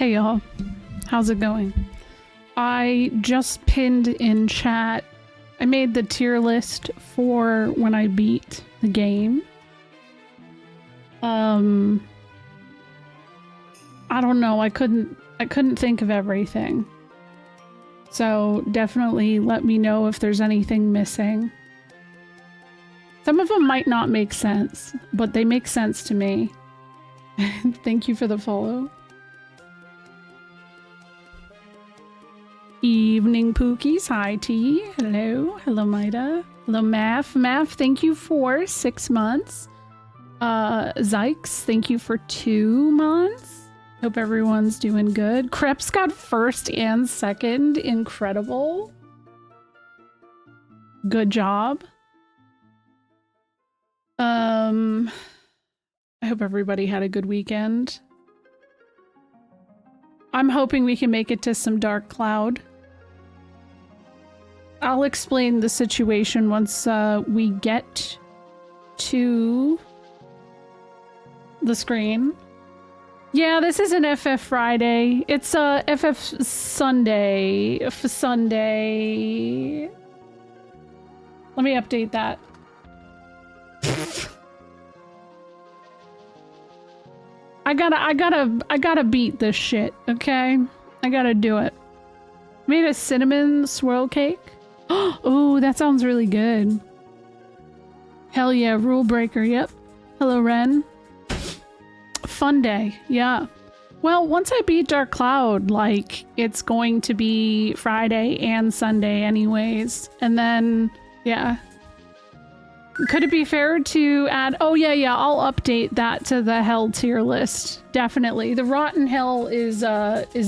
Hey y'all, how's it going? I just pinned in chat, I made the tier list for when I beat the game. I don't know, I couldn't think of everything. So definitely let me know if there's anything missing. Some of them might not make sense, but they make sense to me. Thank you for the follow. Evening Pookies, hi T. Hello. Hello Maida. Hello Math. Math, thank you for 6 months. Zykes, thank you for 2 months. Hope everyone's doing good. Kreps got 1st and 2nd. Incredible. Good job. I hope everybody had a good weekend. I'm hoping we can make it to some Dark Cloud. I'll explain the situation once we get to the screen. Yeah, this is an FF Friday. It's FF Sunday. Sunday. Let me update that. I gotta beat this shit, okay? I gotta do it. Made a cinnamon swirl cake. Oh, that sounds really good. Hell yeah, rule breaker, yep. Hello, Ren. Fun day, yeah. Well, once I beat Dark Cloud, like, it's going to be Friday and Sunday anyways. And then, yeah. Could it be fair to add... Oh, yeah, I'll update that to the Hell tier list. Definitely. The Rotten Hell is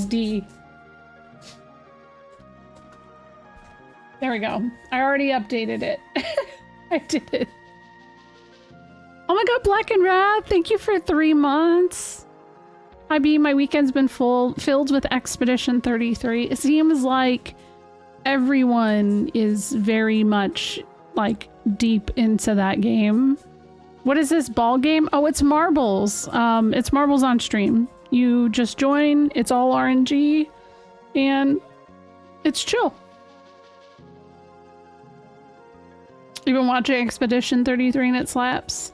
D. There we go. I already updated it. I did it. Oh my god, Black and Wrath, thank you for 3 months. Hi B, my weekend's been filled with Expedition 33. It seems like everyone is very much, like, deep into that game. What is this ball game? Oh, it's marbles. It's marbles on stream. You just join, it's all RNG, and it's chill. You've been watching Expedition 33 and it slaps?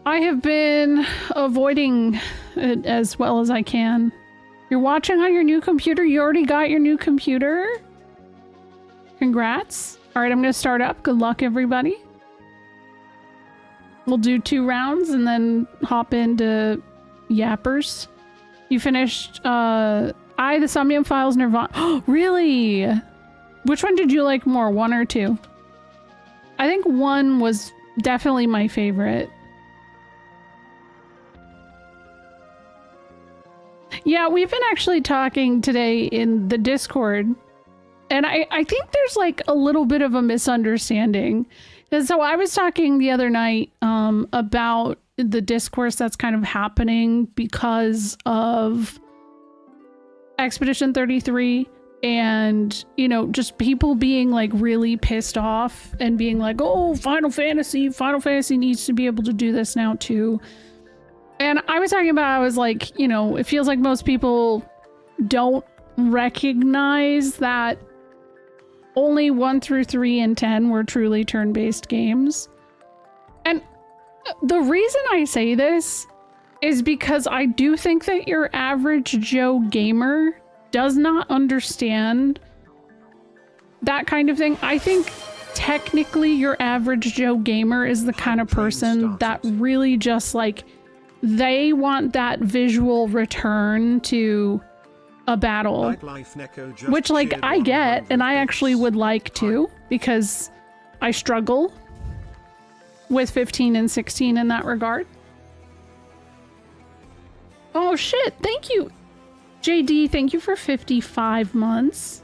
I have been avoiding it as well as I can. You're watching on your new computer? You already got your new computer? Congrats. All right, I'm going to start up. Good luck, everybody. We'll do 2 rounds and then hop into Yappers. You finished, the Somnium Files, Nirvana. Oh, really? Which one did you like more, 1 or 2? I think 1 was definitely my favorite. Yeah, we've been actually talking today in the Discord, and I think there's like a little bit of a misunderstanding. And so I was talking the other night about the discourse that's kind of happening because of Expedition 33 and, you know, just people being like really pissed off and being like, oh, Final Fantasy needs to be able to do this now too. And I was talking about, I was like, you know, it feels like most people don't recognize that only 1 through 3 and 10 were truly turn-based games. And the reason I say this is because I do think that your average Joe gamer does not understand that kind of thing. I think technically your average Joe gamer is the kind of person that really just like, they want that visual return to a battle, which like I get, and I actually would like to, because I struggle with 15 and 16 in that regard. Oh shit, thank you. JD, thank you for 55 months.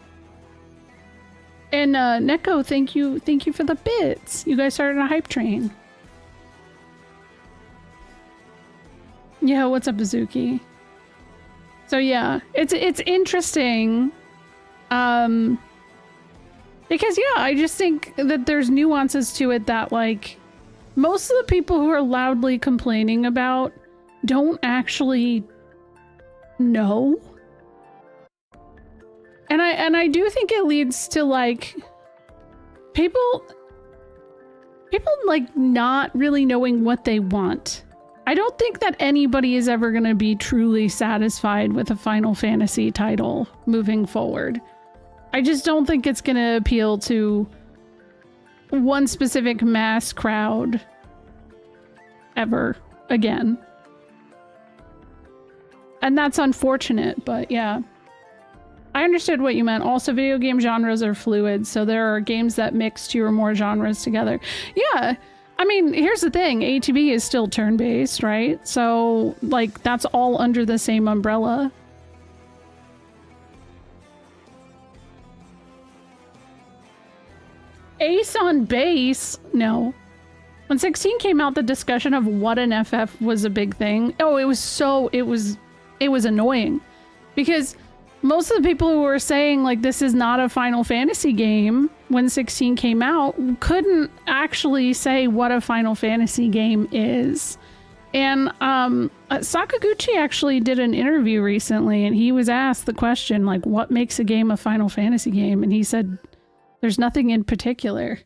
And Neko, thank you for the bits. You guys started a hype train. Yeah, what's up, Bazuki? So yeah, it's interesting. Because yeah, I just think that there's nuances to it that like most of the people who are loudly complaining about don't actually no. And I do think it leads to like people like not really knowing what they want. I don't think that anybody is ever going to be truly satisfied with a Final Fantasy title moving forward. I just don't think it's going to appeal to one specific mass crowd ever again. And that's unfortunate, but yeah. I understood what you meant. Also, video game genres are fluid, so there are games that mix two or more genres together. Yeah, I mean, here's the thing. ATB is still turn-based, right? So, like, that's all under the same umbrella. Ace on base? No. When 16 came out, the discussion of what an FF was a big thing. Oh, it was annoying. Because most of the people who were saying, like, this is not a Final Fantasy game when 16 came out couldn't actually say what a Final Fantasy game is. And Sakaguchi actually did an interview recently, and he was asked the question, like, what makes a game a Final Fantasy game? And he said, there's nothing in particular.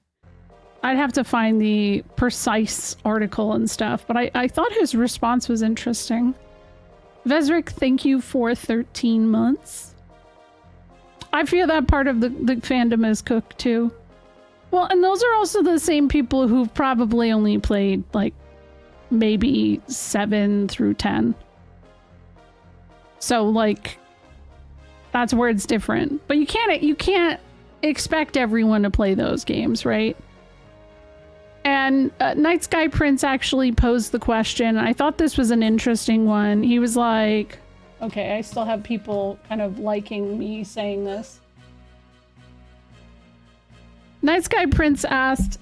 I'd have to find the precise article and stuff, but I thought his response was interesting. Vesric, thank you for 13 months. I feel that part of the fandom is cooked too. Well, and those are also the same people who've probably only played like maybe 7 through 10. So like that's where it's different. But you can't expect everyone to play those games, right? And Night Sky Prince actually posed the question. I thought this was an interesting one. He was like, okay, I still have people kind of liking me saying this. Night Sky Prince asked,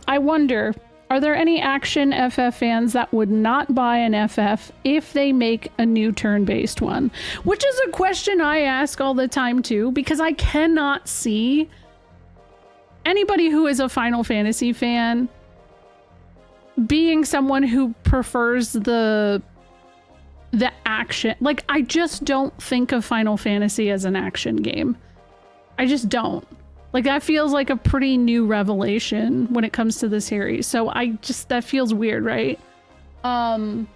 I wonder, are there any action FF fans that would not buy an FF if they make a new turn-based one? Which is a question I ask all the time too, because I cannot see anybody who is a Final Fantasy fan being someone who prefers the action. Like, I just don't think of Final Fantasy as an action game. I just don't. Like, that feels like a pretty new revelation when it comes to the series. So that feels weird, right? I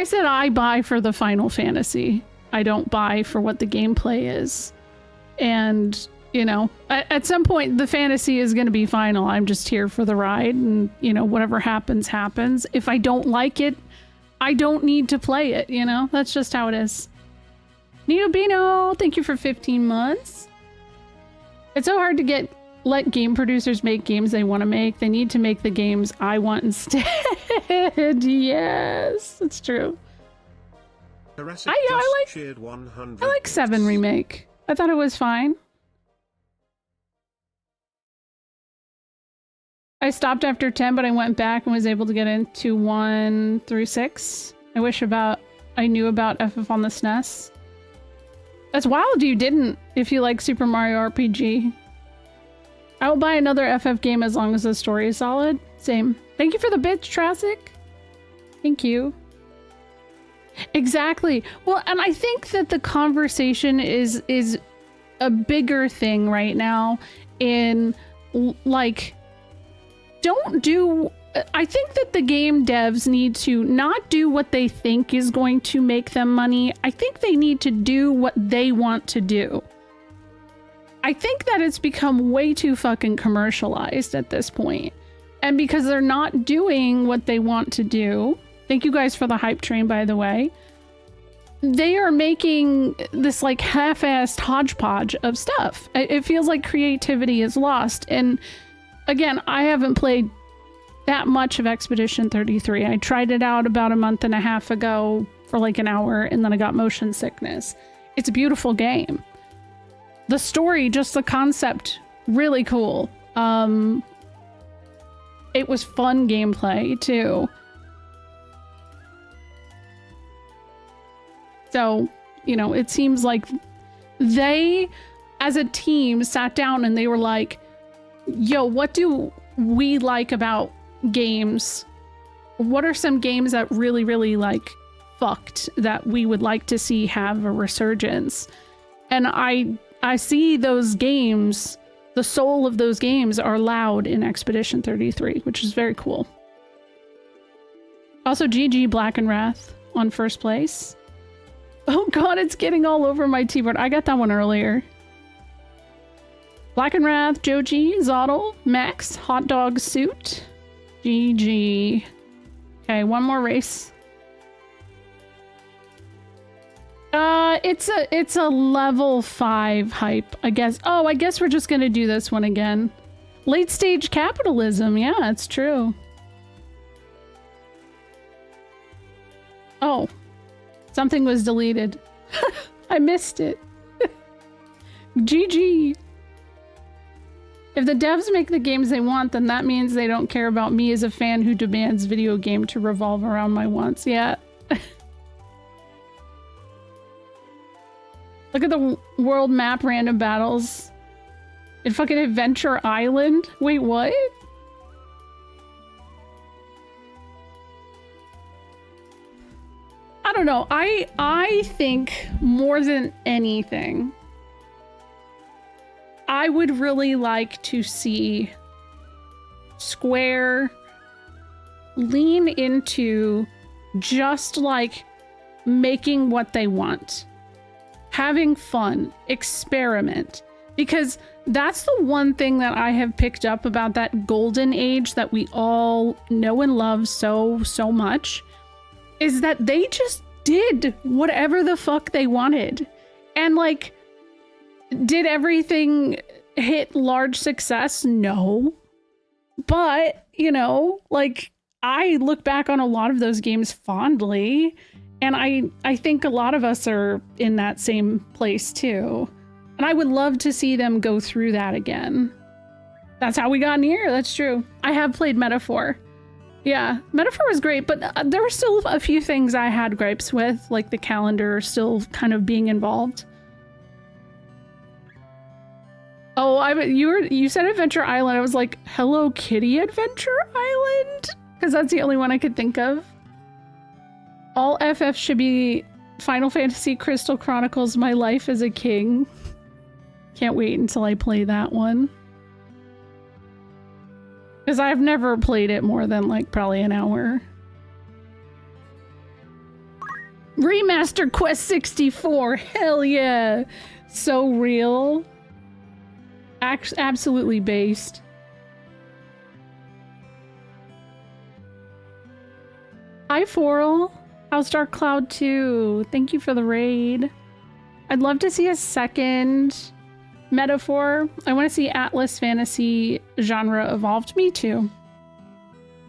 said I buy for the Final Fantasy. I don't buy for what the gameplay is. And you know, at some point, the fantasy is going to be final. I'm just here for the ride, and, you know, whatever happens, happens. If I don't like it, I don't need to play it, you know? That's just how it is. Nino Bino, thank you for 15 months. It's so hard to let game producers make games they want to make. They need to make the games I want instead. Yes, it's true. I like 7 Remake. I thought it was fine. I stopped after 10, but I went back and was able to get into 1 through 6. I knew about FF on the SNES. That's wild you didn't, if you like Super Mario RPG. I will buy another FF game as long as the story is solid. Same. Thank you for the bits, Trasic. Thank you. Exactly. Well, and I think that the conversation is a bigger thing right now in, like, I think that the game devs need to not do what they think is going to make them money. I think they need to do what they want to do. I think that it's become way too fucking commercialized at this point. And because they're not doing what they want to do, thank you guys for the hype train, by the way, they are making this like half-assed hodgepodge of stuff. It feels like creativity is lost. And again, I haven't played that much of Expedition 33. I tried it out about a month and a half ago for like an hour, and then I got motion sickness. It's a beautiful game. The story, just the concept, really cool. It was fun gameplay too. So, you know, it seems like they, as a team, sat down and they were like, yo, what do we like about games? What are some games that really, really like fucked that we would like to see have a resurgence. And I see those games, the soul of those games are loud in Expedition 33, which is very cool. Also, GG Black and Wrath on first place. Oh god, it's getting all over my keyboard. I got that one earlier. Black and Wrath, Joji, Zoddle, Max, Hot Dog Suit, GG. Okay, one more race. It's a level 5 hype, I guess. Oh, I guess we're just gonna do this one again. Late stage capitalism, yeah, it's true. Oh, something was deleted. I missed it. GG. If the devs make the games they want, then that means they don't care about me as a fan who demands video game to revolve around my wants. Yeah. Look at the world map random battles. In fucking Adventure Island? Wait, what? I don't know. I think more than anything, I would really like to see Square lean into just like making what they want. Having fun, experiment, because that's the one thing that I have picked up about that golden age that we all know and love so much, is that they just did whatever the fuck they wanted. And like, did everything hit large success? No. But, you know, like, I look back on a lot of those games fondly. And I think a lot of us are in that same place too. And I would love to see them go through that again. That's how we got in here. That's true. I have played Metaphor. Yeah, Metaphor was great, but there were still a few things I had gripes with, like the calendar still kind of being involved. Oh, you said Adventure Island. I was like, Hello Kitty Adventure Island? Because that's the only one I could think of. All FF should be Final Fantasy Crystal Chronicles My Life as a King. Can't wait until I play that one. Because I've never played it more than like probably an hour. Remaster Quest 64. Hell yeah. So real. Absolutely based. Hi, Forel. How's Dark Cloud 2? Thank you for the raid. I'd love to see a second Metaphor. I want to see Atlas fantasy genre evolved. Me too.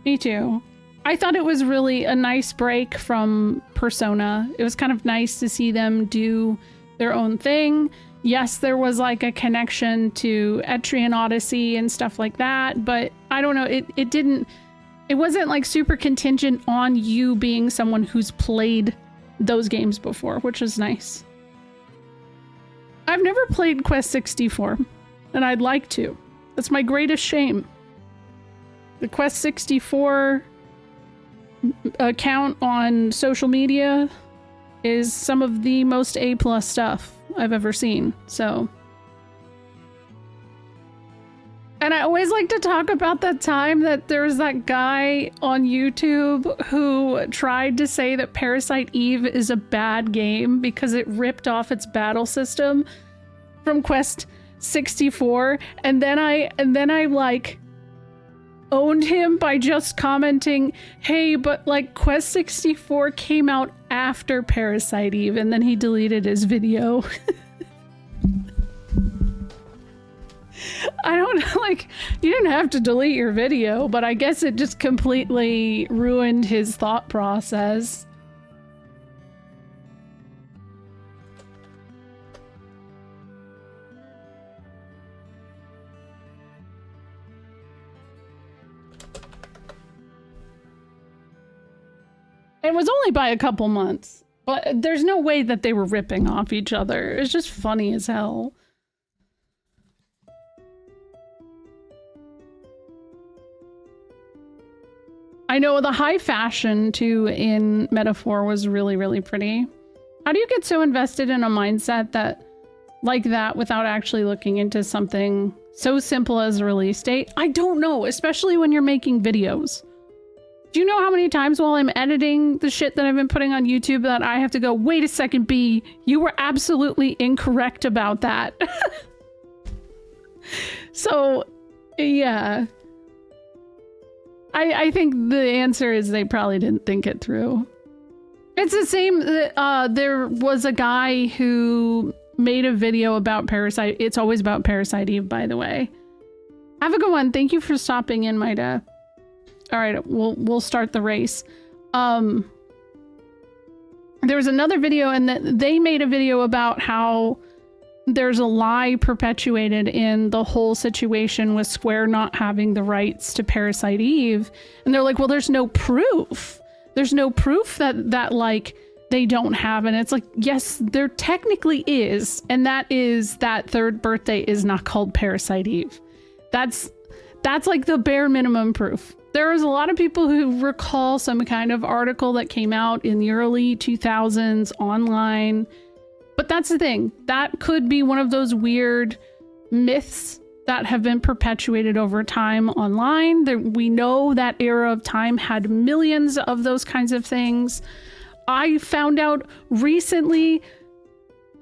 Me too. I thought it was really a nice break from Persona. It was kind of nice to see them do their own thing. Yes, there was like a connection to Etrian Odyssey and stuff like that, but I don't know, it wasn't like super contingent on you being someone who's played those games before, which is nice. I've never played Quest 64, and I'd like to. That's my greatest shame. The Quest 64 account on social media is some of the most A+ stuff I've ever seen, so. And I always like to talk about that time that there was that guy on YouTube who tried to say that Parasite Eve is a bad game because it ripped off its battle system from Quest 64, and then I like owned him by just commenting, hey, but like Quest 64 came out after Parasite Eve, and then he deleted his video. I don't know, like, you didn't have to delete your video, but I guess it just completely ruined his thought process. It was only by a couple months, but there's no way that they were ripping off each other. It's just funny as hell. I know the high fashion too in Metaphor was really, really pretty. How do you get so invested in a mindset that like that without actually looking into something so simple as a release date? I don't know, especially when you're making videos. Do you know how many times while I'm editing the shit that I've been putting on YouTube that I have to go, wait a second, B, you were absolutely incorrect about that. So, yeah. I think the answer is they probably didn't think it through. It's the same, there was a guy who made a video about Parasite. It's always about Parasite Eve, by the way. Have a good one. Thank you for stopping in, Maida. All right, we'll start the race. There was another video, and they made a video about how there's a lie perpetuated in the whole situation with Square not having the rights to Parasite Eve. And they're like, well, there's no proof. There's no proof that like they don't have. And it's like, yes, there technically is. And that is that third birthday is not called Parasite Eve. That's like the bare minimum proof. There was a lot of people who recall some kind of article that came out in the early 2000s online. But that's the thing. That could be one of those weird myths that have been perpetuated over time online. We know that era of time had millions of those kinds of things. I found out recently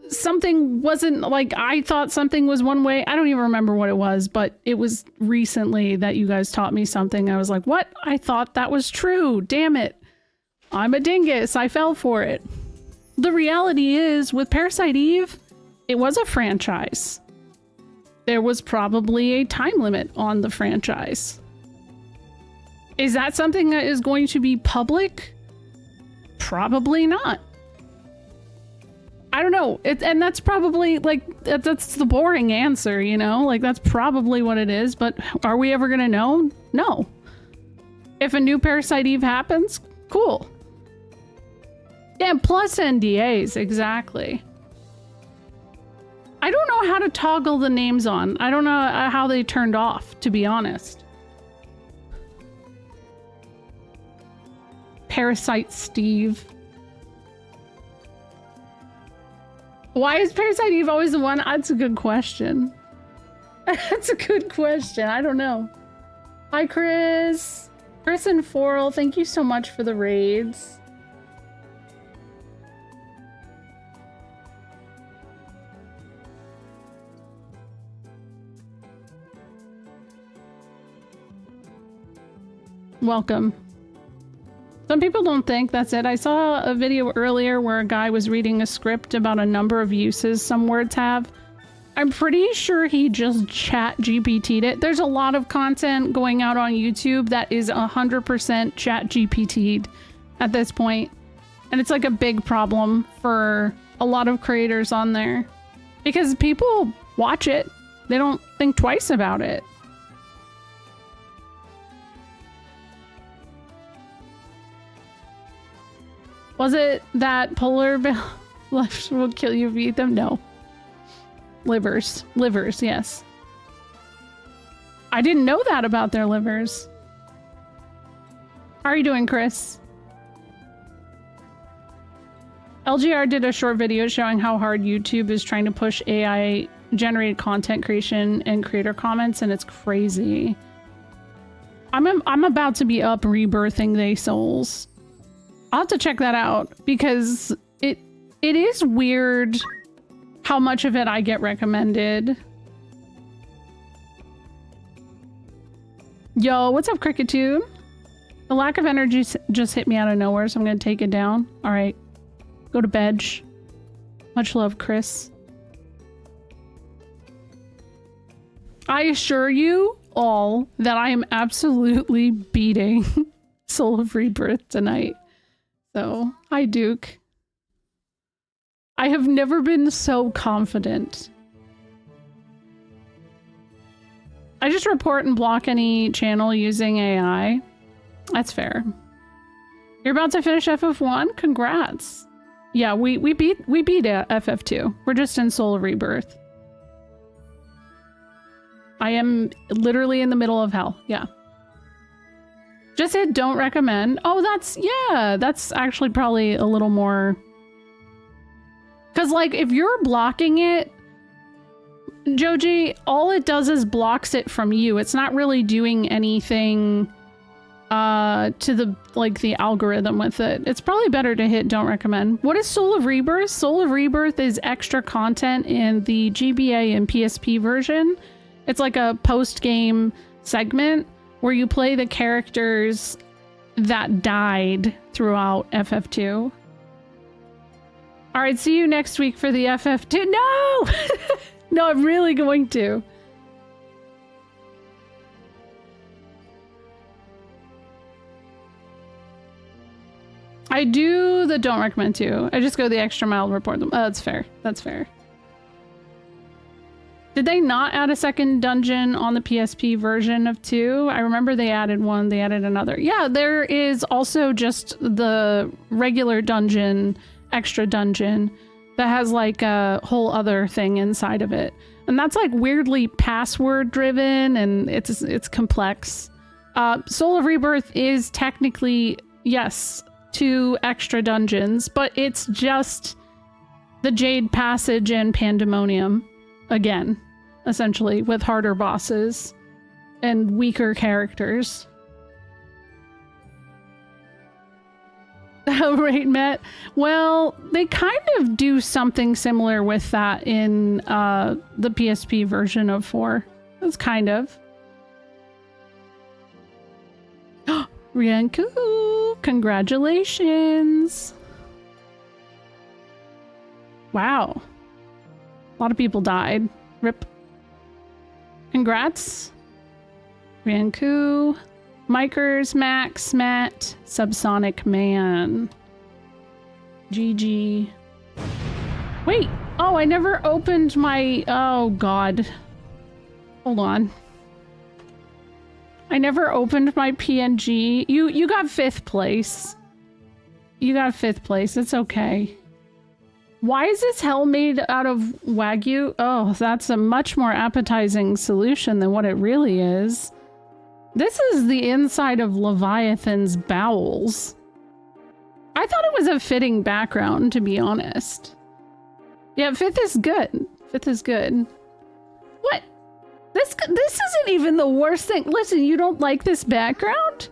something wasn't like, I thought something was one way. I don't even remember what it was, but it was recently that you guys taught me something. I was like, what? I thought that was true. Damn it. I'm a dingus. I fell for it. The reality is, with Parasite Eve, it was a franchise. There was probably a time limit on the franchise. Is that something that is going to be public? Probably not. I don't know. And that's probably, like, that's the boring answer, you know? Like, that's probably what it is, but are we ever gonna know? No. If a new Parasite Eve happens, cool. Yeah, plus NDAs, exactly. I don't know how to toggle the names on. I don't know how they turned off, to be honest. Parasite Steve. Why is Parasite Eve always the one? That's a good question. That's a good question. I don't know. Hi, Chris. Chris and Forel, thank you so much for the raids. Welcome. Some people don't think that's it. I saw a video earlier where a guy was reading a script about a number of uses some words have. I'm pretty sure he just chat GPT'd it. There's a lot of content going out on YouTube that is 100% chat GPT'd at this point. And it's like a big problem for a lot of creators on there. Because people watch it. They don't think twice about it. Was it that polar bear left will kill you if you eat them? No. Livers. Livers, yes. I didn't know that about their livers. How are you doing, Chris? LGR did a short video showing how hard YouTube is trying to push AI generated content creation and creator comments, and it's crazy. I'm about to be up rebirthing they souls. I'll have to check that out because it is weird how much of it I get recommended. Yo, what's up, Cricketune? The lack of energy just hit me out of nowhere, so I'm gonna take it down. All right, go to bed. Much love, Chris. I assure you all that I am absolutely beating Soul of Rebirth tonight. So, hi, Duke. I have never been so confident. I just report and block any channel using AI. That's fair. You're about to finish FF1? Congrats. Yeah, we beat FF2. We're just in Soul of Rebirth. I am literally in the middle of hell. Yeah. Just hit don't recommend. Oh, that's actually probably a little more. Because, like, if you're blocking it, Joji, all it does is blocks it from you. It's not really doing anything to the algorithm with it. It's probably better to hit don't recommend. What is Soul of Rebirth? Soul of Rebirth is extra content in the GBA and PSP version. It's like a post-game segment where you play the characters that died throughout FF2. All right, see you next week for the FF2. No! No, I'm really going to. I do the don't recommend too. I just go the extra mile to report them. Oh, that's fair. That's fair. Did they not add a second dungeon on the PSP version of 2? I remember they added one, they added another. Yeah, there is also just the regular dungeon, extra dungeon, that has like a whole other thing inside of it. And that's like weirdly password driven and it's complex. Soul of Rebirth is technically, yes, 2 extra dungeons, but it's just the Jade Passage and Pandemonium again, essentially, with harder bosses and weaker characters. Right, Matt? Well, they kind of do something similar with that in the PSP version of 4. It's kind of. Rianku, congratulations. Wow. A lot of people died. Rip. Congrats. Rianku. Mikers, Max, Matt, Subsonic Man. GG. Wait. Oh, I never opened my... Oh, God. Hold on. I never opened my PNG. You got 5th place. You got 5th place. It's okay. Why is this hell made out of Wagyu? Oh, that's a much more appetizing solution than what it really is. This is the inside of Leviathan's bowels. I thought it was a fitting background, to be honest. Yeah, 5th is good. 5th is good. What? This isn't even the worst thing. Listen, you don't like this background?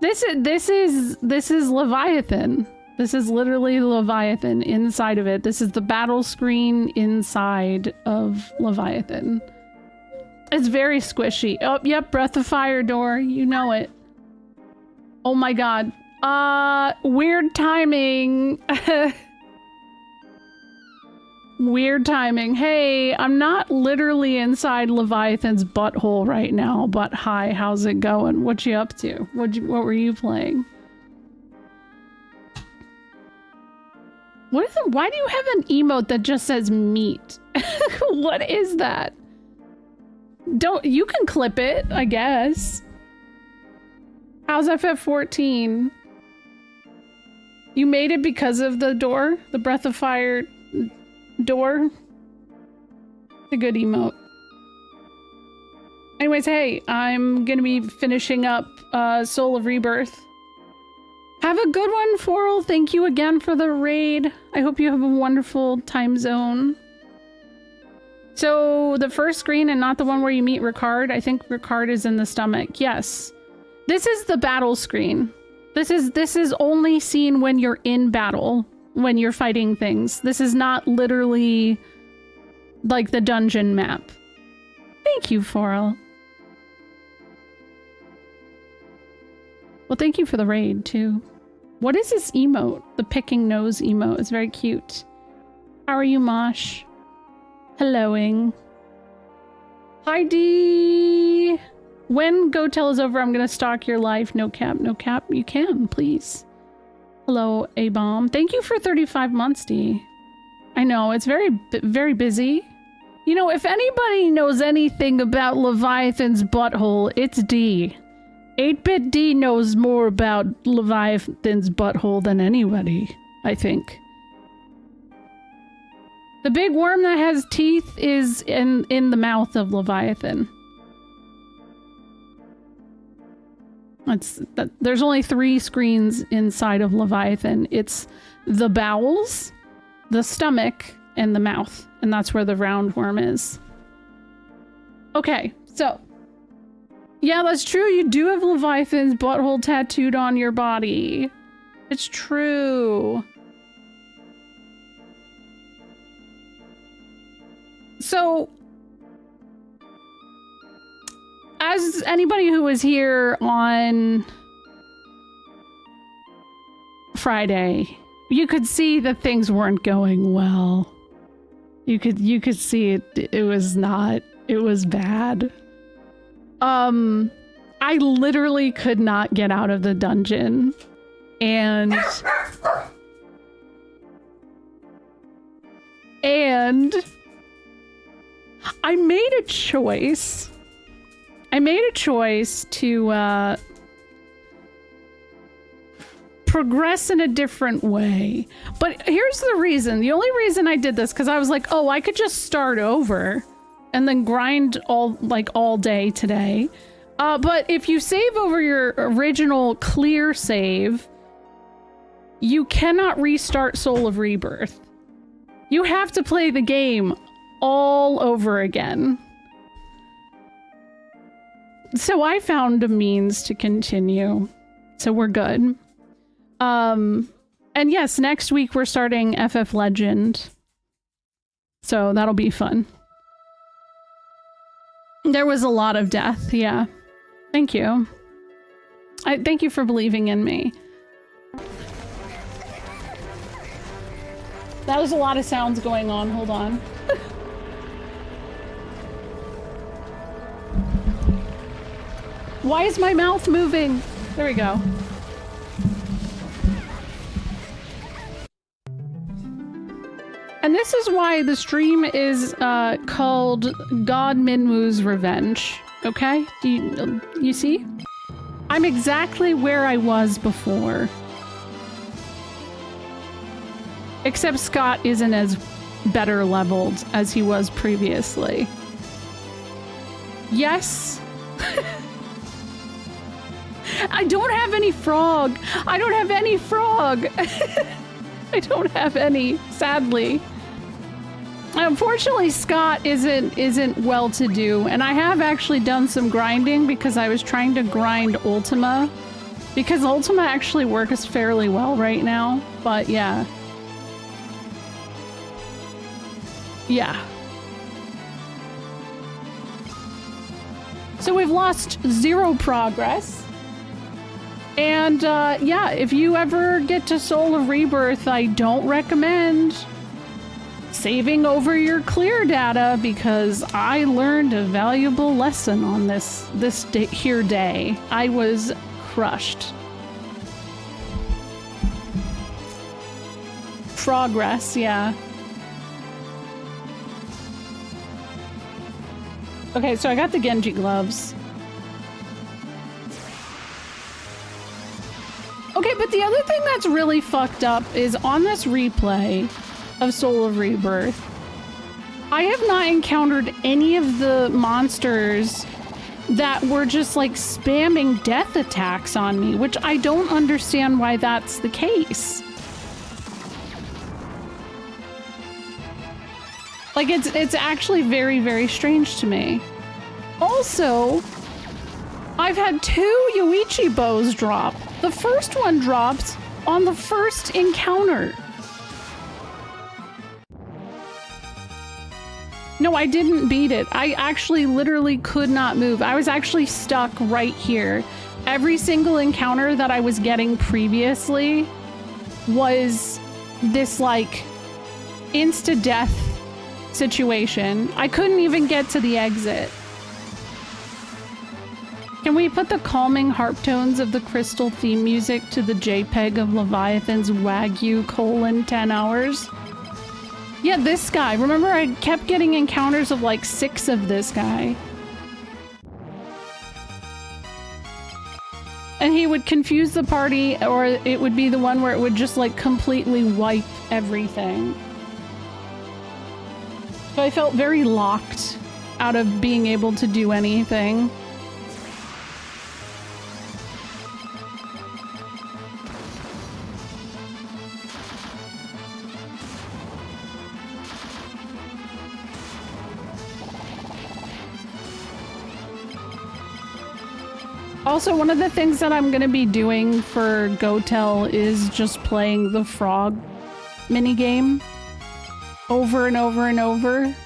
This is Leviathan. This is literally Leviathan inside of it. This is the battle screen inside of Leviathan. It's very squishy. Oh, yep, Breath of Fire door. You know it. Oh my god. Weird timing. Weird timing. Hey, I'm not literally inside Leviathan's butthole right now, but hi, how's it going? What you up to? What were you playing? Why do you have an emote that just says meat? What is that? You can clip it, I guess. How's FF14? You made it because of the door? The Breath of Fire door? It's a good emote. Anyways, hey, I'm gonna be finishing up Soul of Rebirth. Have a good one, Forel. Thank you again for the raid. I hope you have a wonderful time zone. So the first screen and not the one where you meet Ricard. I think Ricard is in the stomach. Yes. This is the battle screen. This is only seen when you're in battle, when you're fighting things. This is not literally like the dungeon map. Thank you, Forel. Well, thank you for the raid, too. What is this emote? The picking nose emote. It's very cute. How are you, Mosh? Helloing. Hi, D. When Go Tell is over, I'm going to stalk your life. No cap, no cap. You can, please. Hello, A-Bomb. Thank you for 35 months, D. I know, it's very busy. You know, if anybody knows anything about Leviathan's butthole, it's D. 8-Bit D knows more about Leviathan's butthole than anybody, I think. The big worm that has teeth is in the mouth of Leviathan. There's only 3 screens inside of Leviathan. It's the bowels, the stomach, and the mouth. And that's where the roundworm is. Okay, so. Yeah, that's true. You do have Leviathan's butthole tattooed on your body. It's true. So, as anybody who was here on Friday, you could see that things weren't going well. You could see it was bad. I literally could not get out of the dungeon, and I made a choice. To progress in a different way. But here's the reason. The only reason I did this, because I was like, oh, I could just start over and then grind all day today. But if you save over your original clear save, you cannot restart Soul of Rebirth. You have to play the game all over again. So I found a means to continue. So we're good. And yes, next week we're starting FF Legend. So that'll be fun. There was a lot of death, yeah. Thank you. Thank you for believing in me. That was a lot of sounds going on. Hold on. Why is my mouth moving? There we go. And this is why the stream is called God Minwu's Revenge. Okay? Do you see? I'm exactly where I was before. Except Scott isn't as better leveled as he was previously. Yes. I don't have any frog. I don't have any frog. I don't have any, sadly. Unfortunately, Scott isn't well-to-do, and I have actually done some grinding because I was trying to grind Ultima, because Ultima actually works fairly well right now. But yeah. Yeah. So we've lost 0 progress. And yeah, if you ever get to Soul of Rebirth, I don't recommend saving over your clear data, because I learned a valuable lesson on this day. I was crushed. Progress, yeah. Okay, so I got the Genji gloves. Okay, but the other thing that's really fucked up is on this replay of Soul of Rebirth, I have not encountered any of the monsters that were just like spamming death attacks on me, which I don't understand why that's the case. Like, it's actually very, very strange to me. Also, I've had 2 Yoichi bows drop. The first one dropped on the first encounter. No, I didn't beat it. I actually literally could not move. I was actually stuck right here. Every single encounter that I was getting previously was this like insta-death situation. I couldn't even get to the exit. Can we put the calming harp tones of the crystal theme music to the JPEG of Leviathan's Wagyu 10 hours? Yeah, this guy. Remember, I kept getting encounters of like 6 of this guy. And he would confuse the party, or it would be the one where it would just like completely wipe everything. So I felt very locked out of being able to do anything. Also, one of the things that I'm going to be doing for GoTel is just playing the frog minigame over and over and over.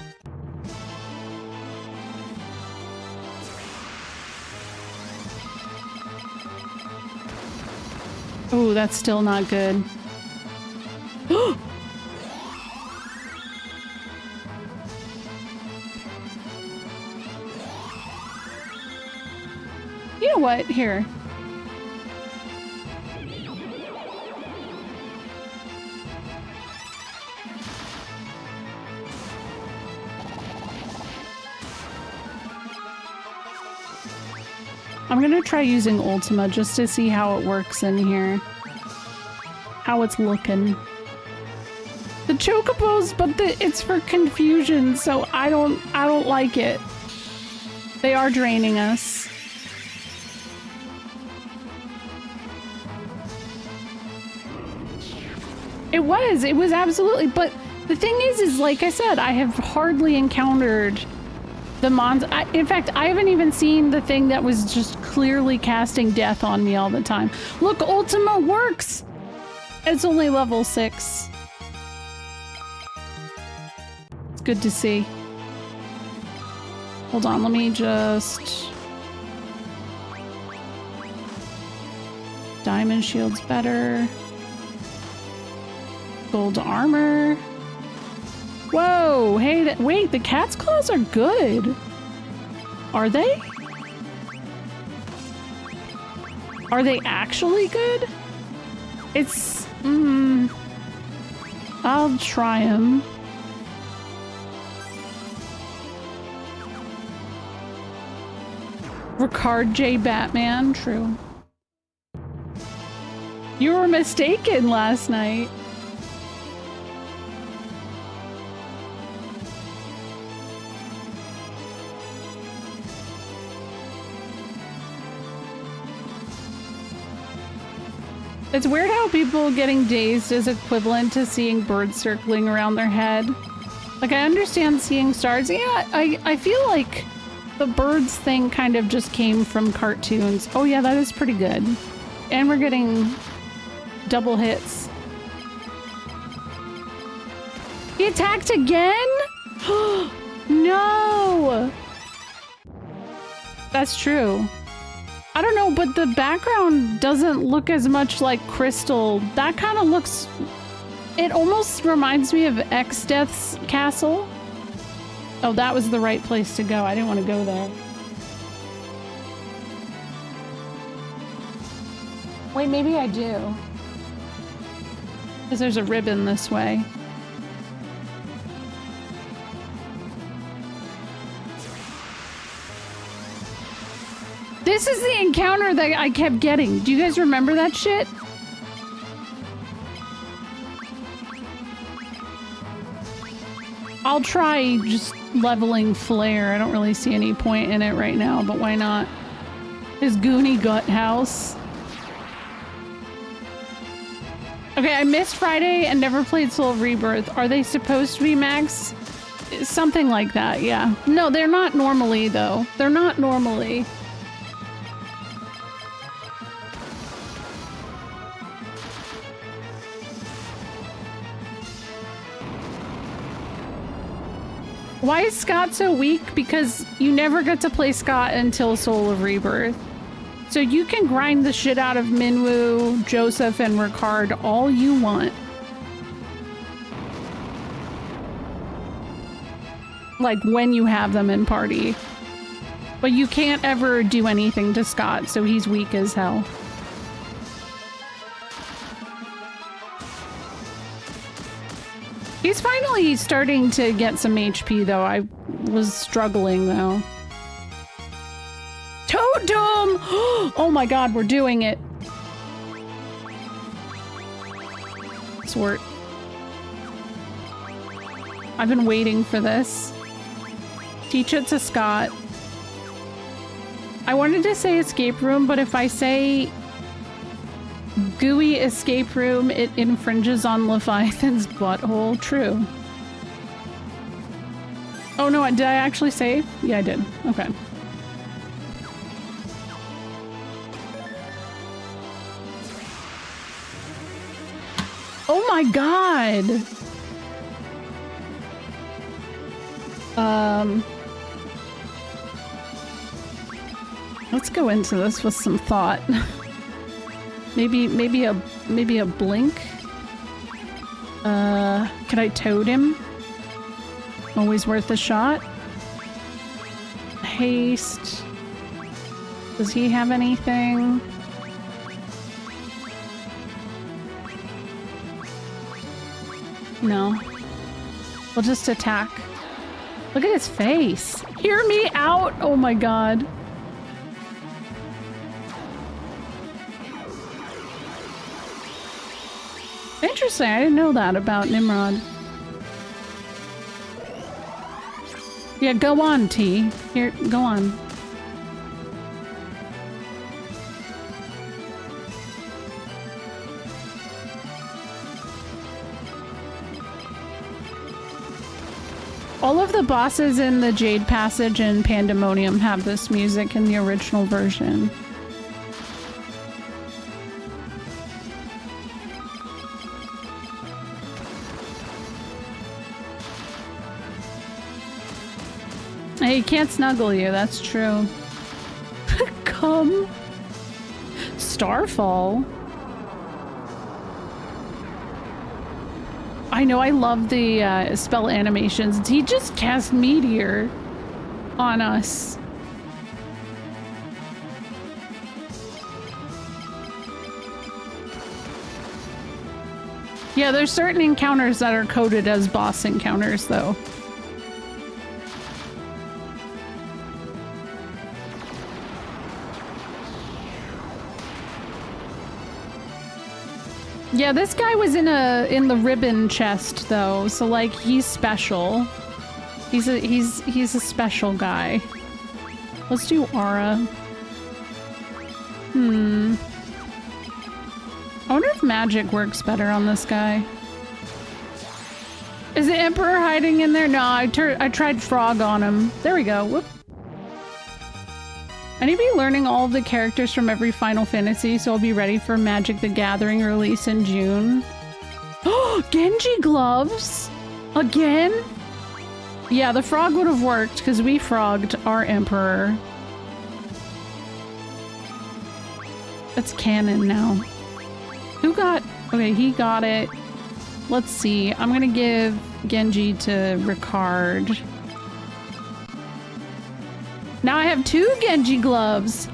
Oh, that's still not good. You know what? Here. I'm gonna try using Ultima just to see how it works in here. How it's looking. The chocobos, but it's for confusion, so I don't like it. They are draining us. It was absolutely, but the thing is like I said, I have hardly encountered the in fact, I haven't even seen the thing that was just clearly casting death on me all the time. Look, Ultima works! It's only level 6. It's good to see. Hold on, let me just... Diamond shield's better. Gold armor. Whoa, hey, wait, the cat's claws are good. Are they? Are they actually good? It's, I'll try them. Ricard J. Batman, true. You were mistaken last night. It's weird how people getting dazed is equivalent to seeing birds circling around their head. Like, I understand seeing stars. Yeah, I feel like the birds thing kind of just came from cartoons. Oh yeah, that is pretty good. And we're getting double hits. He attacked again? No! That's true. I don't know, but the background doesn't look as much like Crystal. That kind of looks... It almost reminds me of X-Death's castle. Oh, that was the right place to go. I didn't want to go there. Wait, maybe I do. Because there's a ribbon this way. This is the encounter that I kept getting. Do you guys remember that shit? I'll try just leveling Flare. I don't really see any point in it right now, but why not? His Goonie Gut House. Okay, I missed Friday and never played Soul of Rebirth. Are they supposed to be max? Something like that, yeah. No, they're not normally, though. They're not normally. Why is Scott so weak? Because you never get to play Scott until Soul of Rebirth. So you can grind the shit out of Minwu, Joseph, and Ricard all you want. Like when you have them in party. But you can't ever do anything to Scott, so he's weak as hell. He's finally starting to get some HP, though. I was struggling, though. Totem! Oh my god, we're doing it. Sword. I've been waiting for this. Teach it to Scott. I wanted to say escape room, but if I say gooey escape room, it infringes on Leviathan's butthole. True. Oh no, did I actually save? Yeah, I did. Okay. Oh my god! Let's go into this with some thought. maybe a blink. Could I toad him? Always worth a shot. Haste. Does he have anything? No. We'll just attack. Look at his face. Hear me out! Oh my god. Interesting, I didn't know that about Nimrod. Yeah, go on, T. Here, go on. All of the bosses in the Jade Passage and Pandemonium have this music in the original version. He can't snuggle you, that's true. Come. Starfall. I know, I love the spell animations. He just cast Meteor on us. Yeah, there's certain encounters that are coded as boss encounters, though. Yeah, this guy was in the ribbon chest though, so like he's special. He's a special guy. Let's do aura. I wonder if magic works better on this guy. Is the Emperor hiding in there? No, I tried frog on him. There we go. Whoop. I need to be learning all of the characters from every Final Fantasy, so I'll be ready for Magic the Gathering release in June. Oh, Genji gloves! Again? Yeah, the frog would have worked, because we frogged our Emperor. That's canon now. Who got... Okay, he got it. Let's see. I'm gonna give Genji to Ricard. Now I have 2 Genji gloves.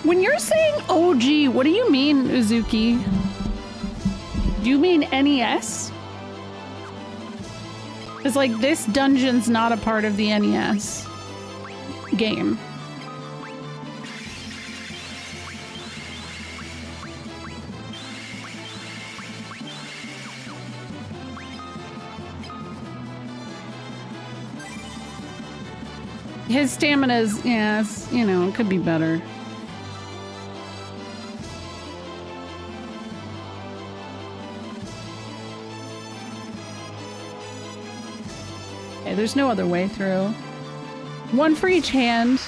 When you're saying OG, what do you mean, Uzuki? Do you mean NES? It's like this dungeon's not a part of the NES game. His stamina's, yeah, it's, you know, it could be better. Okay, there's no other way through. 1 for each hand.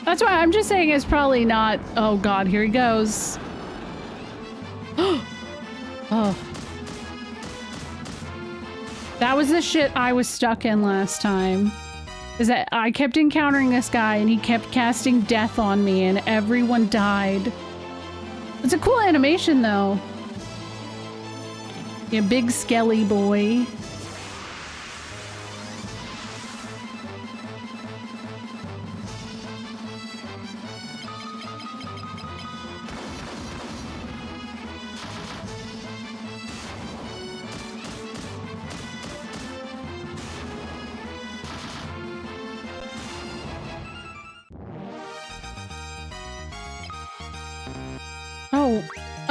That's why I'm just saying it's probably not... Oh god, here he goes. Oh. That was the shit I was stuck in last time. Is that I kept encountering this guy and he kept casting death on me and everyone died. It's a cool animation though. Yeah, big skelly boy.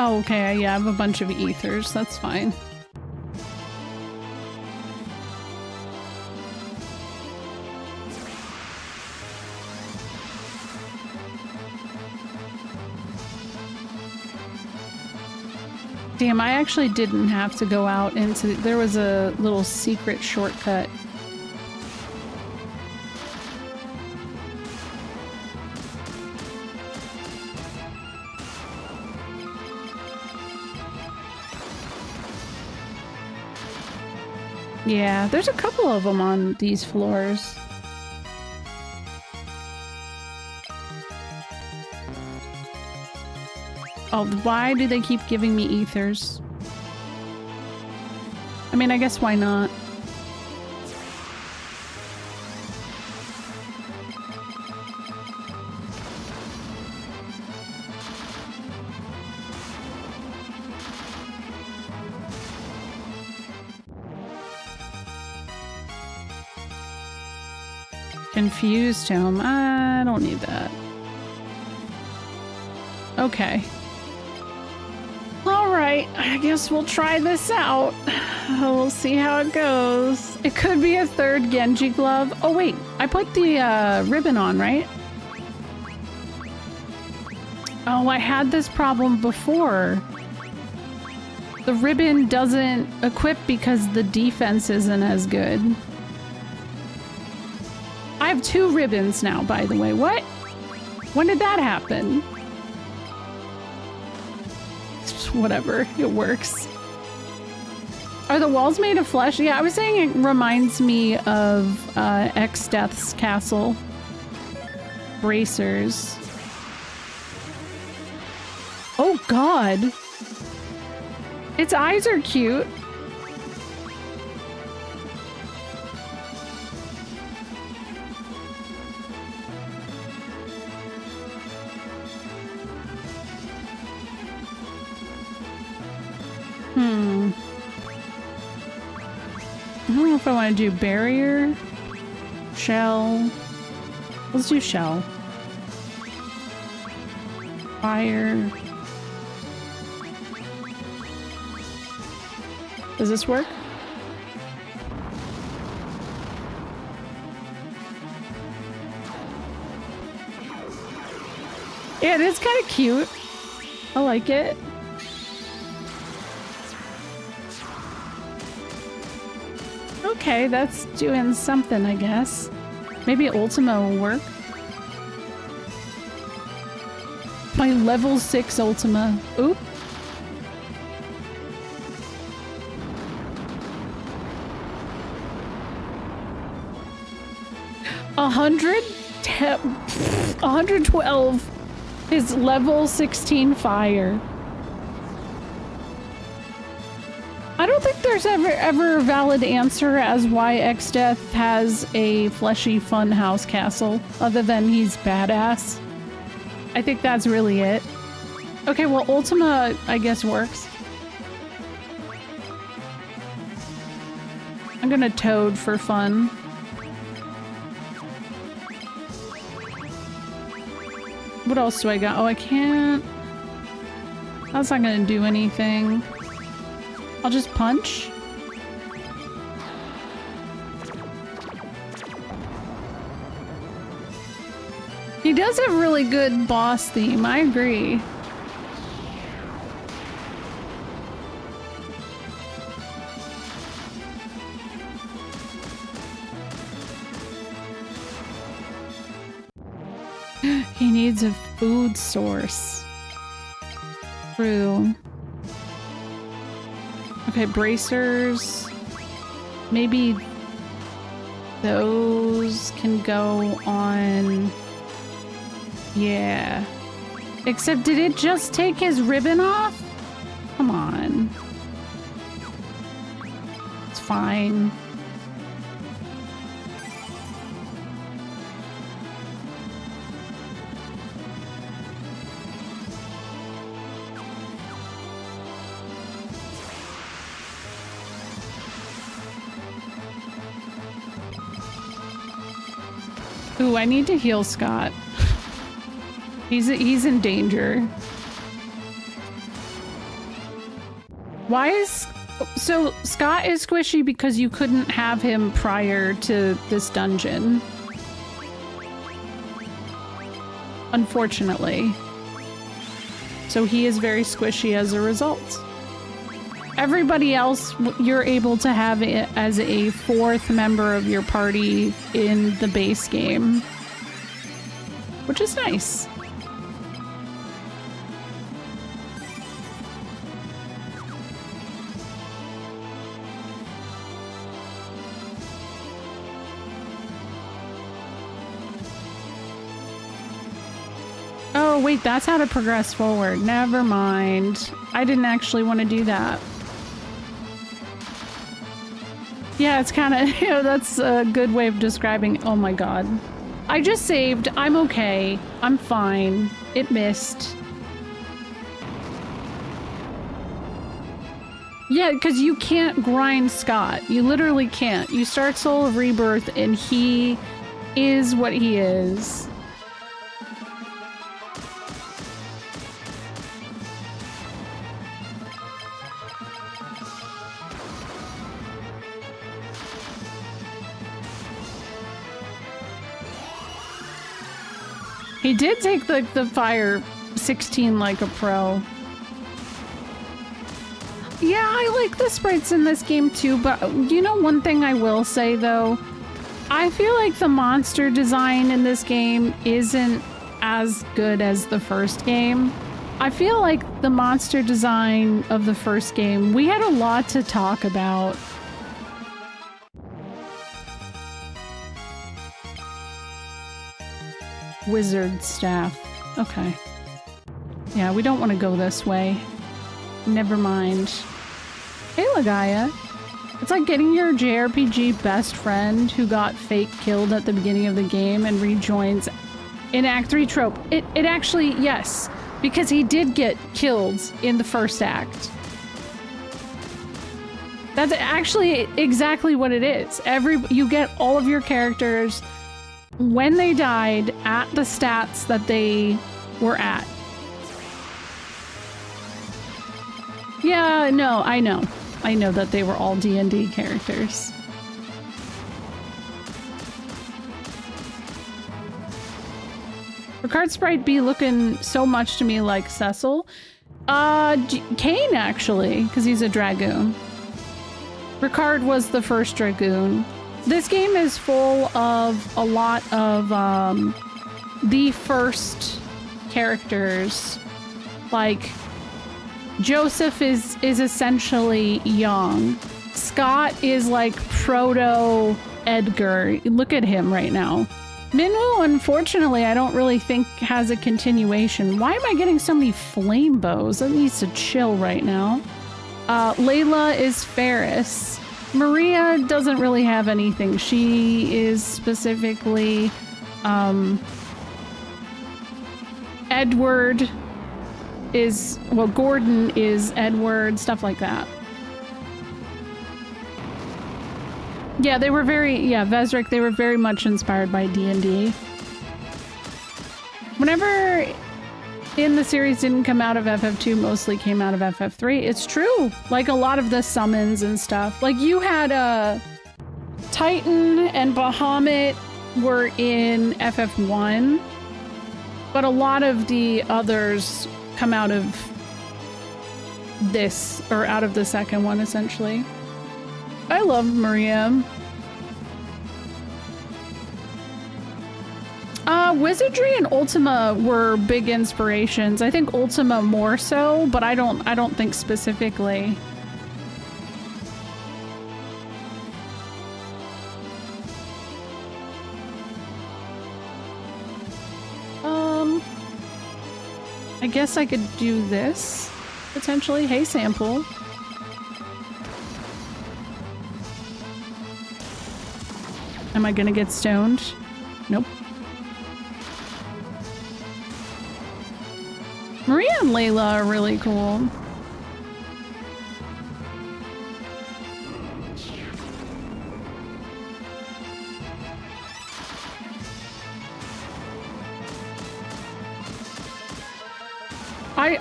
Oh, okay, yeah, I have a bunch of ethers, that's fine. Damn, I actually didn't have to go out into... There was a little secret shortcut. Yeah, there's a couple of them on these floors. Oh, why do they keep giving me ethers? I mean, I guess why not? Confused him. I don't need that. Okay. Alright, I guess we'll try this out. We'll see how it goes. It could be a third Genji glove. Oh wait, I put the ribbon on, right? Oh, I had this problem before. The ribbon doesn't equip because the defense isn't as good. I have 2 ribbons now, by the way. What? When did that happen? Whatever, it works. Are the walls made of flesh? Yeah, I was saying it reminds me of X-Death's castle. Bracers. Oh god! Its eyes are cute. I don't know if I want to do barrier, shell. Let's do shell. Fire. Does this work? Yeah, it is kind of cute. I like it. Okay, that's doing something, I guess. Maybe Ultima will work. My level 6 Ultima. Oop. A 112 is level 16 fire. I don't think there's ever a valid answer as why X-Death has a fleshy funhouse castle, other than he's badass. I think that's really it. Okay, well, Ultima, I guess, works. I'm gonna Toad for fun. What else do I got? Oh, I can't... That's not gonna do anything. I'll just punch. He does have really good boss theme, I agree. He needs a food source. True. Okay, bracers. Maybe those can go on... Yeah. Except did it just take his ribbon off? Come on. It's fine. Ooh, I need to heal Scott. He's in danger. Why is... So, Scott is squishy because you couldn't have him prior to this dungeon. Unfortunately. So he is very squishy as a result. Everybody else, you're able to have it as a 4th member of your party in the base game, which is nice. Oh, wait, that's how to progress forward. Never mind. I didn't actually want to do that. Yeah, it's kind of, you know, that's a good way of describing. Oh my god. I just saved. I'm okay. I'm fine. It missed. Yeah, because you can't grind Scott. You literally can't. You start Soul of Rebirth and he is what he is. He did take the fire 16 like a pro. Yeah, I like the sprites in this game too, but you know one thing I will say though? I feel like the monster design in this game isn't as good as the first game. I feel like the monster design of the first game, we had a lot to talk about. Wizard staff. Okay. Yeah, we don't want to go this way. Never mind. Hey, Lagaya. It's like getting your JRPG best friend who got fake killed at the beginning of the game and rejoins in Act 3 trope. It actually, yes, because he did get killed in the first act. That's actually exactly what it is. You get all of your characters when they died at the stats that they were at. Yeah, no, I know. I know that they were all D&D characters. Ricard Sprite be looking so much to me like Cecil. Kane, actually, because he's a Dragoon. Ricard was the first Dragoon. This game is full of a lot of the first characters. Like, Joseph is essentially young. Scott is like proto Edgar. Look at him right now. Minwu, unfortunately, I don't really think has a continuation. Why am I getting so many flame bows? That needs to chill right now. Layla is Ferris. Maria doesn't really have anything. She is specifically Edward is, well, Gordon is Edward, stuff like that. Yeah, they were very, yeah, Vezric, they were very much inspired by D&D. Whenever in the series didn't come out of FF2, mostly came out of FF3. It's true. Like a lot of the summons and stuff. Like you had Titan and Bahamut were in FF1, but a lot of the others come out of this, or out of the second one, essentially. I love Maria. Wizardry and Ultima were big inspirations. I think Ultima more so, but I don't think specifically. I guess I could do this, potentially. Hey, sample. Am I gonna get stoned? Nope. Maria and Layla are really cool.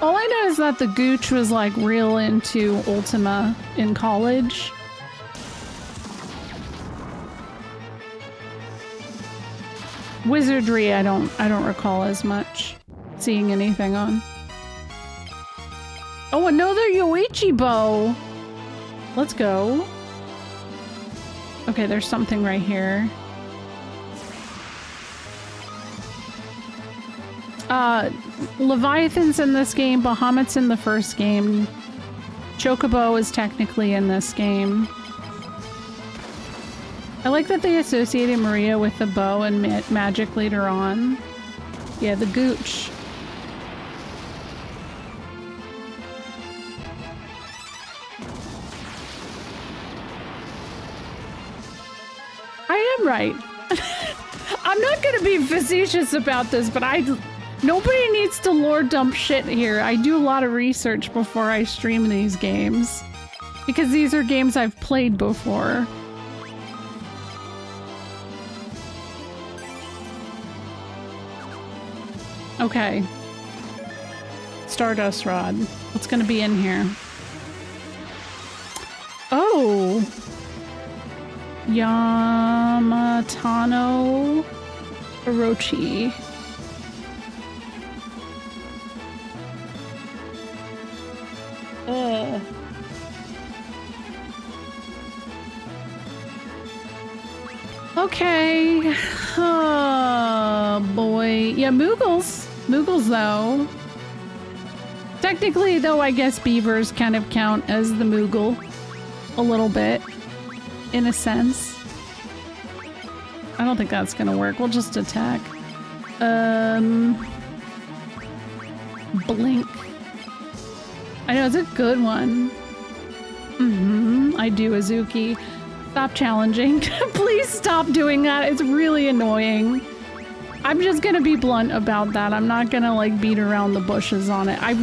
All I know is that the Gooch was like real into Ultima in college. Wizardry, I don't recall as much seeing anything on. Oh, another Yoichi bow. Let's go. Okay, there's something right here. Leviathan's in this game, Bahamut's in the first game. Chocobo is technically in this game. I like that they associated Maria with the bow and magic later on. Yeah, the gooch. I am right. I'm not gonna be facetious about this, but nobody needs to lore dump shit here. I do a lot of research before I stream these games. Because these are games I've played before. Okay. Stardust Rod. What's gonna be in here? Oh! Yamatano Orochi. Okay. Oh boy. Yeah, Moogles. Moogles though. Technically though, I guess beavers kind of count as the Moogle. A little bit. In a sense. I don't think that's gonna work. We'll just attack. Blink. I know, it's a good one. I do, Azuki. Stop challenging. Please stop doing that. It's really annoying. I'm just gonna be blunt about that. I'm not gonna like beat around the bushes on it. I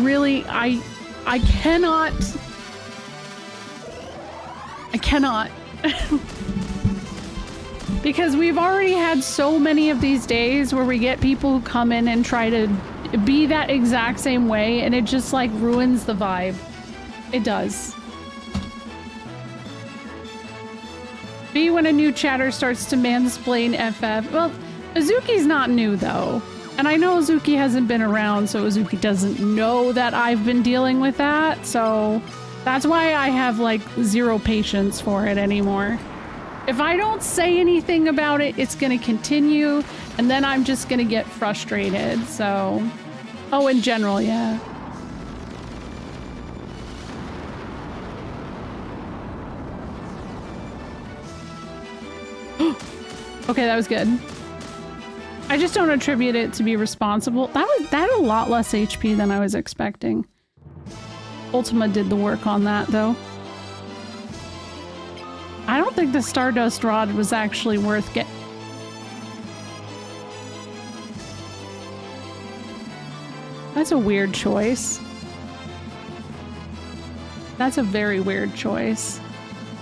cannot. I cannot. Because we've already had so many of these days where we get people who come in and try to be that exact same way, and it just like ruins the vibe. It does. B when a new chatter starts to mansplain FF. Well, Azuki's not new though. And I know Azuki hasn't been around, so Azuki doesn't know that I've been dealing with that, so that's why I have like zero patience for it anymore. If I don't say anything about it, it's gonna continue, and then I'm just gonna get frustrated, so... Oh, in general, yeah. Okay, that was good. I just don't attribute it to be responsible. That had a lot less HP than I was expecting. Ultima did the work on that, though. I don't think the Stardust Rod was actually worth getting. That's a weird choice. That's a very weird choice.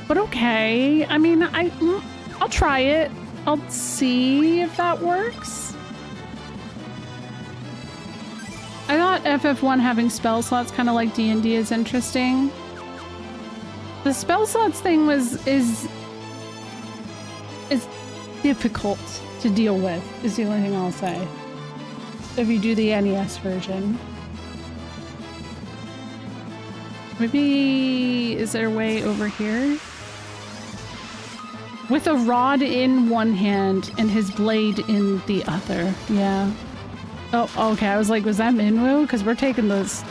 But okay. I mean, I'll try it. I'll see if that works. I thought FF1 having spell slots kind of like D&D is interesting. The spell slots thing is difficult to deal with, is the only thing I'll say. If you do the NES version. Maybe... is there a way over here? With a rod in one hand and his blade in the other. Yeah. Oh, okay. I was like, was that Minwu? Because we're taking those...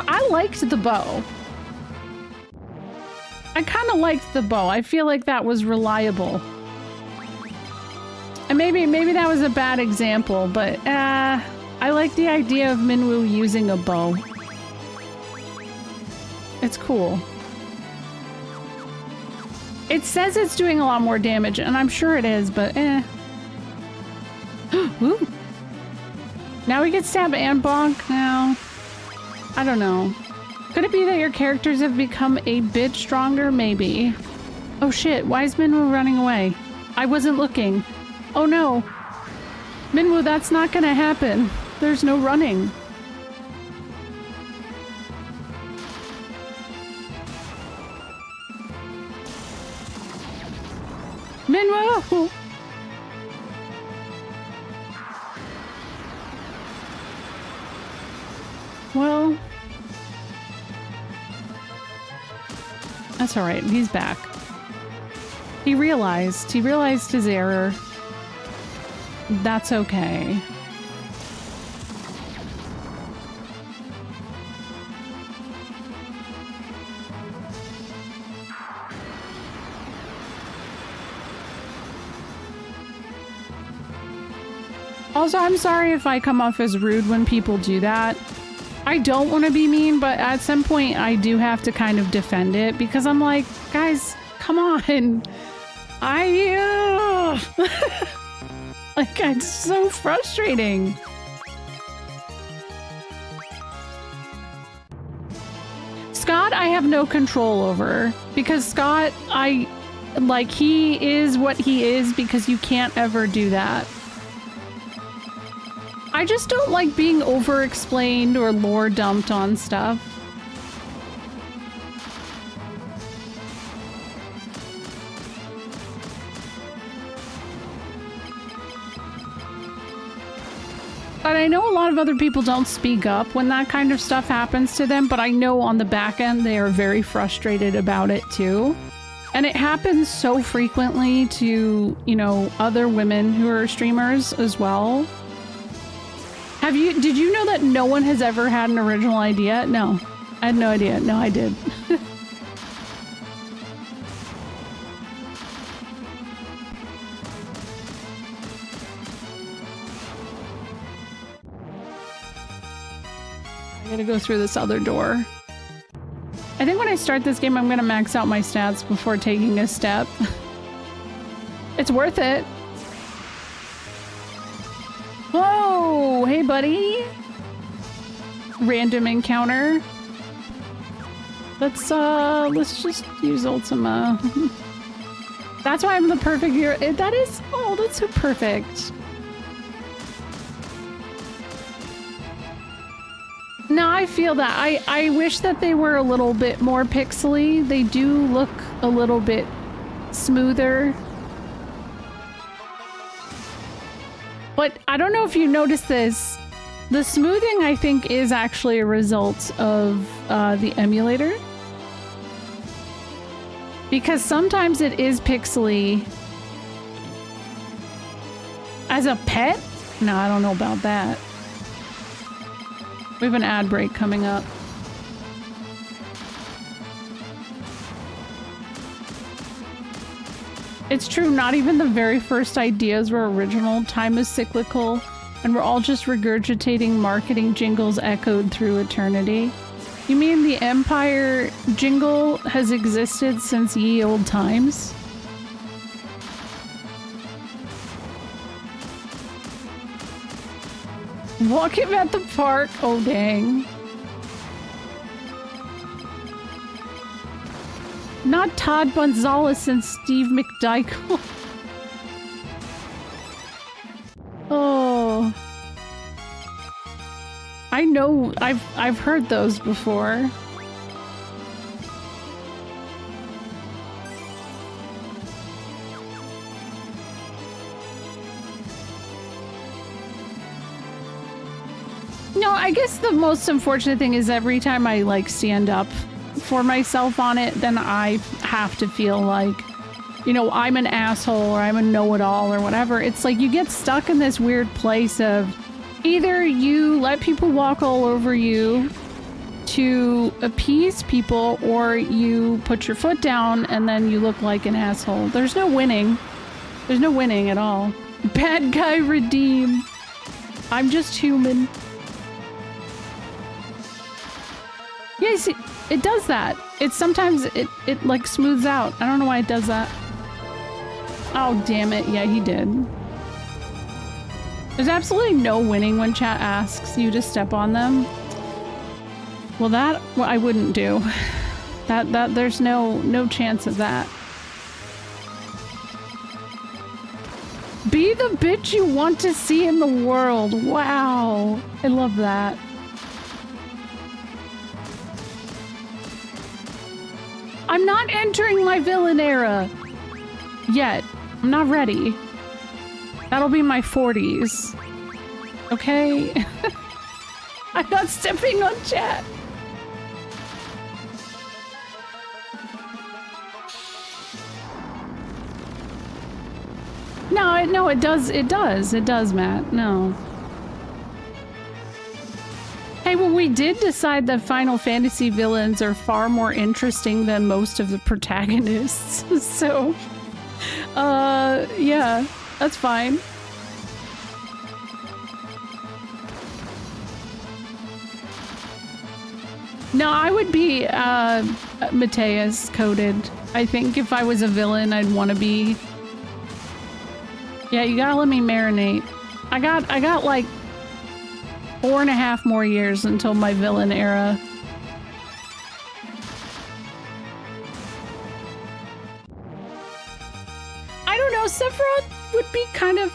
I liked the bow. I kind of liked the bow. I feel like that was reliable. And maybe that was a bad example, but I like the idea of Minwu using a bow. It's cool. It says it's doing a lot more damage, and I'm sure it is, but eh. Ooh. Now we can stab and bonk now. I don't know. Could it be that your characters have become a bit stronger? Maybe. Oh shit, why is Minwu running away? I wasn't looking. Oh no. Minwu, that's not gonna happen. There's no running. Minwu! Well, That's all right. He's back. He realized his error. That's okay. Also, I'm sorry if I come off as rude when people do that. I don't want to be mean, but at some point I do have to kind of defend it because I'm like, guys, come on. Like, it's so frustrating. Scott, I have no control over because Scott, he is what he is because you can't ever do that. I just don't like being over-explained or lore dumped on stuff. But I know a lot of other people don't speak up when that kind of stuff happens to them, but I know on the back end they are very frustrated about it too. And it happens so frequently to, you know, other women who are streamers as well. Did you know that no one has ever had an original idea? No, I had no idea. No, I did. I gotta go through this other door. I think when I start this game, I'm gonna max out my stats before taking a step. It's worth it. Whoa! Hey, buddy! Random encounter. Let's just use Ultima. That's why I'm the perfect hero. That is... Oh, that's so perfect. No, I feel that. I wish that they were a little bit more pixely. They do look a little bit smoother. But I don't know if you noticed this. The smoothing, I think, is actually a result of the emulator. Because sometimes it is pixely. As a pet? No, I don't know about that. We have an ad break coming up. It's true, not even the very first ideas were original. Time is cyclical, and we're all just regurgitating marketing jingles echoed through eternity. You mean the Empire jingle has existed since ye old times? Walk him at the park? Oh, dang. Not Todd Gonzalez and Steve McDyke. Oh. I know, I've heard those before. No, I guess the most unfortunate thing is every time I like stand up for myself on it, then I have to feel like, you know, I'm an asshole or I'm a know-it-all or whatever. It's like you get stuck in this weird place of either you let people walk all over you to appease people, or you put your foot down and then you look like an asshole. There's no winning. There's no winning at all. Bad guy redeem. I'm just human. Yeah, see, it does that. It's sometimes it like smooths out. I don't know why it does that. Oh, damn it. Yeah, he did. There's absolutely no winning when chat asks you to step on them. Well, that I wouldn't do. That there's no chance of that. Be the bitch you want to see in the world. Wow. I love that. I'm not entering my villain era yet. I'm not ready. That'll be my 40s. Okay? I'm not stepping on chat. No, it does, Matt. No. Hey, well, we did decide that Final Fantasy villains are far more interesting than most of the protagonists. So, yeah, that's fine. No, I would be, Mateus coded. I think if I was a villain, I'd want to be... Yeah, you gotta let me marinate. I got like 4.5 more years until my villain era. I don't know, Sephiroth would be kind of...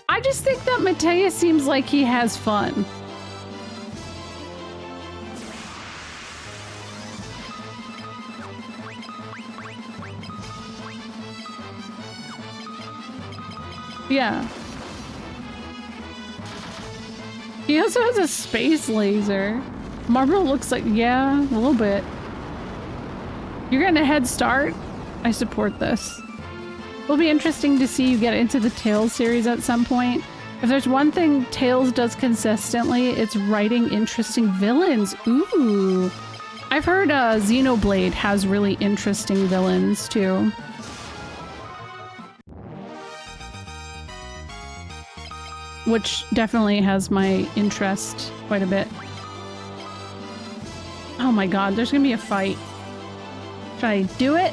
I just think that Mateus seems like he has fun. Yeah. He also has a space laser. Marble looks like, yeah, a little bit. You're getting a head start. I support this. It'll be interesting to see you get into the Tales series at some point. If there's one thing Tales does consistently, it's writing interesting villains. Ooh. I've heard Xenoblade has really interesting villains too. Which definitely has my interest quite a bit. Oh my god, there's gonna be a fight. Should I do it?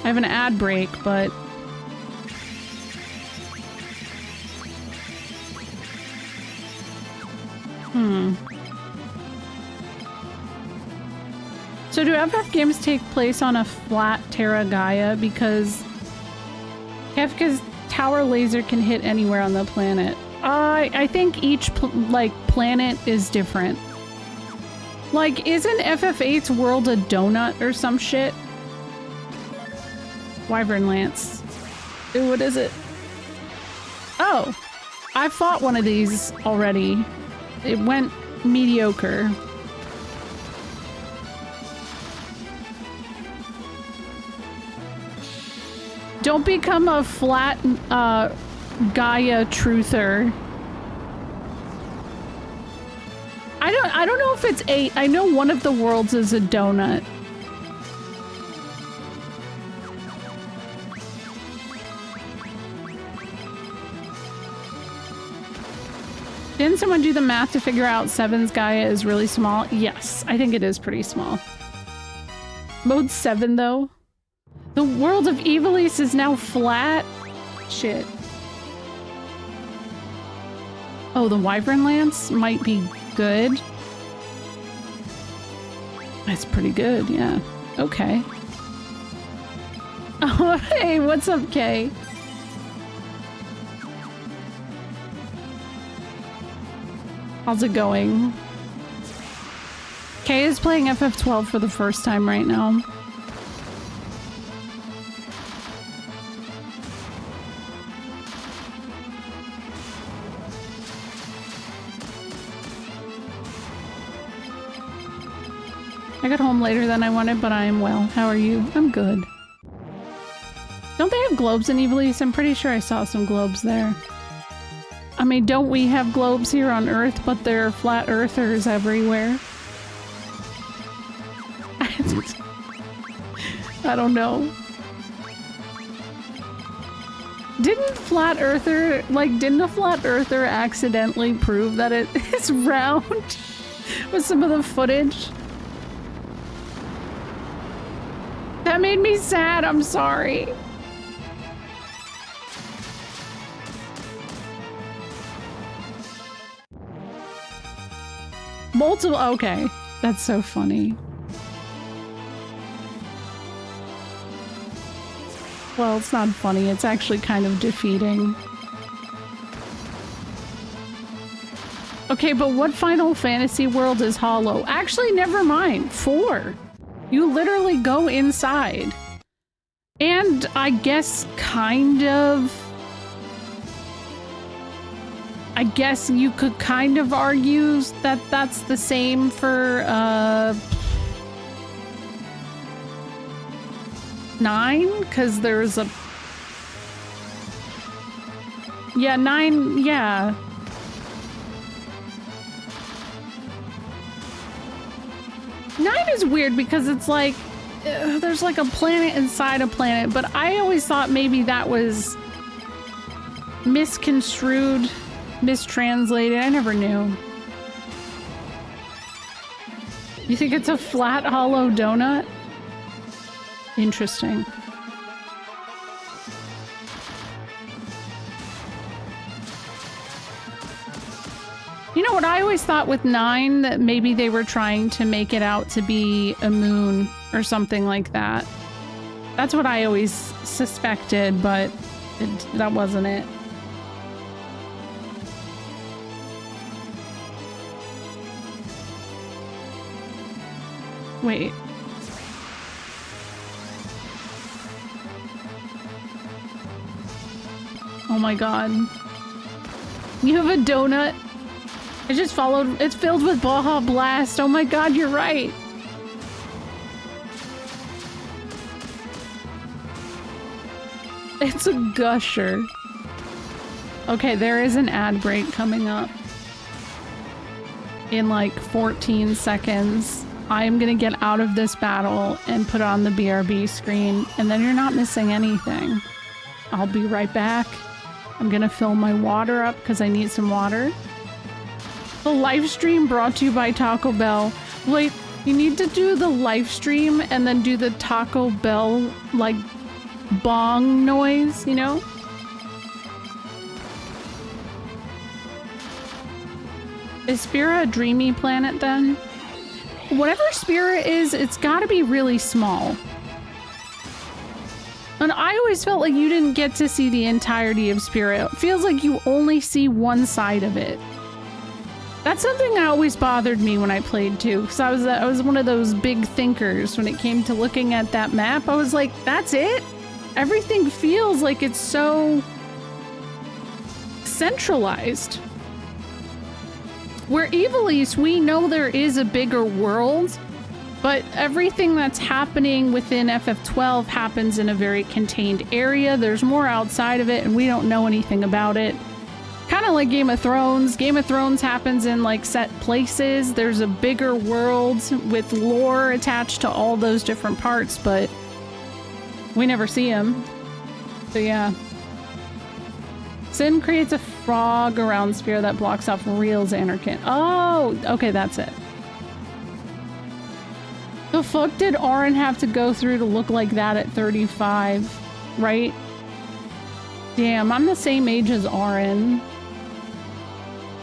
I have an ad break, but... So do FF games take place on a flat Terra Gaia? Because Kefka's tower laser can hit anywhere on the planet. I think each planet is different. Like, isn't FF8's world a donut or some shit? Wyvern Lance. Ooh, what is it? Oh, I fought one of these already. It went mediocre. Don't become a flat Gaia truther. I don't know if it's 8. I know one of the worlds is a donut. Didn't someone do the math to figure out 7's Gaia is really small? Yes, I think it is pretty small. Mode 7 though? The world of Ivalice is now flat? Shit. Oh, the Wyvern Lance might be good. That's pretty good, yeah. Okay. Oh, hey, what's up, Kay? How's it going? Kay is playing FF12 for the first time right now. I got home later than I wanted, but I am well. How are you? I'm good. Don't they have globes in Ivalice? I'm pretty sure I saw some globes there. I mean, don't we have globes here on Earth, but there are flat earthers everywhere? I don't know. Didn't a flat earther accidentally prove that it is round with some of the footage? That made me sad, I'm sorry. Multiple, okay. That's so funny. Well, it's not funny, it's actually kind of defeating. Okay, but what Final Fantasy world is hollow? Actually, never mind. 4. You literally go inside. And I guess kind of... I guess you could kind of argue that that's the same for, 9? Because there's a... Yeah, 9, yeah. Nine is weird because it's like, there's like a planet inside a planet, but I always thought maybe that was misconstrued, mistranslated. I never knew. You think it's a flat, hollow donut? Interesting. You know what I always thought with 9, that maybe they were trying to make it out to be a moon or something like that. That's what I always suspected, but that wasn't it. Wait. Oh my god. You have a donut? I just followed. It's filled with Baja Blast. Oh my god, you're right. It's a gusher. Okay, there is an ad break coming up in like 14 seconds. I am gonna get out of this battle and put on the BRB screen, and then you're not missing anything. I'll be right back. I'm gonna fill my water up because I need some water. The live stream brought to you by Taco Bell. Wait, you need to do the live stream and then do the Taco Bell, like, bong noise, you know? Is Spira a dreamy planet then? Whatever Spira is, it's gotta be really small. And I always felt like you didn't get to see the entirety of Spira. It feels like you only see one side of it. That's something that always bothered me when I played too, because I was one of those big thinkers when it came to looking at that map. I was like, that's it? Everything feels like it's so centralized. Where Evilise, we know there is a bigger world, but everything that's happening within FF12 happens in a very contained area. There's more outside of it, and we don't know anything about it. Kind of like Game of Thrones. Game of Thrones happens in like set places. There's a bigger world with lore attached to all those different parts, but we never see them. So yeah. Sin creates a frog around Sphere that blocks off real Xanarkin. Oh, okay, that's it. The fuck did Auron have to go through to look like that at 35, right? Damn, I'm the same age as Auron.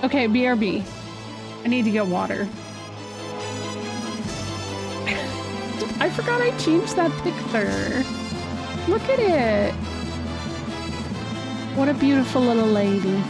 Okay, BRB. I need to get water. I forgot I changed that picture. Look at it. What a beautiful little lady.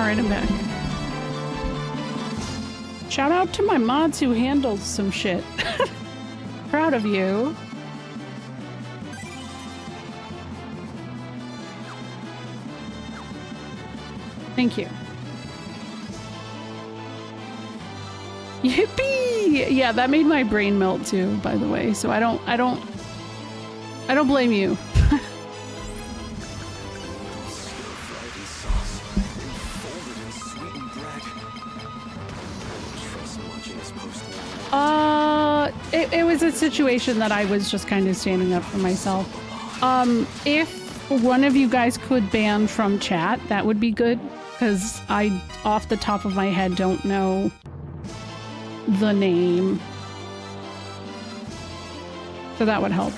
right, I'm back. Shout out to my mods who handled some shit. Proud of you. Thank you. Yippee! Yeah, that made my brain melt too, by the way. So I don't blame you. It was a situation that I was just kind of standing up for myself. If one of you guys could ban from chat, that would be good, because I, off the top of my head, don't know the name. So that would help.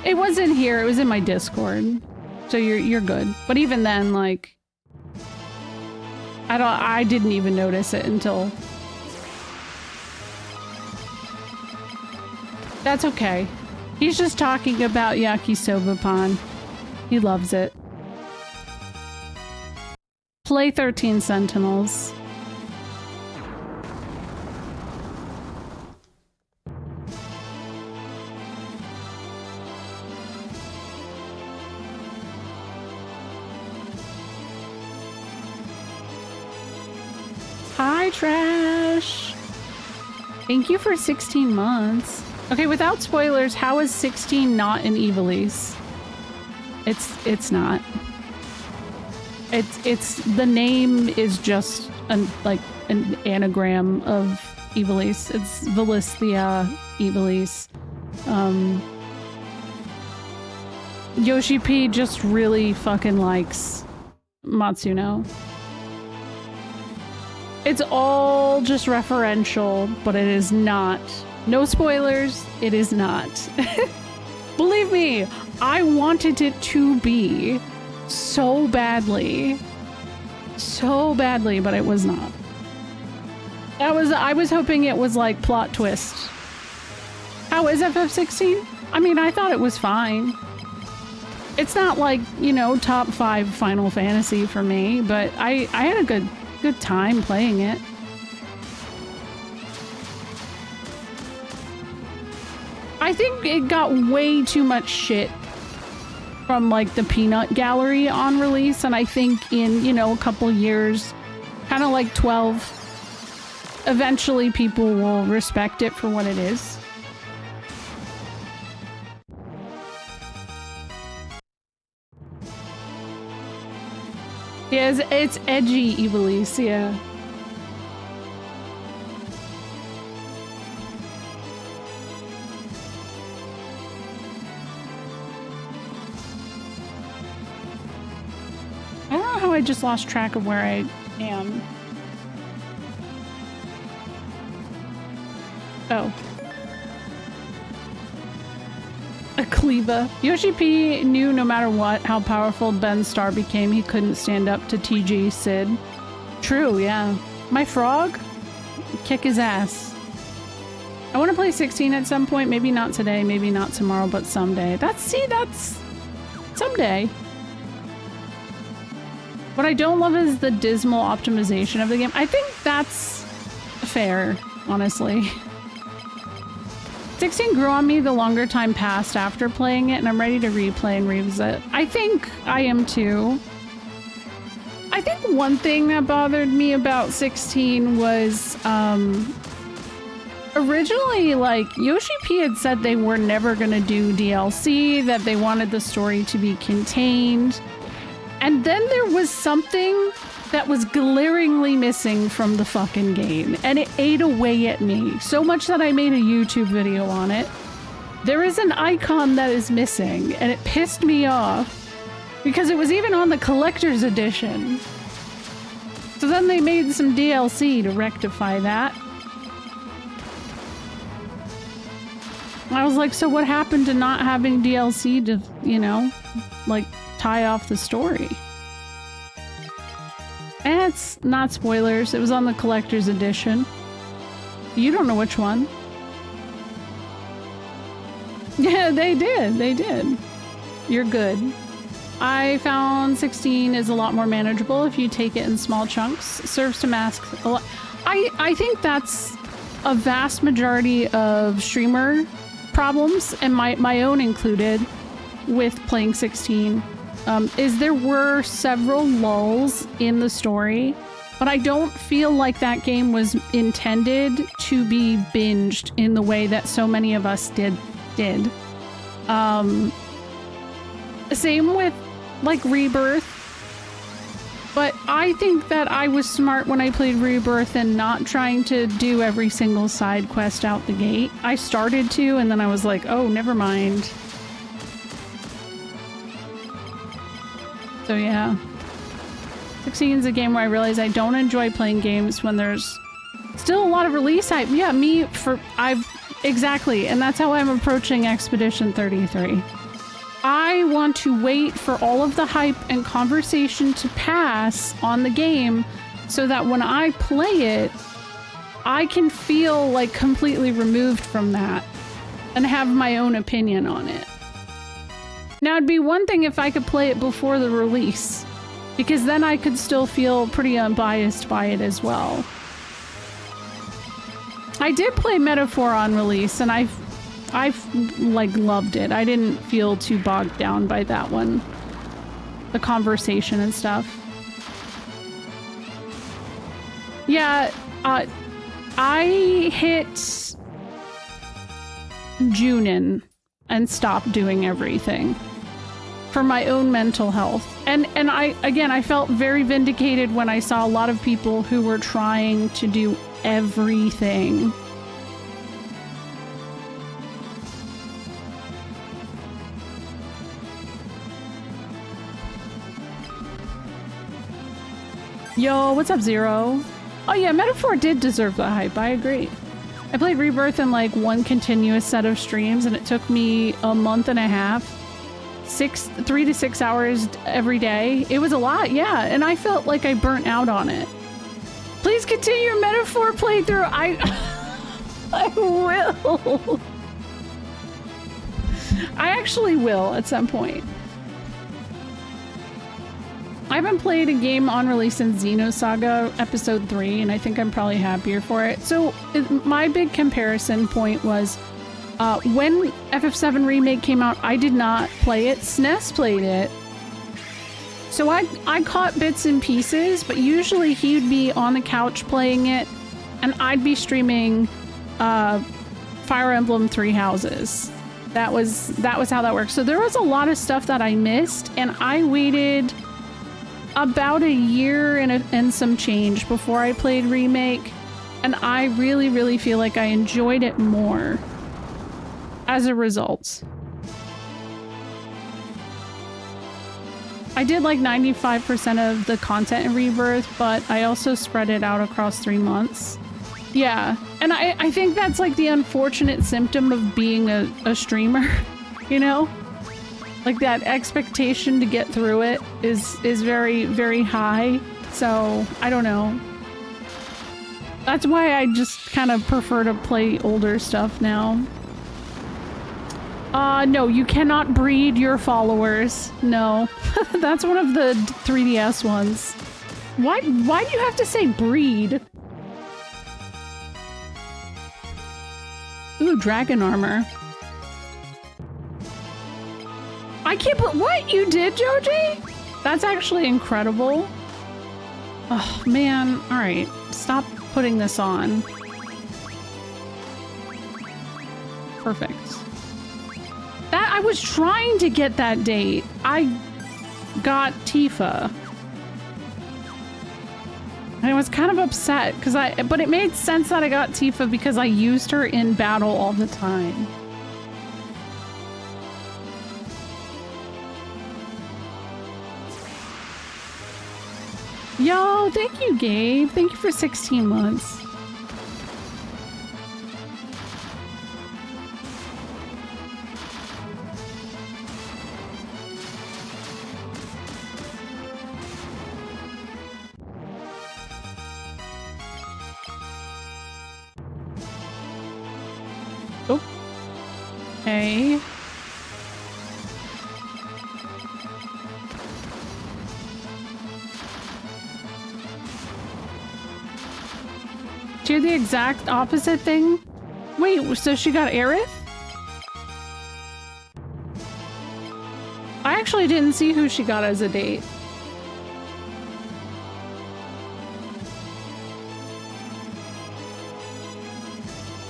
It wasn't here, it was in my Discord. So you're good. But even then, like, I didn't even notice it until... That's okay. He's just talking about Yakisoba Pan. He loves it. Play 13 Sentinels. Hi, Trash. Thank you for 16 months. Okay, without spoilers, how is 16 not an Ivalice? It's not. It's the name is just an anagram of Ivalice. It's Valithia Ivalice. Yoshi P just really fucking likes Matsuno. It's all just referential, but it is not. No spoilers, it is not. Believe me, I wanted it to be so badly. So badly, but it was not. I was hoping it was like plot twist. How is FF16? I mean, I thought it was fine. It's not like, you know, top 5 Final Fantasy for me, but I had a good time playing it. I think it got way too much shit from like the peanut gallery on release, and I think in, you know, a couple years, kind of like 12, eventually people will respect it for what it is. Yeah, it's edgy Ivalice, yeah. I don't know how I just lost track of where I am. Oh. A Cleva. Yoshi P knew no matter what how powerful Ben Starr became, he couldn't stand up to TG Sid. True, yeah. My frog? Kick his ass. I want to play 16 at some point. Maybe not today, maybe not tomorrow, but someday. That's someday. What I don't love is the dismal optimization of the game. I think that's fair, honestly. 16 grew on me the longer time passed after playing it, and I'm ready to replay and revisit. I think I am too. I think one thing that bothered me about 16 was, originally, like, Yoshi P had said they were never gonna do DLC, that they wanted the story to be contained. And then there was something that was glaringly missing from the fucking game, and it ate away at me so much that I made a YouTube video on it. There is an icon that is missing, and it pissed me off because it was even on the collector's edition. So then they made some DLC to rectify that. I was like, so what happened to not having DLC to, you know, like, tie off the story? And it's not spoilers. It was on the collector's edition. You don't know which one. Yeah, they did. They did. You're good. I found 16 is a lot more manageable if you take it in small chunks. Serves to mask a lot. I think that's a vast majority of streamer problems, and my own included, with playing 16. Is there were several lulls in the story, but I don't feel like that game was intended to be binged in the way that so many of us did. Same with like Rebirth, but I think that I was smart when I played Rebirth and not trying to do every single side quest out the gate. I started to, and then I was like, oh, never mind. So yeah. 16 is a game where I realize I don't enjoy playing games when there's still a lot of release hype. Yeah, exactly, and that's how I'm approaching Expedition 33. I want to wait for all of the hype and conversation to pass on the game so that when I play it, I can feel like completely removed from that and have my own opinion on it. Now, it'd be one thing if I could play it before the release, because then I could still feel pretty unbiased by it as well. I did play Metaphor on release, and I've like loved it. I didn't feel too bogged down by that one. The conversation and stuff. Yeah, I hit Junin and stopped doing everything for my own mental health. And I felt very vindicated when I saw a lot of people who were trying to do everything. Yo, what's up, Zero? Oh yeah, Metaphor did deserve the hype, I agree. I played Rebirth in like one continuous set of streams, and it took me a month and a half. 3 to 6 hours every day. It was a lot, yeah, and I felt like I burnt out on it. Please continue your Metaphor playthrough. I will. I actually will at some point. I haven't played a game on release since Xenosaga Episode 3, and I think I'm probably happier for it. So my big comparison point was when FF7 Remake came out, I did not play it. SNES played it. So I caught bits and pieces, but usually he would be on the couch playing it, and I'd be streaming Fire Emblem Three Houses. That was how that worked. So there was a lot of stuff that I missed, and I waited about a year and some change before I played Remake, and I really, really feel like I enjoyed it more as a result. I did like 95% of the content in Rebirth, but I also spread it out across 3 months. Yeah, and I think that's like the unfortunate symptom of being a streamer, you know? Like that expectation to get through it is very, very high. So I don't know. That's why I just kind of prefer to play older stuff now. No, you cannot breed your followers. No, that's one of the 3DS ones. Why do you have to say breed? Ooh, dragon armor. I can't put what you did, Joji? That's actually incredible. Oh man, all right, stop putting this on. Perfect. That I was trying to get that date. I got Tifa. I was kind of upset because but it made sense that I got Tifa because I used her in battle all the time. Yo, thank you, Gabe. Thank you for 16 months. Oh. Okay. Do the exact opposite thing? Wait, so she got Aerith? I actually didn't see who she got as a date.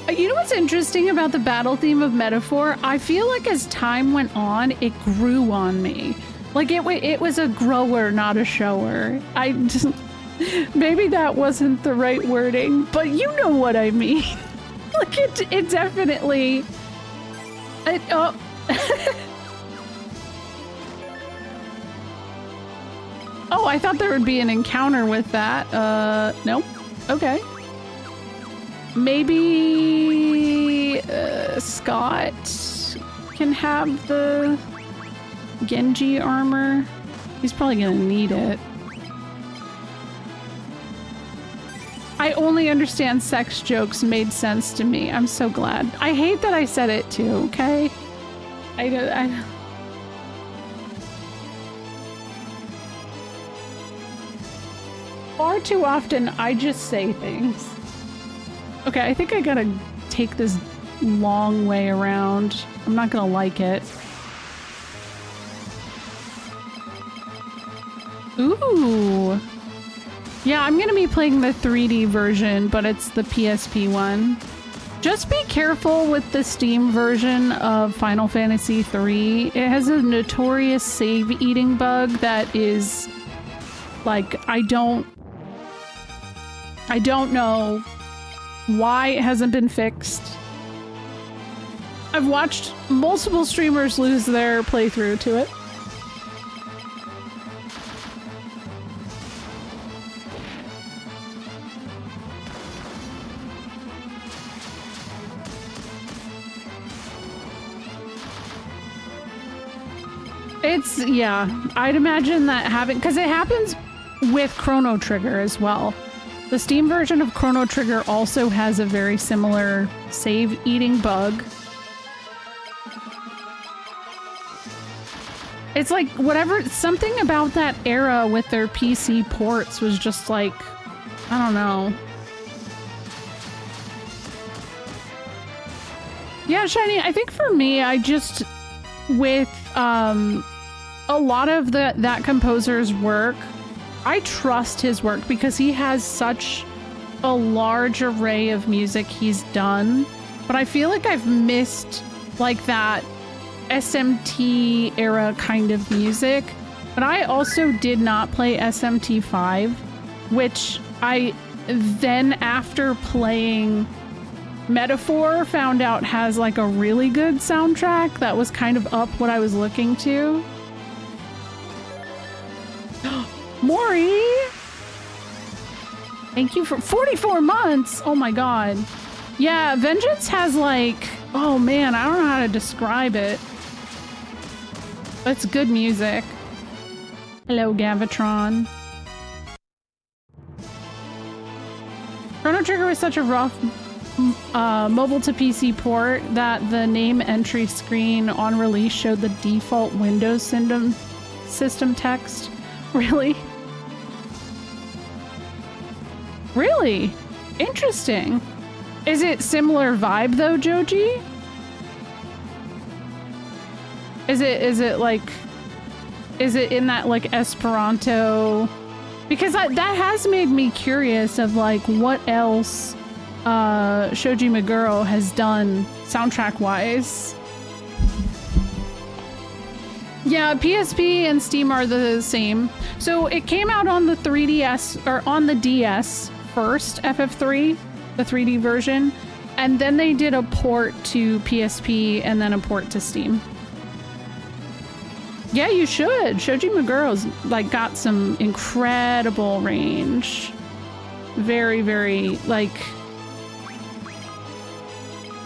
You know what's interesting about the battle theme of Metaphor? I feel like as time went on, it grew on me. Like it was a grower, not a shower. I just, maybe that wasn't the right wording, but you know what I mean. Like it definitely. Oh. Oh, I thought there would be an encounter with that. Nope. Okay. Maybe Scott can have the Genji armor. He's probably gonna need it. I only understand sex jokes made sense to me. I'm so glad. I hate that I said it too, okay? I far too often I just say things. Okay, I think I gotta take this long way around. I'm not gonna like it. Ooh. Yeah, I'm gonna be playing the 3D version, but it's the PSP one. Just be careful with the Steam version of Final Fantasy III. It has a notorious save eating bug that is like, I don't know why it hasn't been fixed. I've watched multiple streamers lose their playthrough to it. It's, yeah, I'd imagine that having, because it happens with Chrono Trigger as well. The Steam version of Chrono Trigger also has a very similar save eating bug. It's like whatever, something about that era with their PC ports was just like, I don't know. Yeah, Shiny, I think for me, I just, with a lot of that composer's work, I trust his work because he has such a large array of music he's done, but I feel like I've missed like that SMT era kind of music. But I also did not play SMT5, which I then, after playing Metaphor, found out has like a really good soundtrack that was kind of up what I was looking to. Maury! Thank you for 44 months! Oh my god. Yeah, Vengeance has like, oh man, I don't know how to describe it. It's good music. Hello, Gavatron. Chrono Trigger was such a rough mobile to PC port that the name entry screen on release showed the default Windows system text. Really? Really? Interesting. Is it similar vibe though, Joji? Is it like, is it in that like Esperanto? Because that has made me curious of like what else Shoji Meguro has done soundtrack wise. Yeah, PSP and Steam are the same. So it came out on the 3DS or on the DS first, FF3, the 3D version, and then they did a port to PSP and then a port to Steam. Yeah, you should. Shoji Meguro's like got some incredible range. Very, very like,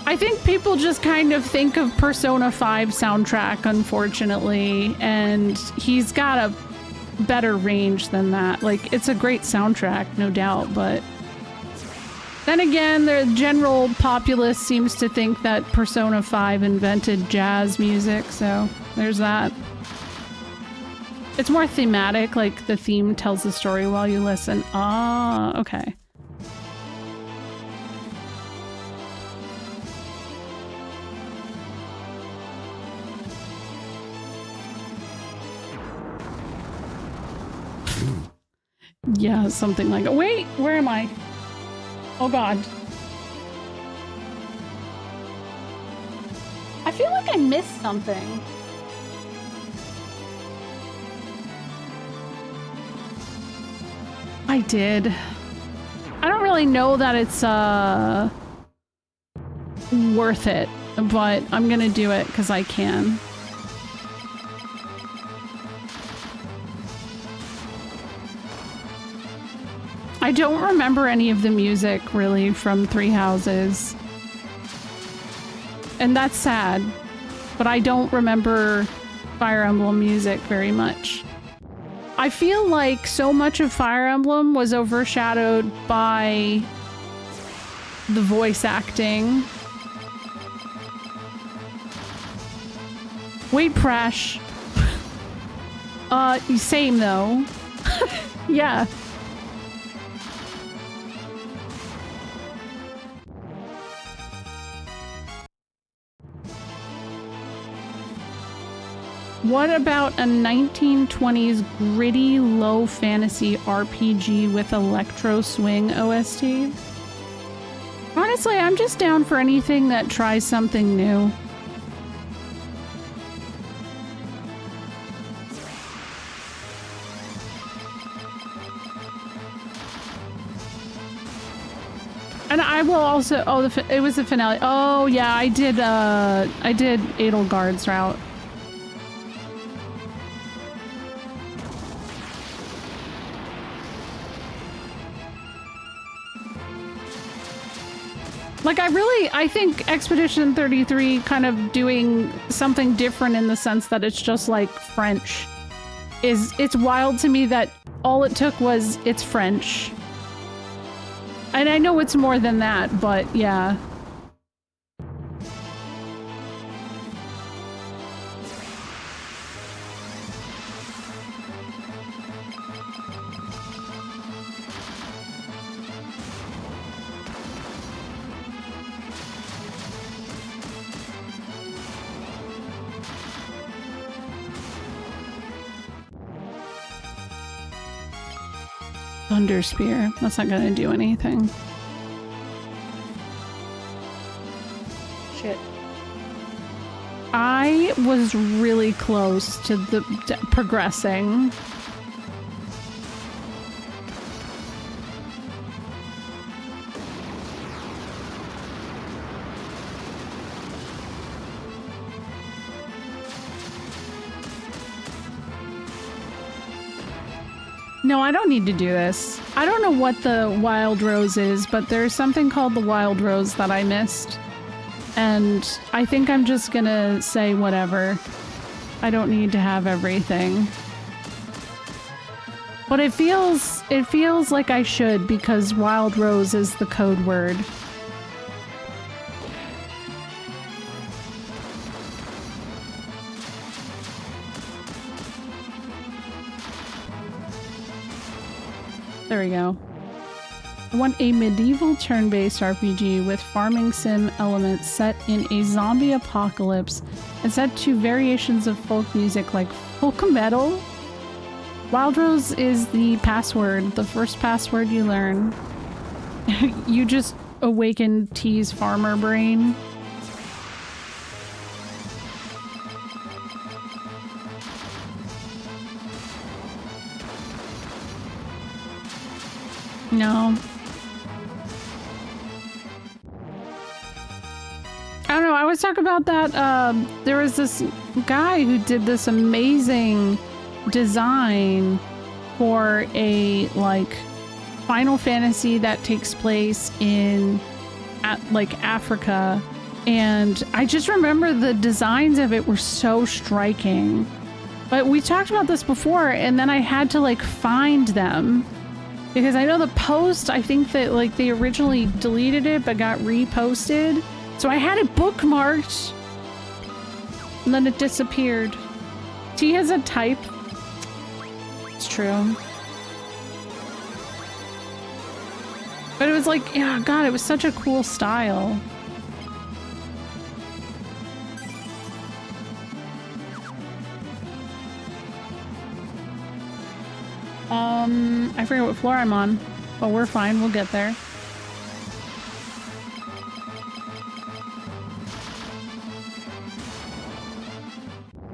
I think people just kind of think of Persona 5 soundtrack, unfortunately, and he's got a better range than that. Like, it's a great soundtrack, no doubt, but Then again, the general populace seems to think that Persona 5 invented jazz music, so there's that. It's more thematic, like the theme tells the story while you listen. Ah, okay. Yeah, something like... Wait, where am I? Oh god. I feel like I missed something. I did. I don't really know that it's worth it, but I'm gonna do it because I can. I don't remember any of the music, really, from Three Houses. And that's sad, but I don't remember Fire Emblem music very much. I feel like so much of Fire Emblem was overshadowed by the voice acting. Wait, Prash. Same though. Yeah. What about a 1920s gritty low fantasy RPG with electro swing OST? Honestly, I'm just down for anything that tries something new. And I will also... Oh, it was the finale. Oh, yeah, I did Edelgard's route. Like, I think Expedition 33 kind of doing something different in the sense that it's just like French. It's wild to me that all it took was it's French. And I know it's more than that, but yeah. Thunder Spear. That's not gonna do anything. Shit. I was really close to the progressing. No, I don't need to do this. I don't know what the Wild Rose is, but there's something called the Wild Rose that I missed. And I think I'm just gonna say whatever. I don't need to have everything. But it feels like I should because Wild Rose is the code word. There we go. I want a medieval turn-based RPG with farming sim elements set in a zombie apocalypse and set to variations of folk music like folk metal. Wild Rose is the password, the first password you learn. You just awaken T's farmer brain. No. I don't know, I always talk about that, there was this guy who did this amazing design for a, like, Final Fantasy that takes place in, Africa, and I just remember the designs of it were so striking. But we talked about this before, and then I had to, like, find them. Because I know the post, I think that like they originally deleted it but got reposted. So I had it bookmarked and then it disappeared. T has a type. It's true. But it was like, yeah, God, it was such a cool style. I forget what floor I'm on, but we're fine. We'll get there.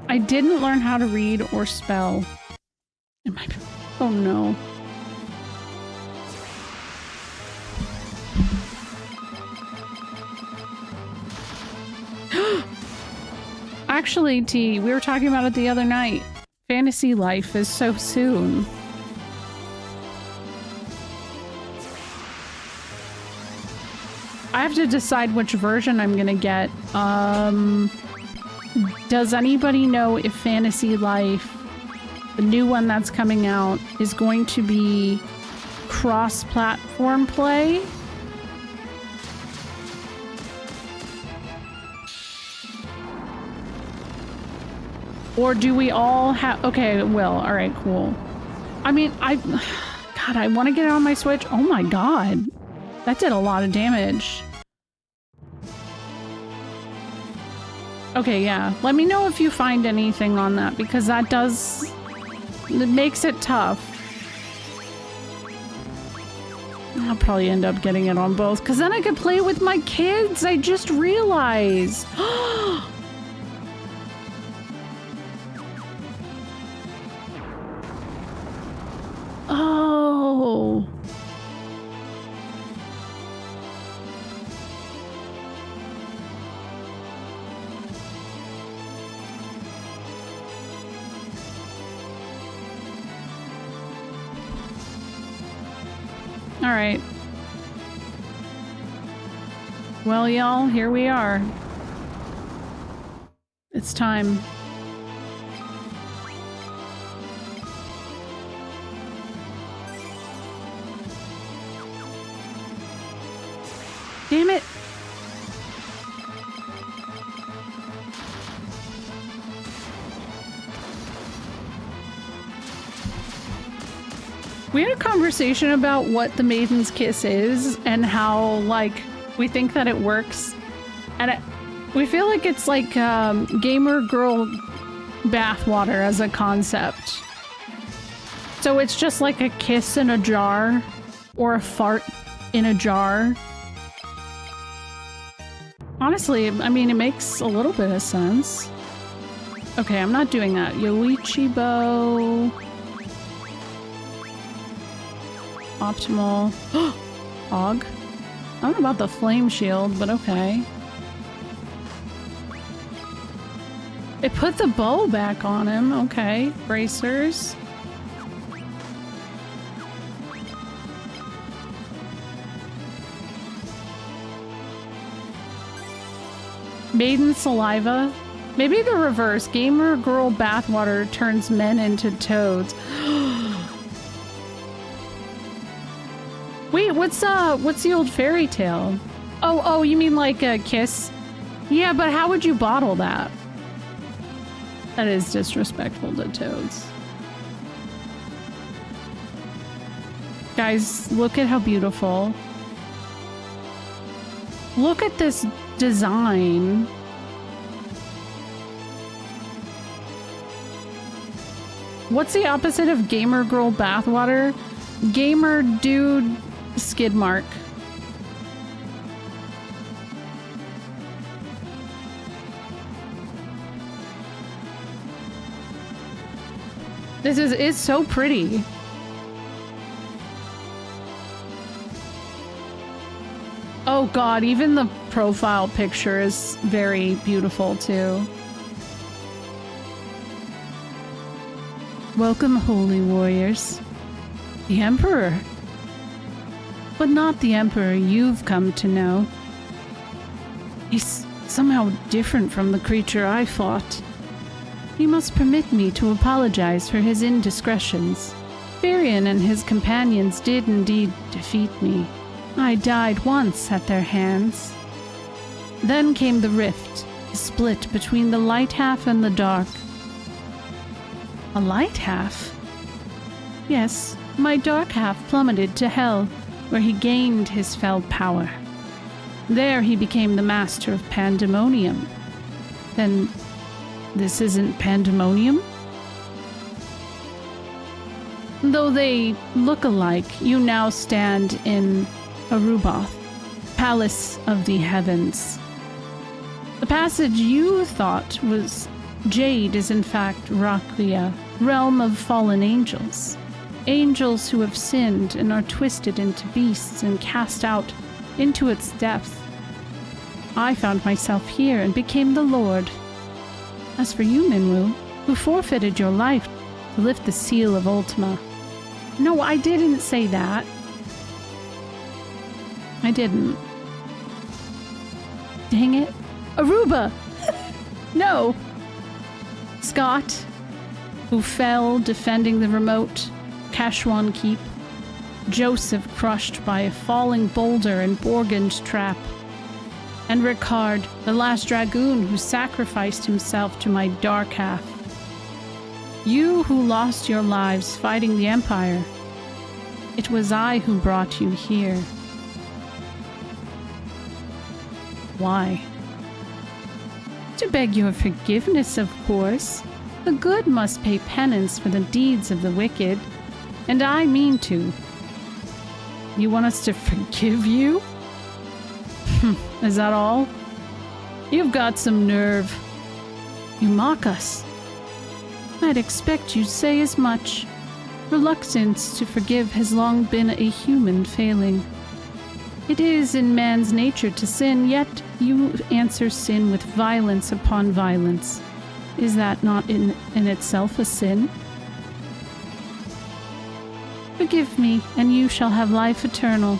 I didn't learn how to read or spell. Oh no. Actually, T, we were talking about it the other night. Fantasy life is so soon. I have to decide which version I'm gonna get. Does anybody know if Fantasy Life, the new one that's coming out, is going to be cross-platform play? Or do we all have... Okay, well, alright, cool. I mean, God, I want to get it on my Switch. Oh my god. That did a lot of damage. Okay, yeah. Let me know if you find anything on that, because that does... It makes it tough. I'll probably end up getting it on both, because then I could play with my kids! I just realized! Oh... All right. Well, y'all, here we are. It's time. Damn it. We had a conversation about what the Maiden's Kiss is and how, like, we think that it works. And we feel like it's like gamer girl bathwater as a concept. So it's just like a kiss in a jar or a fart in a jar. Honestly, I mean, it makes a little bit of sense. Okay, I'm not doing that. Yoichi bow. Optimal. Hog. I don't know about the flame shield, but okay. It put the bow back on him. Okay. Bracers. Maiden saliva. Maybe the reverse. Gamer girl bathwater turns men into toads. Wait, what's the old fairy tale? Oh, you mean like a kiss? Yeah, but how would you bottle that? That is disrespectful to toads. Guys, look at how beautiful. Look at this design. What's the opposite of gamer girl bathwater? Gamer dude skid mark. This is so pretty. Oh god, even the profile picture is very beautiful too. Welcome, holy warriors. The Emperor. But not the Emperor you've come to know. He's somehow different from the creature I fought. You must permit me to apologize for his indiscretions. Firion and his companions did indeed defeat me. I died once at their hands. Then came the rift, the split between the light half and the dark. A light half? Yes, my dark half plummeted to hell, where he gained his fell power. There he became the master of pandemonium. Then, this isn't pandemonium? Though they look alike, you now stand in Aruboth, Palace of the Heavens. The passage you thought was Jade is in fact Raquia, realm of fallen angels. Angels who have sinned and are twisted into beasts and cast out into its depth. I found myself here and became the Lord. As for you, Minwu, who forfeited your life to lift the seal of Ultima. No, I didn't say that. I didn't. Dang it. Aruba! No! Scott, who fell defending the remote Kashwan Keep. Joseph crushed by a falling boulder in Borgund's trap. And Ricard, the last dragoon who sacrificed himself to my dark half. You who lost your lives fighting the Empire. It was I who brought you here. Why? To beg your forgiveness, of course. The good must pay penance for the deeds of the wicked, and I mean to. You want us to forgive you? Is that all? You've got some nerve. You mock us. I'd expect you'd say as much. Reluctance to forgive has long been a human failing. It is in man's nature to sin, yet you answer sin with violence upon violence. Is that not in itself a sin? Forgive me, and you shall have life eternal.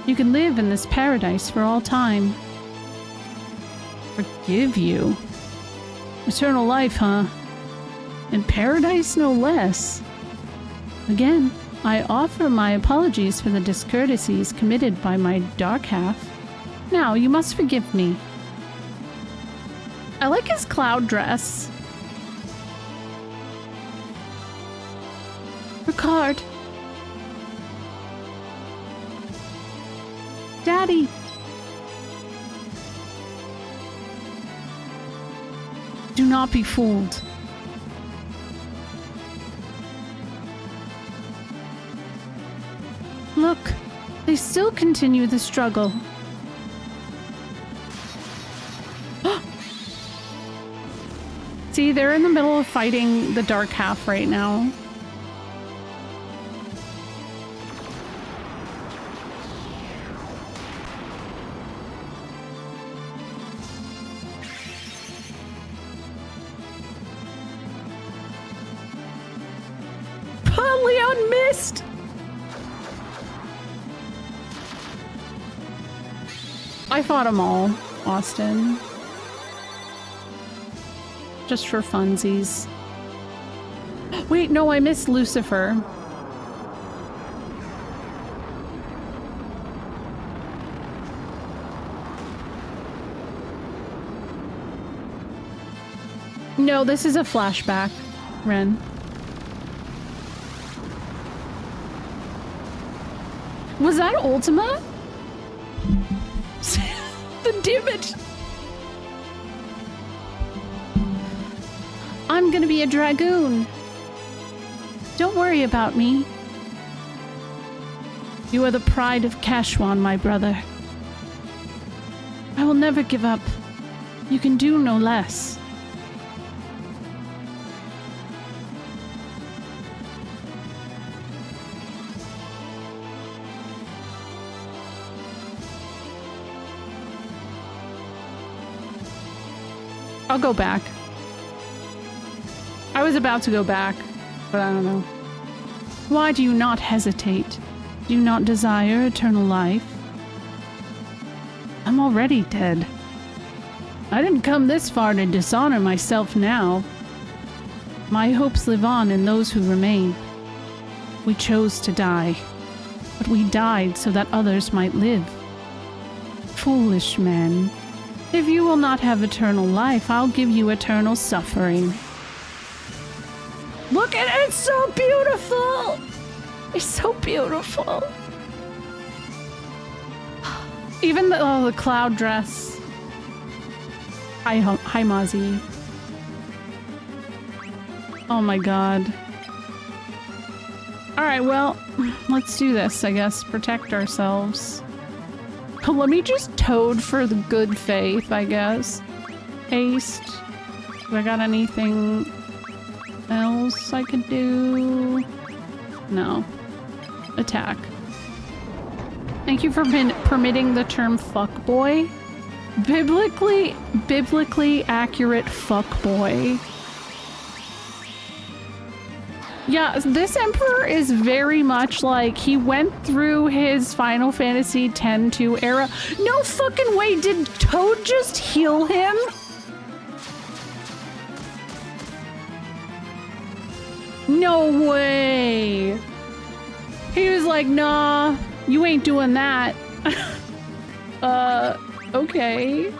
You can live in this paradise for all time. Forgive you? Eternal life, huh? In paradise, no less. Again, I offer my apologies for the discourtesies committed by my dark half. Now, you must forgive me. I like his cloud dress. Ricard. Daddy. Do not be fooled. Look, they still continue the struggle. See, they're in the middle of fighting the dark half right now. Leon missed! I fought them all, Austin. Just for funsies. Wait, no, I missed Lucifer. No, this is a flashback, Ren. Was that Ultima? The damage! I'm gonna be a dragoon. Don't worry about me. You are the pride of Kashwan, my brother. I will never give up. You can do no less. I'll go back. I was about to go back, but I don't know. Why do you not hesitate? Do you not desire eternal life? I'm already dead. I didn't come this far to dishonor myself now. My hopes live on in those who remain. We chose to die, but we died so that others might live. Foolish men. If you will not have eternal life, I'll give you eternal suffering. Look at it, it's so beautiful! It's so beautiful. Even the cloud dress. Hi, Mozzie. Oh my god. Alright, well, let's do this, I guess. Protect ourselves. Let me just toad for the good faith, I guess. Haste. Do I got anything else I could do? No. Attack. Thank you for permitting the term fuckboy. Biblically accurate fuckboy. Yeah, this Emperor is very much like he went through his Final Fantasy X-2 era. No fucking way, did Toad just heal him? No way. He was like, nah, you ain't doing that. Okay.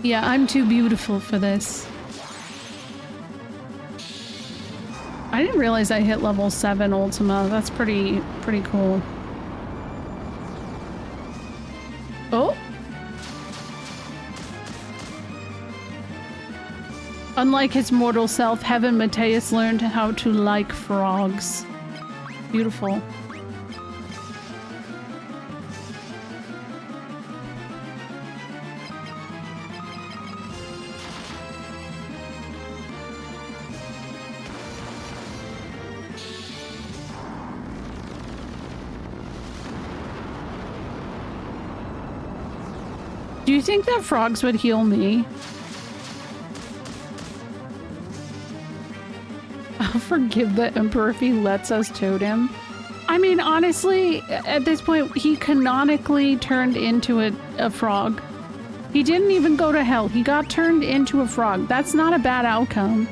Yeah, I'm too beautiful for this. I didn't realize I hit level 7 Ultima. That's pretty cool. Oh! Unlike his mortal self, Heaven Mateus learned how to like frogs. Beautiful. Do you think that frogs would heal me? I'll forgive the Emperor if he lets us toad him. I mean, honestly, at this point, he canonically turned into a frog. He didn't even go to hell. He got turned into a frog. That's not a bad outcome.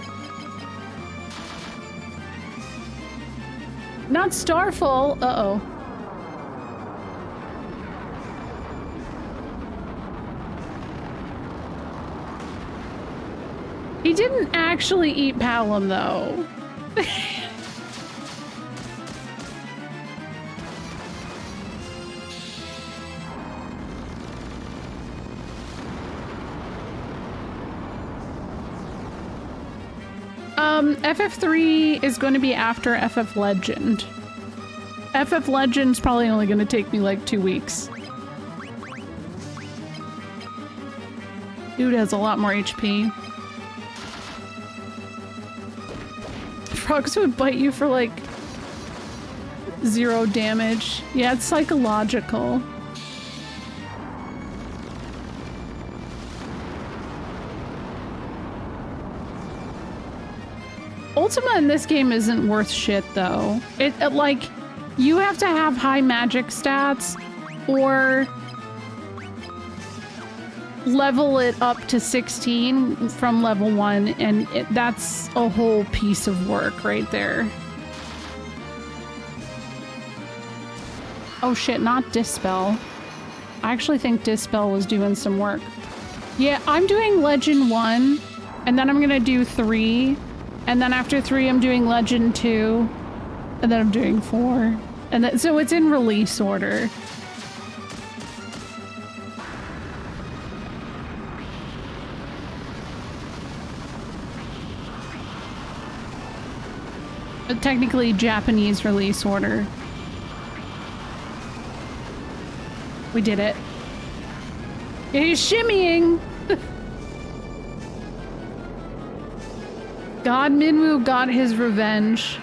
Not Starfall. Uh-oh. He didn't actually eat Palom, though. FF3 is going to be after FF Legend. FF Legend's probably only going to take me like 2 weeks. Dude has a lot more HP. Frogs would bite you for like 0 damage. Yeah, it's psychological. Ultima in this game isn't worth shit though. It like, you have to have high magic stats or level it up to 16 from level 1, and that's a whole piece of work right there. Oh shit, not Dispel. I actually think Dispel was doing some work. Yeah, I'm doing Legend 1, and then I'm gonna do 3, and then after 3 I'm doing Legend 2, and then I'm doing 4. And then, so it's in release order. Technically Japanese release order. We did it. He's shimmying! God Minwu got his revenge.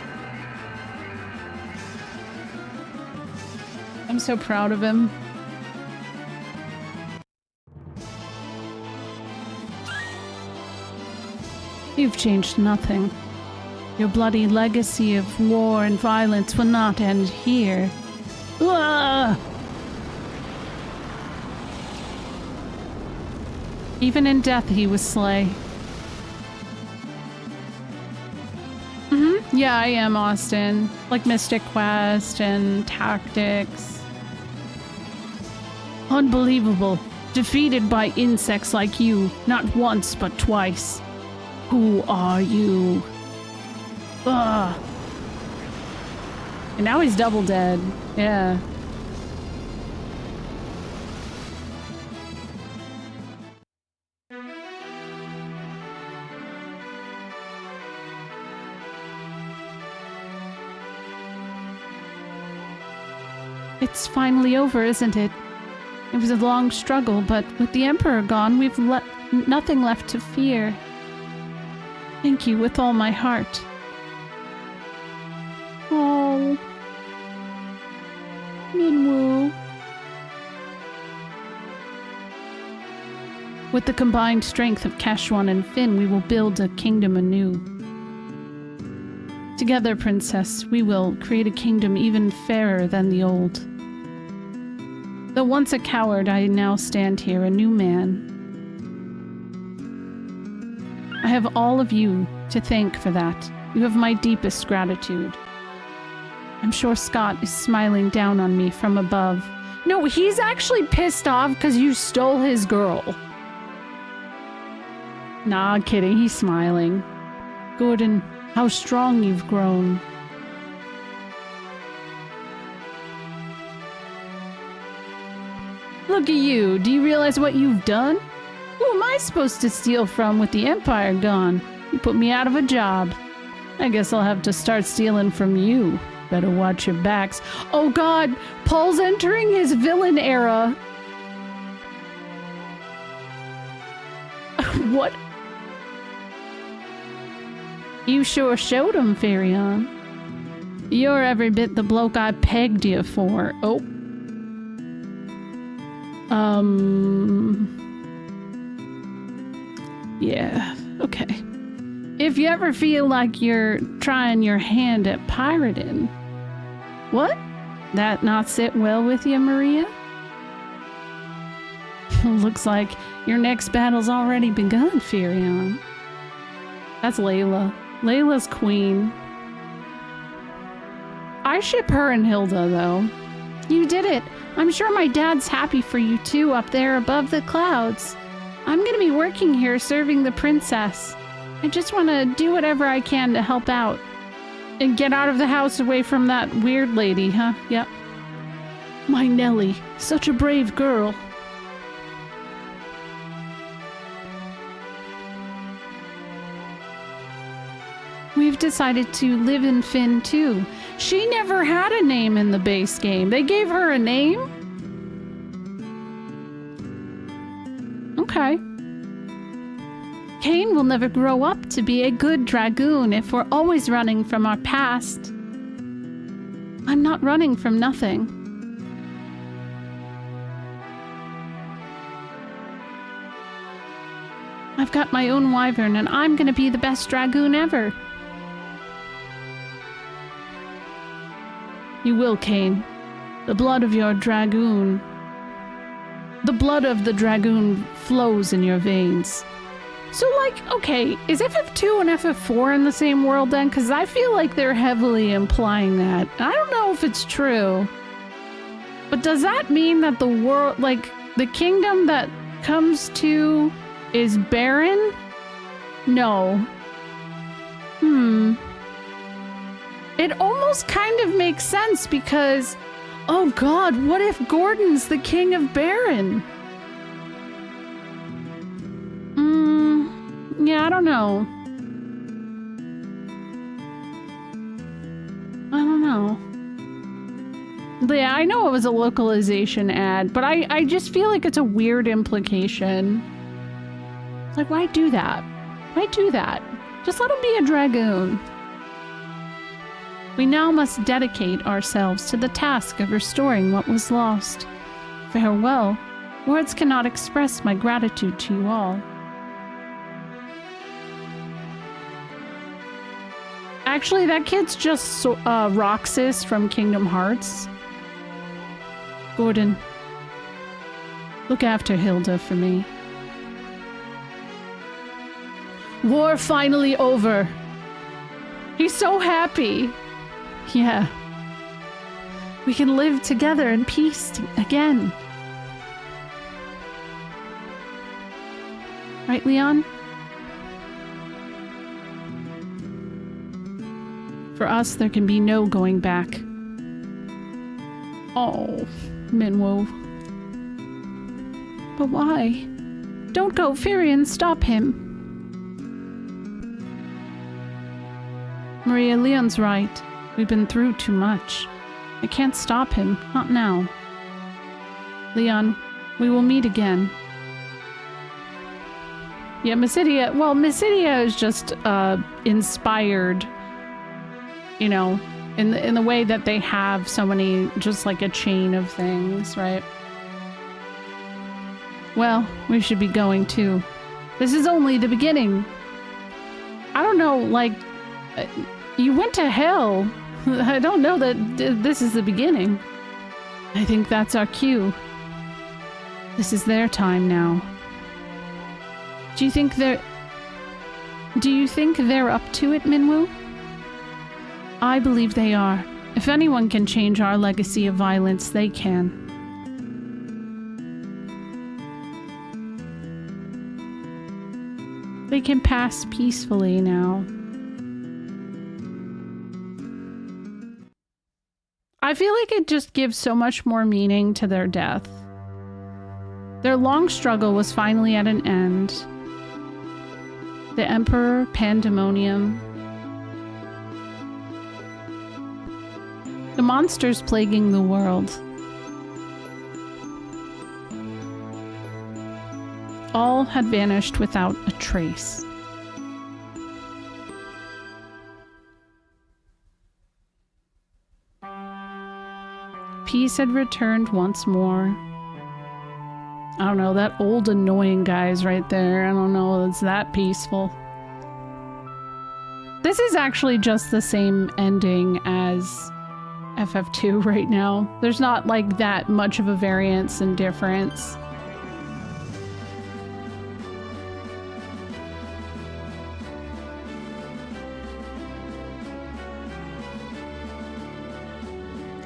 I'm so proud of him. You've changed nothing. Your bloody legacy of war and violence will not end here. Ugh. Even in death, he was slay. Yeah, I am, Austin. Like Mystic Quest and Tactics. Unbelievable. Defeated by insects like you, not once but twice. Who are you? Ugh. And now he's double dead. Yeah. It's finally over, isn't it? It was a long struggle, but with the Emperor gone, we've nothing left to fear. Thank you with all my heart. Oh. Minwu. With the combined strength of Keshwan and Finn, we will build a kingdom anew. Together, Princess, we will create a kingdom even fairer than the old. Though once a coward, I now stand here a new man. I have all of you to thank for that. You have my deepest gratitude. I'm sure Scott is smiling down on me from above. No, he's actually pissed off because you stole his girl. Nah, kidding, he's smiling. Gordon, how strong you've grown. Look at you. Do you realize what you've done? Who am I supposed to steal from with the Empire gone? You put me out of a job. I guess I'll have to start stealing from you. Better watch your backs. Oh god, Paul's entering his villain era. What? You sure showed him, Firion. You're every bit the bloke I pegged you for. Oh. Yeah, okay. If you ever feel like you're trying your hand at pirating... What? That not sit well with you, Maria? Looks like your next battle's already begun, Firion. That's Layla. Layla's queen. I ship her and Hilda, though. You did it. I'm sure my dad's happy for you too up there above the clouds. I'm gonna be working here serving the princess. I just want to do whatever I can to help out. And get out of the house away from that weird lady, huh? Yep. My Nellie, such a brave girl. We've decided to live in Finn too. She never had a name in the base game. They gave her a name? Okay. Kane will never grow up to be a good dragoon if we're always running from our past. I'm not running from nothing. I've got my own wyvern and I'm gonna be the best dragoon ever. You will, Kane. The blood of your dragoon... The blood of the dragoon flows in your veins. So, like, okay, is FF2 and FF4 in the same world then? Because I feel like they're heavily implying that. I don't know if it's true. But does that mean that the world, like, the kingdom that comes to is barren? No. It almost kind of makes sense because, oh god, what if Gordon's the king of Baron? Yeah, I don't know. Yeah, I know it was a localization ad, but I just feel like it's a weird implication. Like, why do that? Why do that? Just let him be a dragoon. We now must dedicate ourselves to the task of restoring what was lost. Farewell. Words cannot express my gratitude to you all. Actually, that kid's just Roxas from Kingdom Hearts. Gordon, look after Hilda for me. War finally over. He's so happy. Yeah. We can live together in peace again. Right, Leon? For us, there can be no going back. Oh, Minwu. But why? Don't go, Firion, stop him. Maria, Leon's right. We've been through too much. I can't stop him, not now. Leon, we will meet again. Yeah, Mysidia, well, Mysidia is just inspired, you know, in the way that they have so many, just like a chain of things, right? Well, we should be going too. This is only the beginning. I don't know, like, you went to hell. I don't know that this is the beginning. I think that's our cue. This is their time now. Do you think they're up to it, Minwu? I believe they are. If anyone can change our legacy of violence, they can. They can pass peacefully now. I feel like it just gives so much more meaning to their death. Their long struggle was finally at an end. The Emperor, Pandemonium, the monsters plaguing the world, all had vanished without a trace. Peace had returned once more. I don't know, that old annoying guy's right there. I don't know, it's that peaceful. This is actually just the same ending as FF2 right now. There's not like that much of a variance and difference.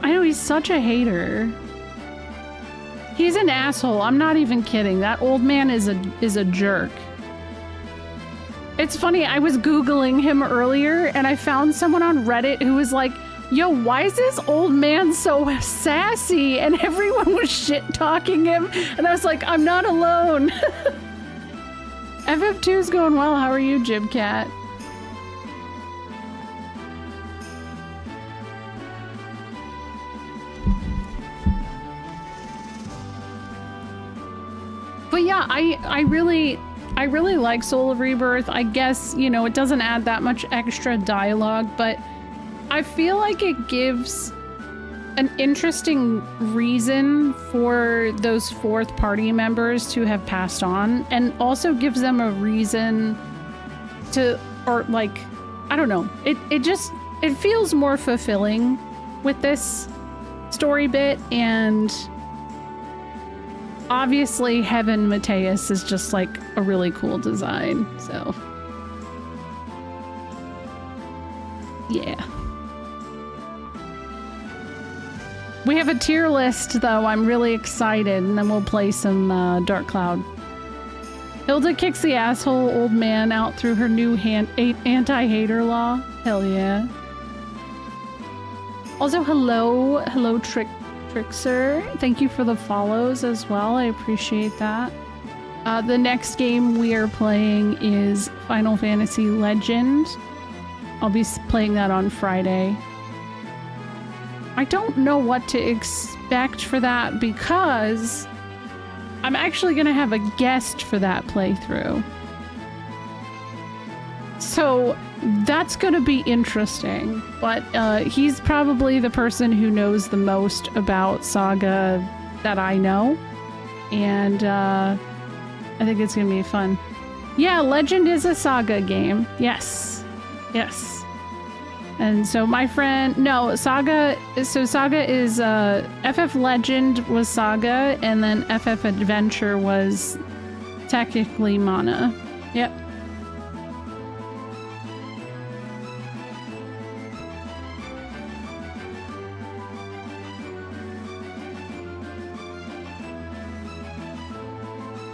I know, he's such a hater. He's an asshole. I'm not even kidding. That old man is a jerk. It's funny, I was Googling him earlier and I found someone on Reddit who was like, yo, why is this old man so sassy? And everyone was shit-talking him. And I was like, I'm not alone. FF2's going well. How are you, Jibcat? But yeah, I really like Soul of Rebirth. I guess, you know, it doesn't add that much extra dialogue, but I feel like it gives an interesting reason for those fourth party members to have passed on, and also gives them a reason to, or like, I don't know, it feels more fulfilling with this story bit. And obviously Heaven Mateus is just like a really cool design, so yeah. We have a tier list though. I'm really excited, and then we'll play some Dark Cloud. Hilda kicks the asshole old man out through her new anti-hater law. Hell yeah. Also, hello Trickser. Thank you for the follows as well. I appreciate that. The next game we are playing is Final Fantasy Legend. I'll be playing that on Friday. I don't know what to expect for that because I'm actually going to have a guest for that playthrough. So that's going to be interesting, but he's probably the person who knows the most about Saga that I know, and I think it's going to be fun. Yeah, Legend is a Saga game. Yes. Yes. And so my friend, no, Saga, so Saga is, FF Legend was Saga, and then FF Adventure was technically Mana. Yep.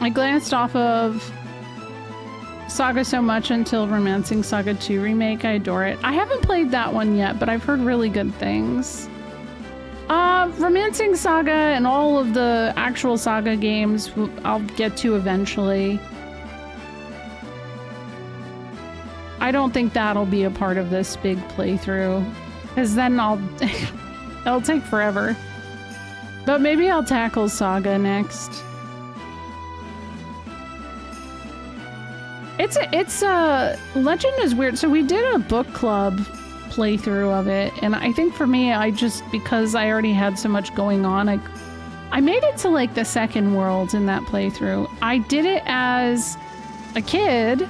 I glanced off of Saga so much until Romancing Saga 2 Remake. I adore it. I haven't played that one yet, but I've heard really good things. Romancing Saga and all of the actual Saga games I'll get to eventually. I don't think that'll be a part of this big playthrough, because then it'll take forever. But maybe I'll tackle Saga next. Legend is weird. So we did a book club playthrough of it, and I think for me, because I already had so much going on, I made it to like the second world in that playthrough. I did it as a kid,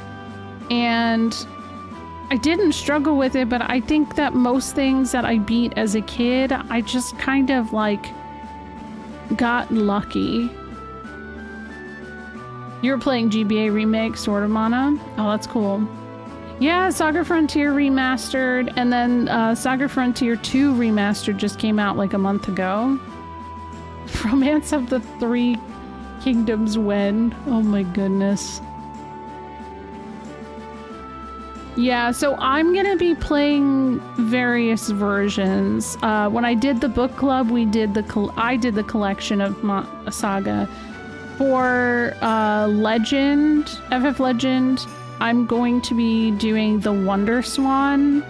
and I didn't struggle with it, but I think that most things that I beat as a kid, I just kind of like got lucky. You're playing GBA Remake, Sword of Mana? Oh, that's cool. Yeah, Saga Frontier Remastered, and then Saga Frontier 2 Remastered just came out like a month ago. Romance of the Three Kingdoms when? Oh my goodness. Yeah, so I'm gonna be playing various versions. When I did the book club, I did the collection of Saga. For Legend, FF Legend, I'm going to be doing the Wonder Swan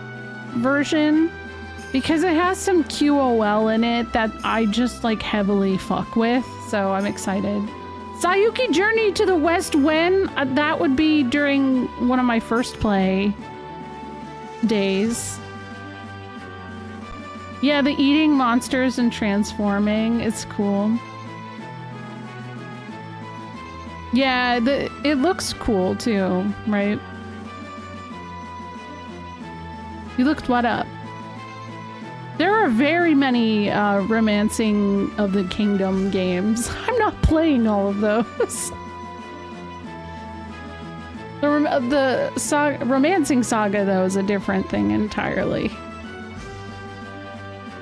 version because it has some QOL in it that I just like heavily fuck with, so I'm excited. Sayuki Journey to the West when? That would be during one of my first play days. Yeah, the eating monsters and transforming, it's cool. Yeah, it looks cool too, right? You looked what up? There are very many Romancing of the Kingdom games. I'm not playing all of those. The Romancing Saga, though, is a different thing entirely.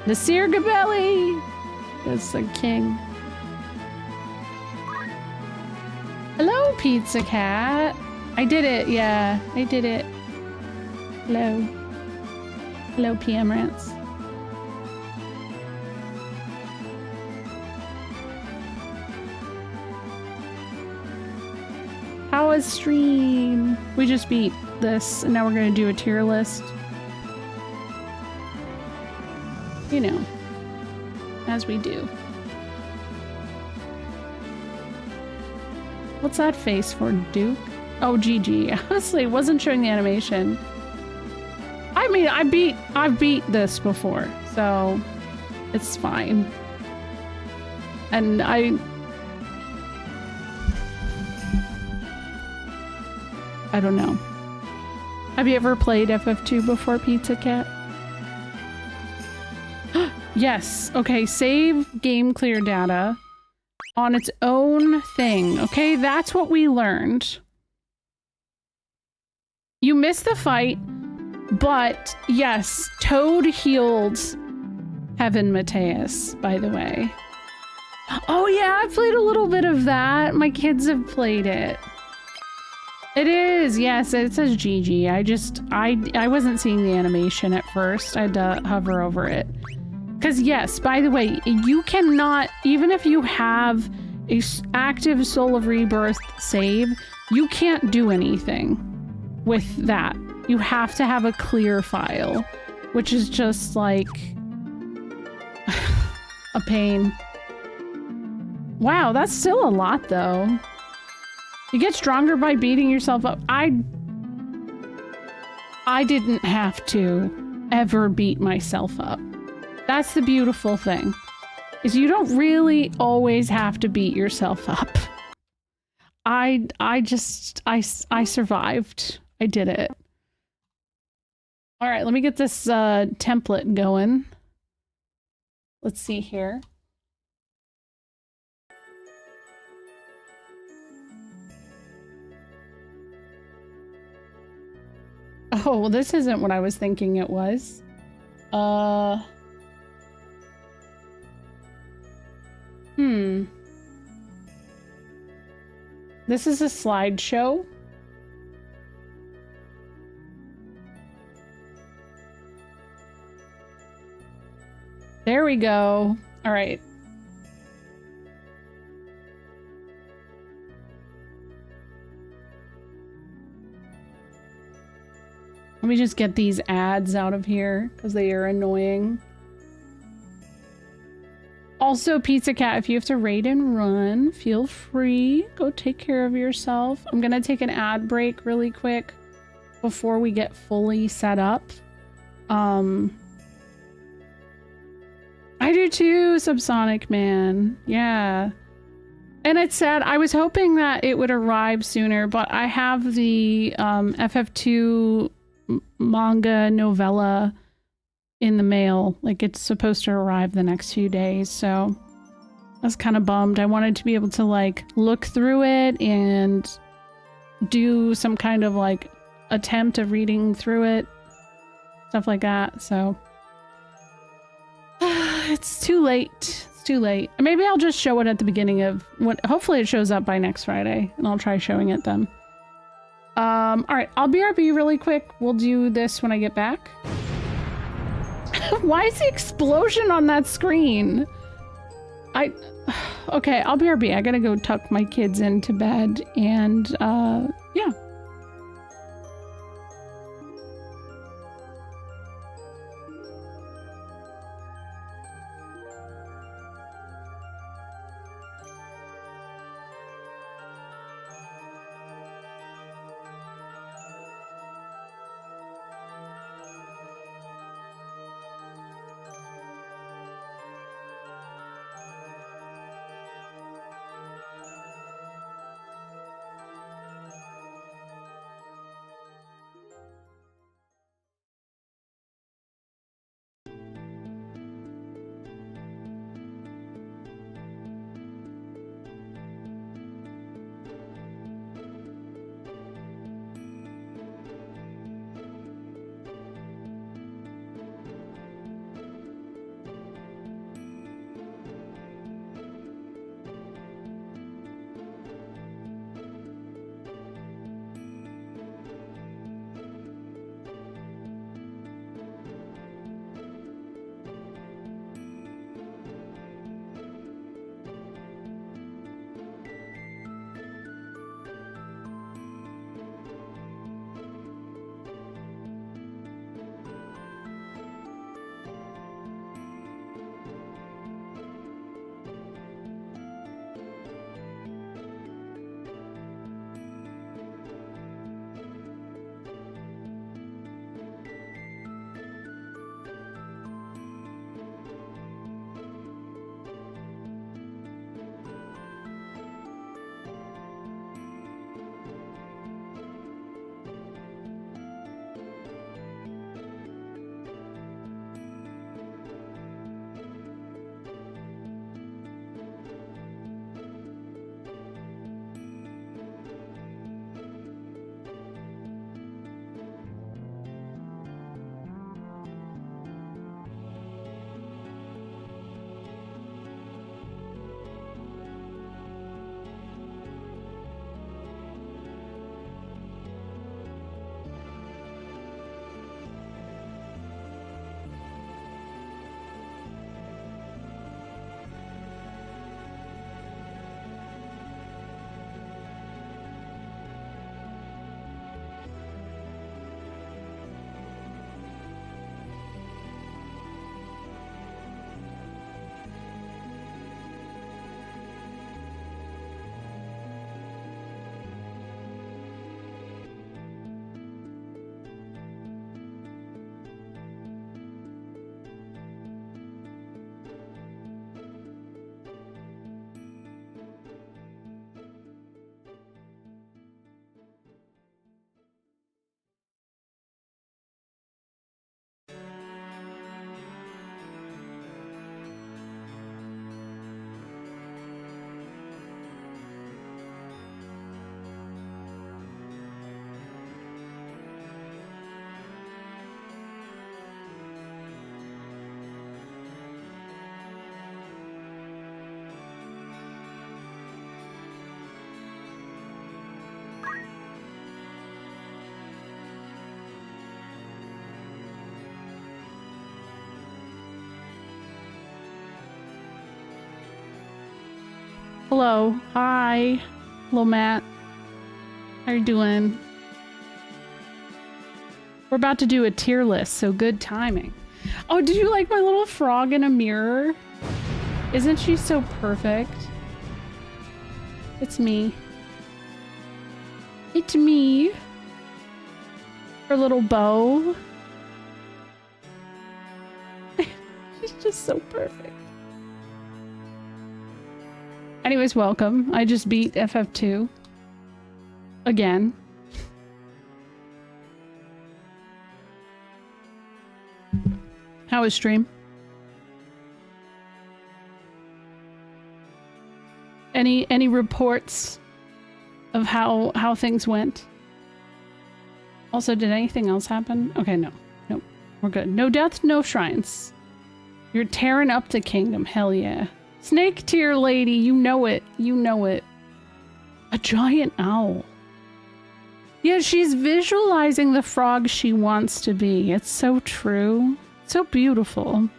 Nasir Gabelli is the king. Hello, Pizza Cat. I did it, yeah. I did it. Hello. Hello, PM Rants. How was stream? We just beat this, and now we're gonna do a tier list. You know, as we do. What's that face for, Duke? Oh, GG. Honestly, it wasn't showing the animation. I mean, I've beat this before, so it's fine. And I don't know. Have you ever played FF2 before, Pizza Cat? Yes. Okay, save game clear data on its own thing. Okay, that's what we learned. You missed the fight, but yes, Toad healed Heaven Mateus, by the way. Oh yeah, I played a little bit of that. My kids have played it. It is, yes, it says GG. I wasn't seeing the animation at first. I had to hover over it. Because yes, by the way, you cannot, even if you have a active Soul of Rebirth save, you can't do anything with that. You have to have a clear file, which is just like a pain. Wow, that's still a lot though. You get stronger by beating yourself up. I didn't have to ever beat myself up. That's the beautiful thing, is you don't really always have to beat yourself up. I survived. I did it. All right, let me get this template going. Let's see here. Oh, well, this isn't what I was thinking it was. This is a slideshow. There we go. All right. Let me just get these ads out of here because they are annoying. Also, Pizza Cat, if you have to raid and run, feel free. Go take care of yourself. I'm gonna take an ad break really quick before we get fully set up. I do too, Subsonic Man. Yeah. And it's sad. I was hoping that it would arrive sooner, but I have the FF2 manga novella in the mail. Like, it's supposed to arrive the next few days, so I was kind of bummed. I wanted to be able to, like, look through it and do some kind of, like, attempt of reading through it. Stuff like that, so... it's too late. It's too late. Maybe I'll just show it at the beginning of... hopefully it shows up by next Friday, and I'll try showing it then. Alright, I'll BRB really quick. We'll do this when I get back. Why is the explosion on that screen? Okay, I'll BRB. I gotta go tuck my kids into bed and, yeah. Hello. Hi. Hello, Matt. How you doing? We're about to do a tier list, so good timing. Oh, did you like my little frog in a mirror? Isn't she so perfect? It's me. It's me. Her little bow. She's just so perfect. Anyways, welcome. I just beat FF2. Again. How was stream? Any reports of how things went? Also, did anything else happen? Okay, no. Nope. We're good. No death, no shrines. You're tearing up the kingdom. Hell yeah. Snake tier lady, you know it. You know it. A giant owl. Yeah, she's visualizing the frog she wants to be. It's so true. So beautiful.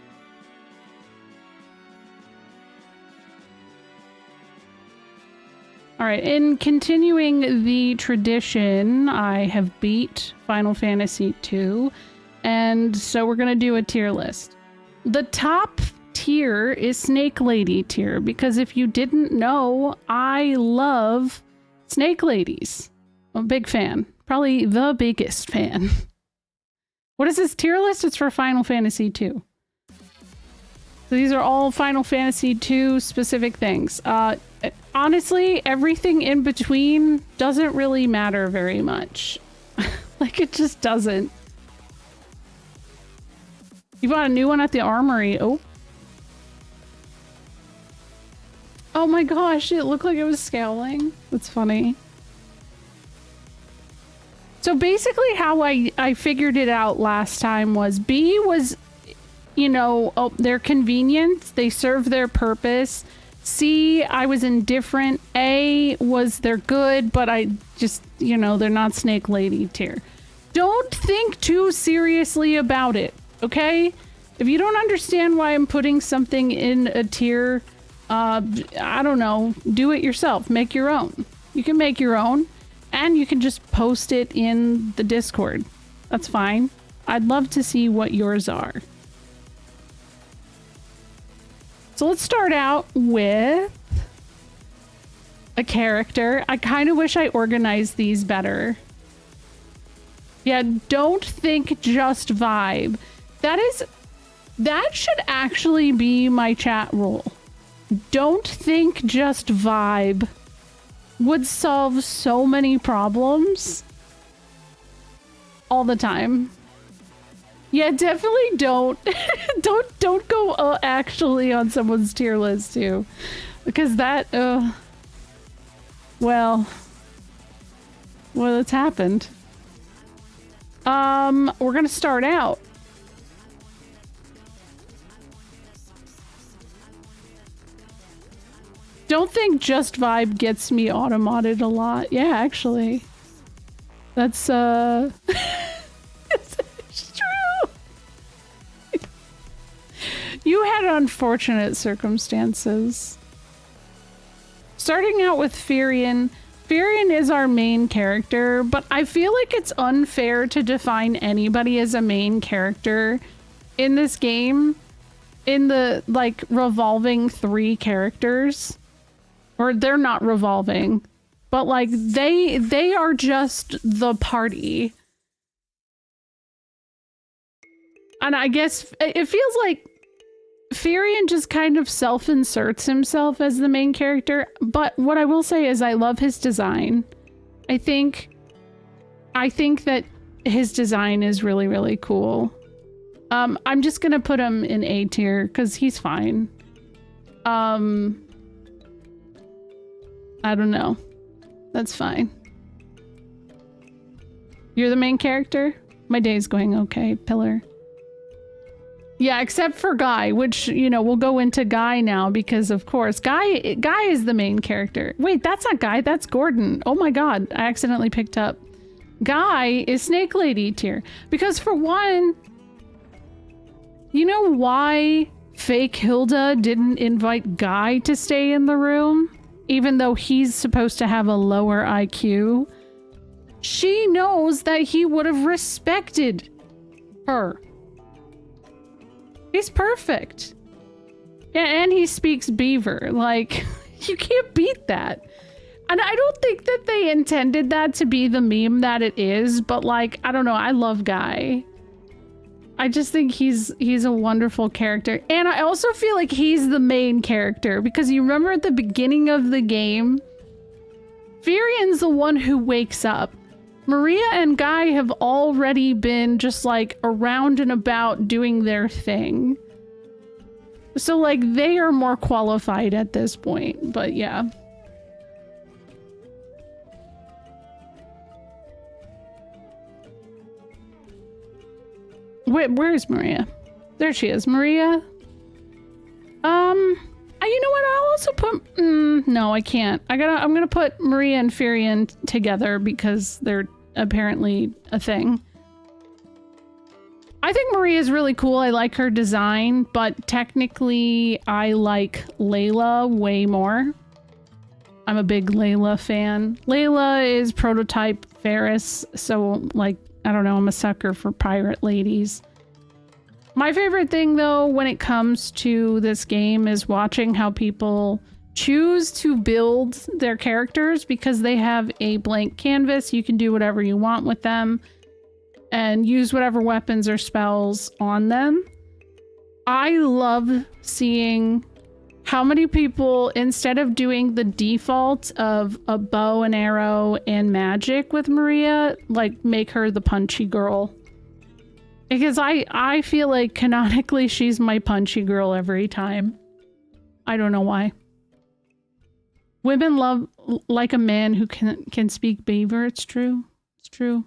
All right, in continuing the tradition, I have beat Final Fantasy II, and so we're gonna do a tier list. The top tier is Snake Lady tier, because if you didn't know, I love Snake Ladies. I'm a big fan. Probably the biggest fan. What is this tier list? It's for Final Fantasy II. So these are all Final Fantasy II specific things. Honestly, everything in between doesn't really matter very much. Like, it just doesn't. You bought a new one at the armory. Oh. Oh my gosh, it looked like it was scowling. That's funny. So basically how I figured it out last time was B was, you know, they're convenient. They serve their purpose. C, I was indifferent. A was they're good, but I just, you know, they're not Snake Lady tier. Don't think too seriously about it, okay? If you don't understand why I'm putting something in a tier, I don't know, do it yourself. Make your own. You can make your own. And you can just post it in the Discord. That's fine. I'd love to see what yours are. So let's start out with a character. I kind of wish I organized these better. Yeah, don't think just vibe. That should actually be my chat rule. Don't think just vibe. Would solve so many problems all the time. Yeah, definitely don't don't go actually on someone's tier list too, because that well it's happened. We're gonna start out. Don't think just vibe gets me automodded a lot. Yeah, actually. That's it's true. You had unfortunate circumstances. Starting out with Firion. Firion is our main character, but I feel like it's unfair to define anybody as a main character in this game. In the, like, revolving 3 characters. Or they're not revolving, but like they are just the party. And I guess it feels like Firion just kind of self-inserts himself as the main character. But what I will say is I love his design. I think that his design is really, really cool. I'm just gonna put him in A tier because he's fine. I don't know. That's fine. You're the main character? My day's going okay, Pillar. Yeah, except for Guy, which, you know, we'll go into Guy now because, of course, Guy is the main character. Wait, that's not Guy, that's Gordon. Oh my god, I accidentally picked up. Guy is Snake Lady tier. Because for one, you know why fake Hilda didn't invite Guy to stay in the room? even though he's supposed to have a lower IQ, she knows that he would have respected her. He's perfect. Yeah, and he speaks beaver. Like, you can't beat that. And I don't think that they intended that to be the meme that it is, but like, I don't know, I love Guy. I just think he's a wonderful character. And I also feel like he's the main character because you remember at the beginning of the game, Firion's the one who wakes up. Maria and Guy have already been just like around and about doing their thing. So like they are more qualified at this point, but yeah. Where's Maria? There she is. Maria? You know what? I'll also put... no, I can't. I'm gonna put Maria and Firion together because they're apparently a thing. I think Maria is really cool. I like her design, but technically I like Layla way more. I'm a big Layla fan. Layla is prototype Ferris, so like, I don't know, I'm a sucker for pirate ladies. My favorite thing though, when it comes to this game is watching how people choose to build their characters because they have a blank canvas. You can do whatever you want with them and use whatever weapons or spells on them. I love seeing how many people, instead of doing the default of a bow and arrow and magic with Maria, like make her the punchy girl. Because I feel like canonically she's my punchy girl every time. I don't know why. Women love like a man who can speak beaver. It's true. It's true.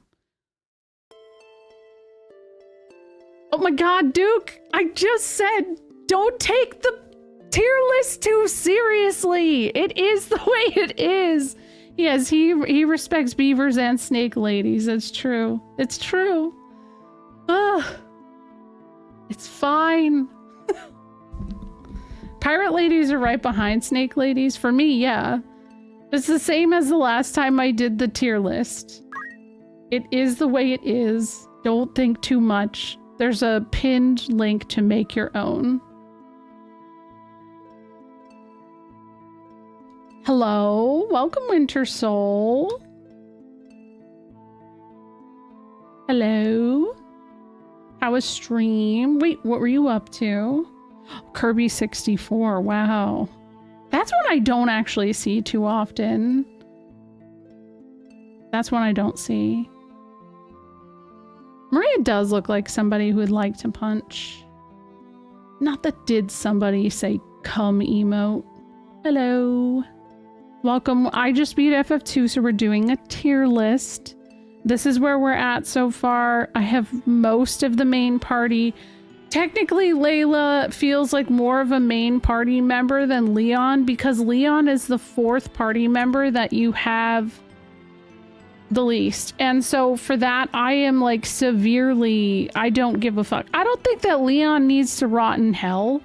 Oh my god, Duke! I just said don't take the tier list too seriously. It is the way it is. Yes, he respects beavers and snake ladies. It's true. It's true. Ugh. It's fine. Pirate ladies are right behind snake ladies. For me, yeah. It's the same as the last time I did the tier list. It is the way it is. Don't think too much. There's a pinned link to make your own. Hello, welcome Winter Soul. Hello. How was stream? Wait, what were you up to? Kirby 64, wow. That's one I don't actually see too often. That's one I don't see. Maria does look like somebody who would like to punch. Not that did somebody say come emote. Hello. Welcome. I just beat FF2, so we're doing a tier list. This is where we're at so far. I have most of the main party. Technically, Layla feels like more of a main party member than Leon because Leon is the fourth party member that you have the least. And so for that, I am like severely, I don't give a fuck. I don't think that Leon needs to rot in hell.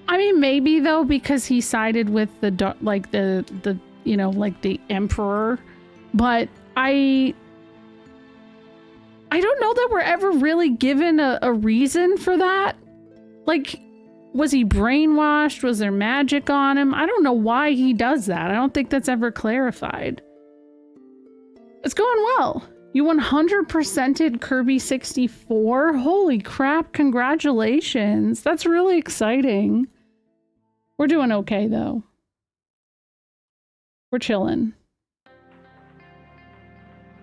I mean, maybe though, because he sided with the, like the you know, like the Emperor. But I don't know that we're ever really given a reason for that. Like, was he brainwashed? Was there magic on him? I don't know why he does that. I don't think that's ever clarified. It's going well. You 100%ed Kirby 64? Holy crap, congratulations. That's really exciting. We're doing okay, though. We're chilling.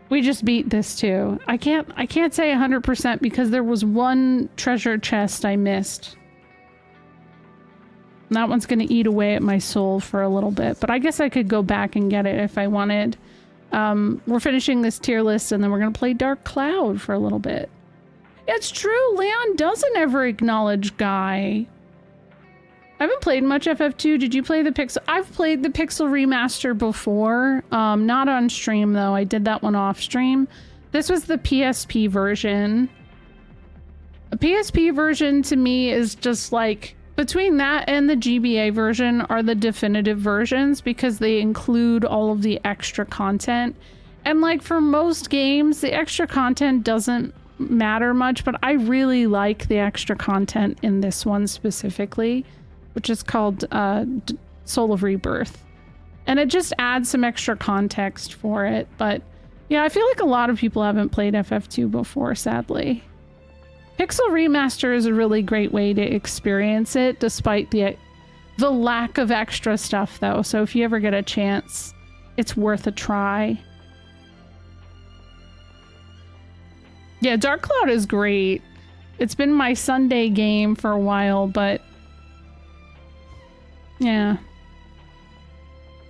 We just beat this too. I can't say 100% because there was one treasure chest I missed. And that one's gonna eat away at my soul for a little bit, but I guess I could go back and get it if I wanted. We're finishing this tier list and then we're gonna play Dark Cloud for a little bit. It's true, Leon doesn't ever acknowledge Guy. I haven't played much FF2. Did you play the Pixel? I've played the Pixel Remaster before. Not on stream, though. I did that one off stream. This was the PSP version. A PSP version, to me, is just like between that and the GBA version are the definitive versions because they include all of the extra content. And like for most games, the extra content doesn't matter much, but I really like the extra content in this one specifically, which is called Soul of Rebirth. And it just adds some extra context for it. But yeah, I feel like a lot of people haven't played FF2 before, sadly. Pixel Remaster is a really great way to experience it, despite the lack of extra stuff, though. So if you ever get a chance, it's worth a try. Yeah, Dark Cloud is great. It's been my Sunday game for a while, but yeah.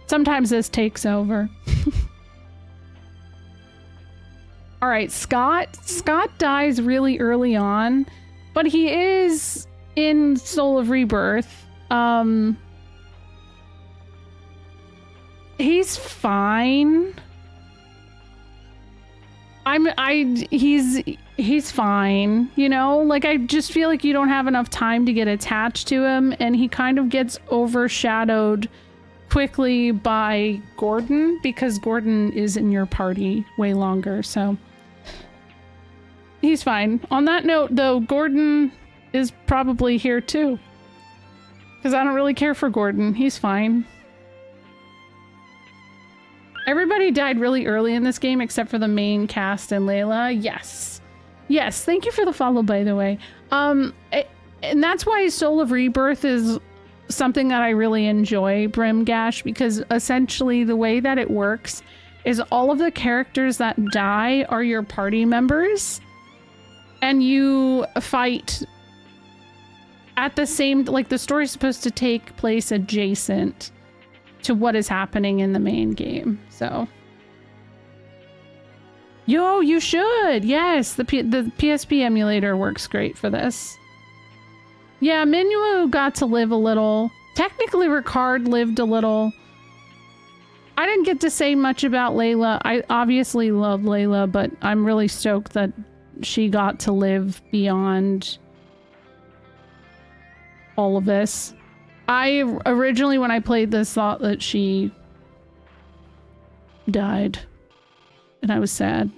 Sometimes this takes over. All right, Scott. Scott dies really early on, but he is in Soul of Rebirth. He's fine. He's fine, you know? Like, I just feel like you don't have enough time to get attached to him, and he kind of gets overshadowed quickly by Gordon, because Gordon is in your party way longer, so he's fine. On that note, though, Gordon is probably here too, because I don't really care for Gordon. He's fine. Everybody died really early in this game except for the main cast and Layla. Yes. Yes, thank you for the follow, by the way. And that's why Soul of Rebirth is something that I really enjoy, Brimgash, because essentially the way that it works is all of the characters that die are your party members, and you fight at the same, like, the story's supposed to take place adjacent to what is happening in the main game. So yo, you should. Yes, the PSP emulator works great for this. Yeah, Minwu got to live a little. Technically, Ricard lived a little. I didn't get to say much about Layla. I obviously love Layla, but I'm really stoked that she got to live beyond all of this. I originally, when I played this, thought that she died, and I was sad.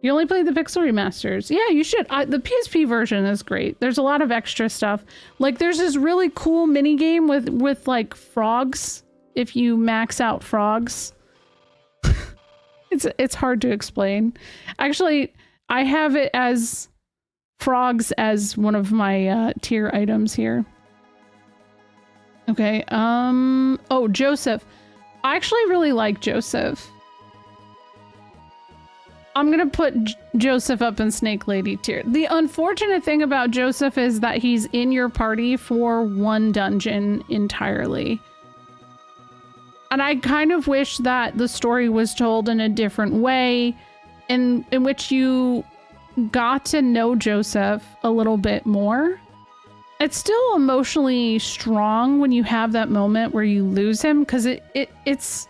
You only played the Pixel Remasters. Yeah, you should. The PSP version is great. There's a lot of extra stuff. Like, there's this really cool mini game with like frogs. If you max out frogs, it's hard to explain. Actually, I have it as frogs as one of my tier items here. Okay. Oh, Joseph. I actually really like Joseph. I'm gonna put Joseph up in Snake Lady tier. The unfortunate thing about Joseph is that he's in your party for one dungeon entirely. And I kind of wish that the story was told in a different way, in which you got to know Joseph a little bit more. It's still emotionally strong when you have that moment where you lose him, because it's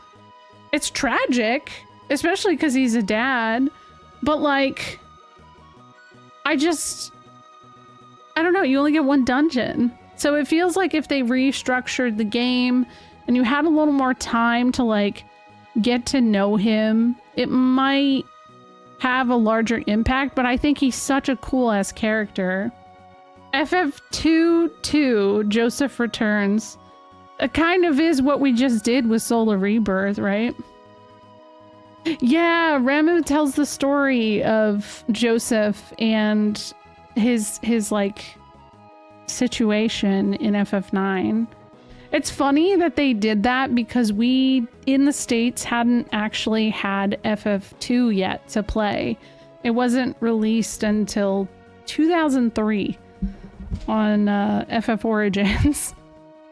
tragic, especially because he's a dad. But like, I don't know, you only get one dungeon. So it feels like if they restructured the game and you had a little more time to like get to know him, it might have a larger impact. But I think he's such a cool ass character. FF2 Joseph Returns. It kind of is what we just did with Soul of Rebirth, right? Yeah, Ramu tells the story of Joseph and his like situation in FF9. It's funny that they did that because we in the States hadn't actually had FF2 yet to play. It wasn't released until 2003 on FF Origins.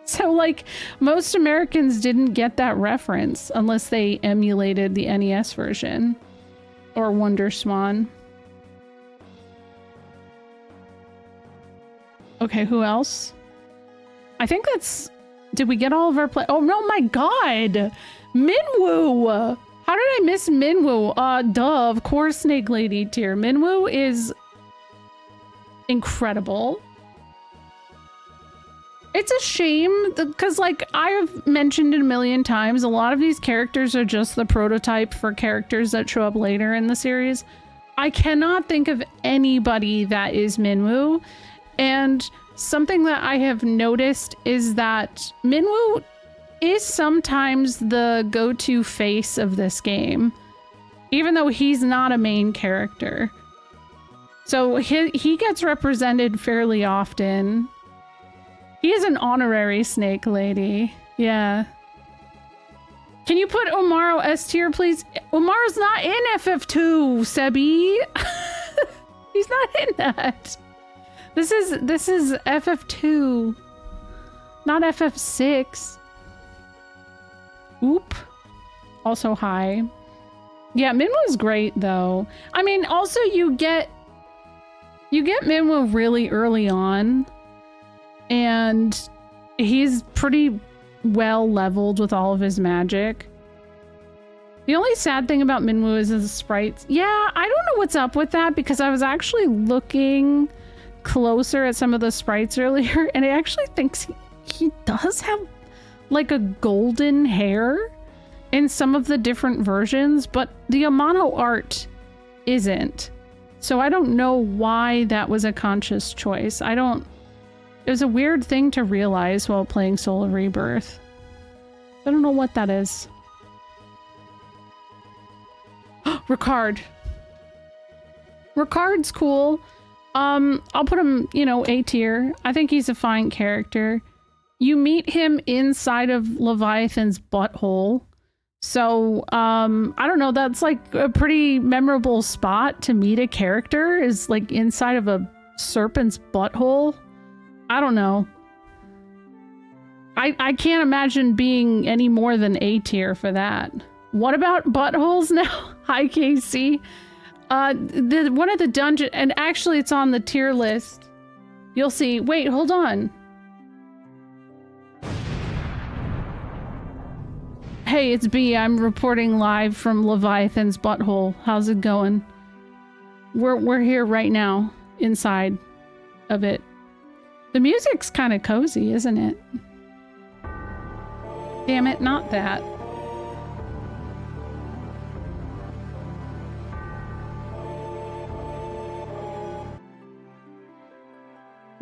So like most Americans didn't get that reference unless they emulated the NES version or Wonder Swan. Okay, who else? I think that's... Did we get all of our play? Oh no, my god! Minwu! How did I miss Minwu? Duh, of course Snake Lady tier. Minwu is incredible. It's a shame because, like I've mentioned it a million times, a lot of these characters are just the prototype for characters that show up later in the series. I cannot think of anybody that is Minwu, and something that I have noticed is that Minwu is sometimes the go-to face of this game, even though he's not a main character. So he gets represented fairly often. He is an honorary snake lady. Yeah. Can you put Omaro S tier, please? Omaro's not in FF2, Sebi. He's not in that. This is FF2, not FF6. Oop. Also hi. Yeah, Minwu's great though. I mean, also you get Minwu really early on, and he's pretty well leveled with all of his magic. The only sad thing about Minwu is his sprites. Yeah, I don't know what's up with that, because I was actually looking closer at some of the sprites earlier, and I actually think he does have like a golden hair in some of the different versions, but the Amano art isn't. So I don't know why that was a conscious choice. It was a weird thing to realize while playing Soul of Rebirth. I don't know what that is. Ricard. Ricard's cool. I'll put him, you know, A tier. I think he's a fine character. You meet him inside of Leviathan's butthole. So, I don't know, that's like a pretty memorable spot to meet a character, is like inside of a serpent's butthole. I don't know. I can't imagine being any more than A tier for that. What about buttholes now? Hi, Casey. One of the dungeon, and actually it's on the tier list. You'll see. Wait, hold on. Hey, it's B. I'm reporting live from Leviathan's butthole. How's it going? We're here right now, inside of it. The music's kind of cozy, isn't it? Damn it, not that.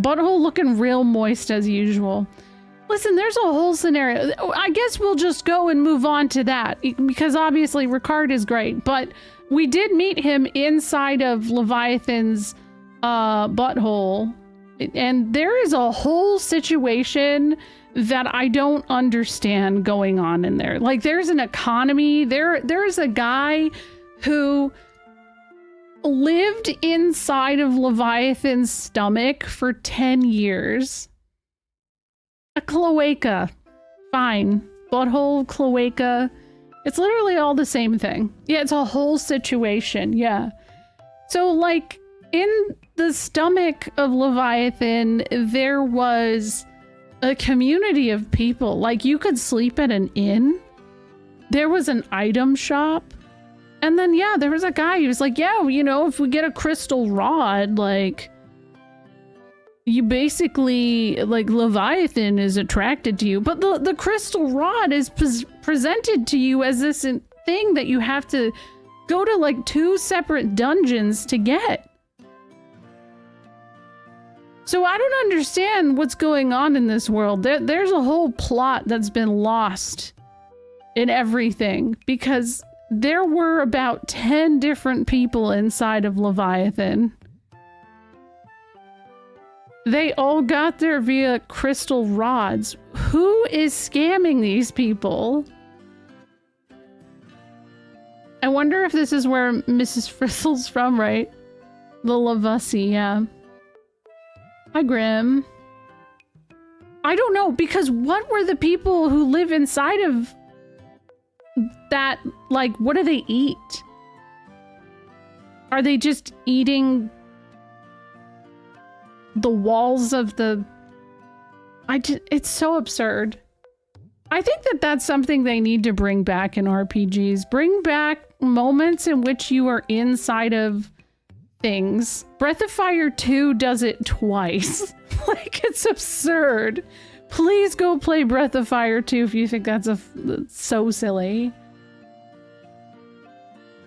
Butthole looking real moist as usual. Listen, there's a whole scenario. I guess we'll just go and move on to that, because obviously Ricard is great, but we did meet him inside of Leviathan's butthole, and there is a whole situation that I don't understand going on in there. Like, there's an economy. There's a guy who lived inside of Leviathan's stomach for 10 years. A cloaca. Fine. Butthole, cloaca. It's literally all the same thing. Yeah, it's a whole situation. Yeah. So, like, in the stomach of Leviathan, there was a community of people. Like, you could sleep at an inn. There was an item shop. And then, yeah, there was a guy who was like, yeah, you know, if we get a crystal rod, like, you basically, like, Leviathan is attracted to you. But the crystal rod is presented to you as this thing that you have to go to, like, 2 separate dungeons to get. So I don't understand what's going on in this world. There's a whole plot that's been lost in everything, because there were about 10 different people inside of Leviathan. They all got there via crystal rods. Who is scamming these people? I wonder if this is where Mrs. Frissle's from, right? The Lavussi, yeah. Hi, Grim. I don't know, because what were the people who live inside of that, like, what do they eat? Are they just eating the walls of the... it's so absurd. I think that that's something they need to bring back in RPGs. Bring back moments in which you are inside of things. Breath of Fire 2 does it twice. Like, it's absurd. Please go play Breath of Fire 2 if you think that's so silly.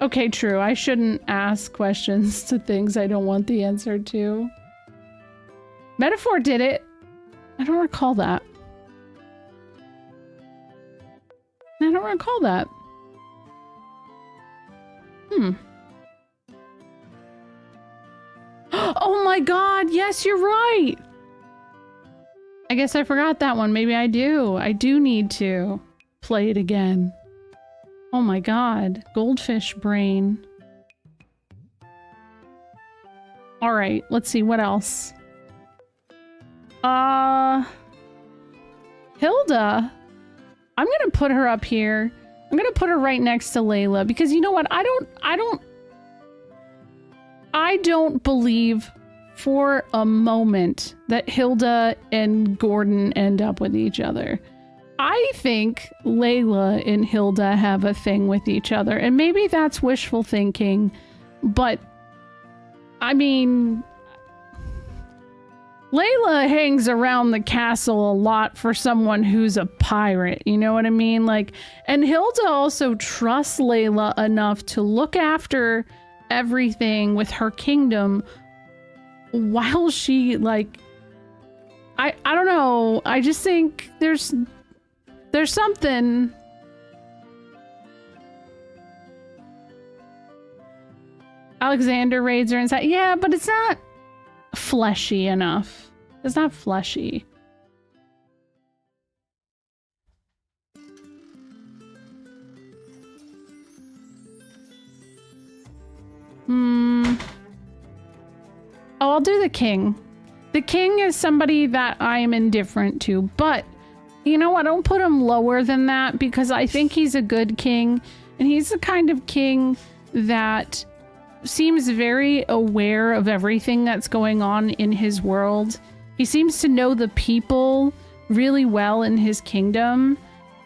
Okay, true. I shouldn't ask questions to things I don't want the answer to. Metaphor did it. I don't recall that. I don't recall that. Oh my god, yes, you're right! I guess I forgot that one. Maybe I do. I do need to play it again. Oh my god. Goldfish brain. Alright, let's see, what else? Hilda. I'm gonna put her up here. I'm gonna put her right next to Layla because you know what? I don't believe for a moment that Hilda and Gordon end up with each other. I think Layla and Hilda have a thing with each other, and maybe that's wishful thinking, but I mean, Layla hangs around the castle a lot for someone who's a pirate, you know what I mean? Like, and Hilda also trusts Layla enough to look after everything with her kingdom while she, like, I don't know, I just think there's something. Alexander raids her inside. Yeah, but it's not fleshy enough. It's not fleshy. Oh, I'll do the king. The king is somebody that I am indifferent to, but you know what? Don't put him lower than that because I think he's a good king, and he's the kind of king that seems very aware of everything that's going on in his world. He seems to know the people really well in his kingdom,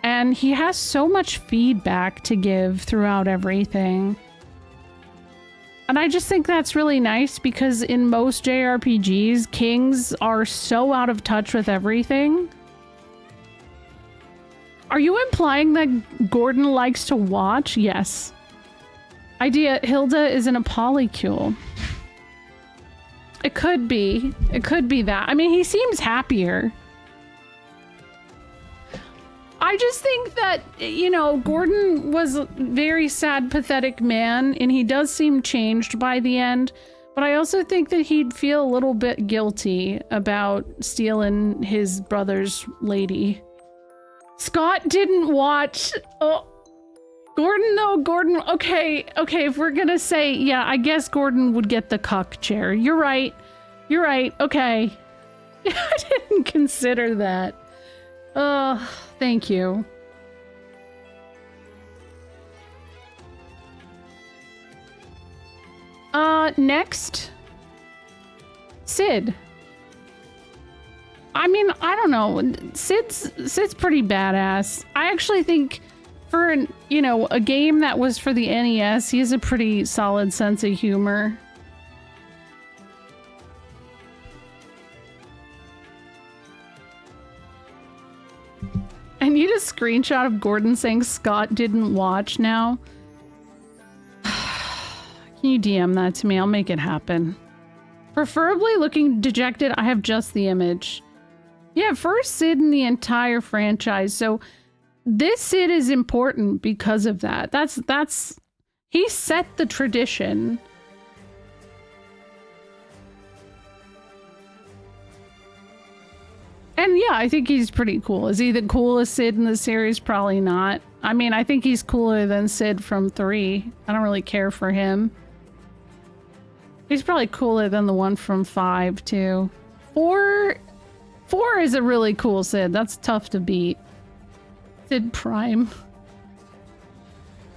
and he has so much feedback to give throughout everything. And I just think that's really nice because in most JRPGs, kings are so out of touch with everything. Are you implying that Gordon likes to watch? Yes. Idea, Hilda is in a polycule. It could be. It could be that. I mean, he seems happier. I just think that, you know, Gordon was a very sad, pathetic man, and he does seem changed by the end. But I also think that he'd feel a little bit guilty about stealing his brother's lady. Scott didn't watch. Oh, Gordon, though, Gordon. Okay, if we're gonna say, yeah, I guess Gordon would get the cuck chair. You're right. You're right. Okay. I didn't consider that. Thank you. Next. Sid. I mean, I don't know. Sid's pretty badass. I actually think for, you know, a game that was for the NES, he has a pretty solid sense of humor. I need a screenshot of Gordon saying Scott didn't watch now. Can you DM that to me? I'll make it happen. Preferably looking dejected. I have just the image. Yeah, first Sid in the entire franchise. So this Sid is important because of that. That's he set the tradition. And yeah, I think he's pretty cool. Is he the coolest Sid in the series? Probably not. I mean, I think he's cooler than Sid from 3. I don't really care for him. He's probably cooler than the one from 5 too. 4 is a really cool Sid. That's tough to beat. Sid Prime.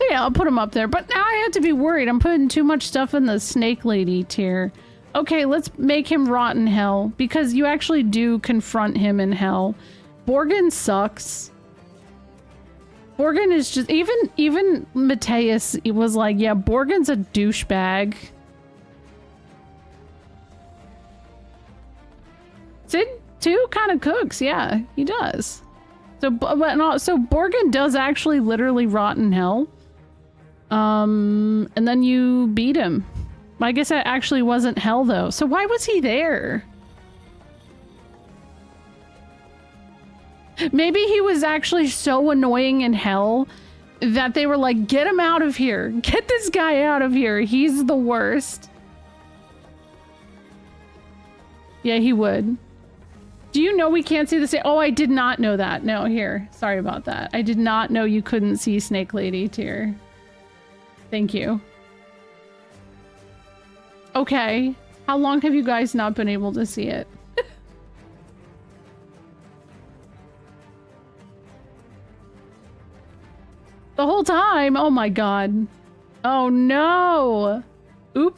Yeah, I'll put him up there. But now I have to be worried. I'm putting too much stuff in the Snake Lady tier. Okay, let's make him rot in hell, because you actually do confront him in hell. Borgin sucks. Borgin is just... Even Mateus was like, yeah, Borgin's a 2 kind of cooks, yeah, he does. So, so Borgin does actually literally rot in hell. And then you beat him. I guess that actually wasn't hell though. So why was he there? Maybe he was actually so annoying in hell that they were like, get him out of here. Get this guy out of here. He's the worst. Yeah, he would. Do you know we can't see the snake? Oh, I did not know that. No, here. Sorry about that. I did not know you couldn't see Snake Lady tier. Thank you. Okay. How long have you guys not been able to see it? The whole time? Oh my god. Oh no! Oop.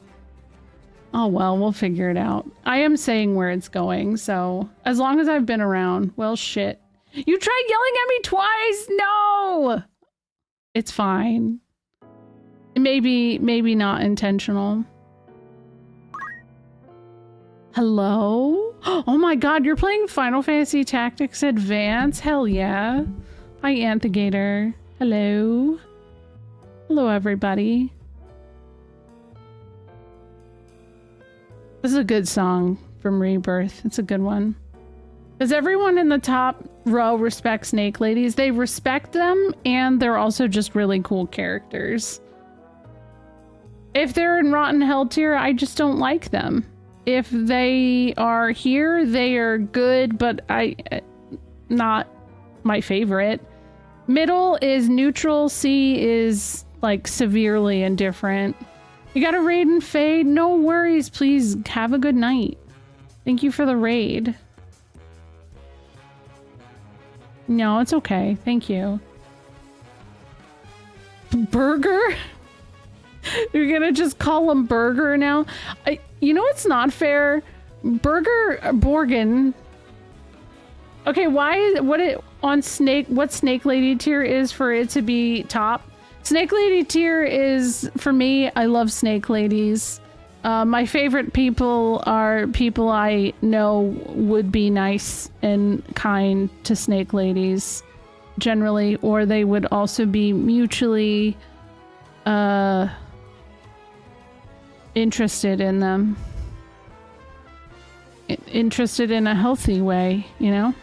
Oh well, we'll figure it out. I am saying where it's going, so as long as I've been around. Well, shit. You tried yelling at me twice! No! It's fine. Maybe not intentional. Hello? Oh my god, you're playing Final Fantasy Tactics Advance? Hell yeah. Hi, Anthigator. Hello. Hello, everybody. This is a good song from Rebirth. It's a good one. Because everyone in the top row respects Snake Ladies. They respect them, and they're also just really cool characters. If they're in Rotten Hell tier, I just don't like them. If they are here, they are good, but not my favorite. Middle is neutral. C is like severely indifferent. You got a raid and fade? No worries. Please have a good night. Thank you for the raid. No, it's okay. Thank you. Burger? You're gonna just call him Burger now? You know what's not fair? Borgin. Okay, why is what Snake Lady tier is for it to be top? Snake Lady tier is, for me, I love Snake Ladies. My favorite people are people I know would be nice and kind to Snake Ladies, generally, or they would also be mutually interested in them. Interested in a healthy way, you know?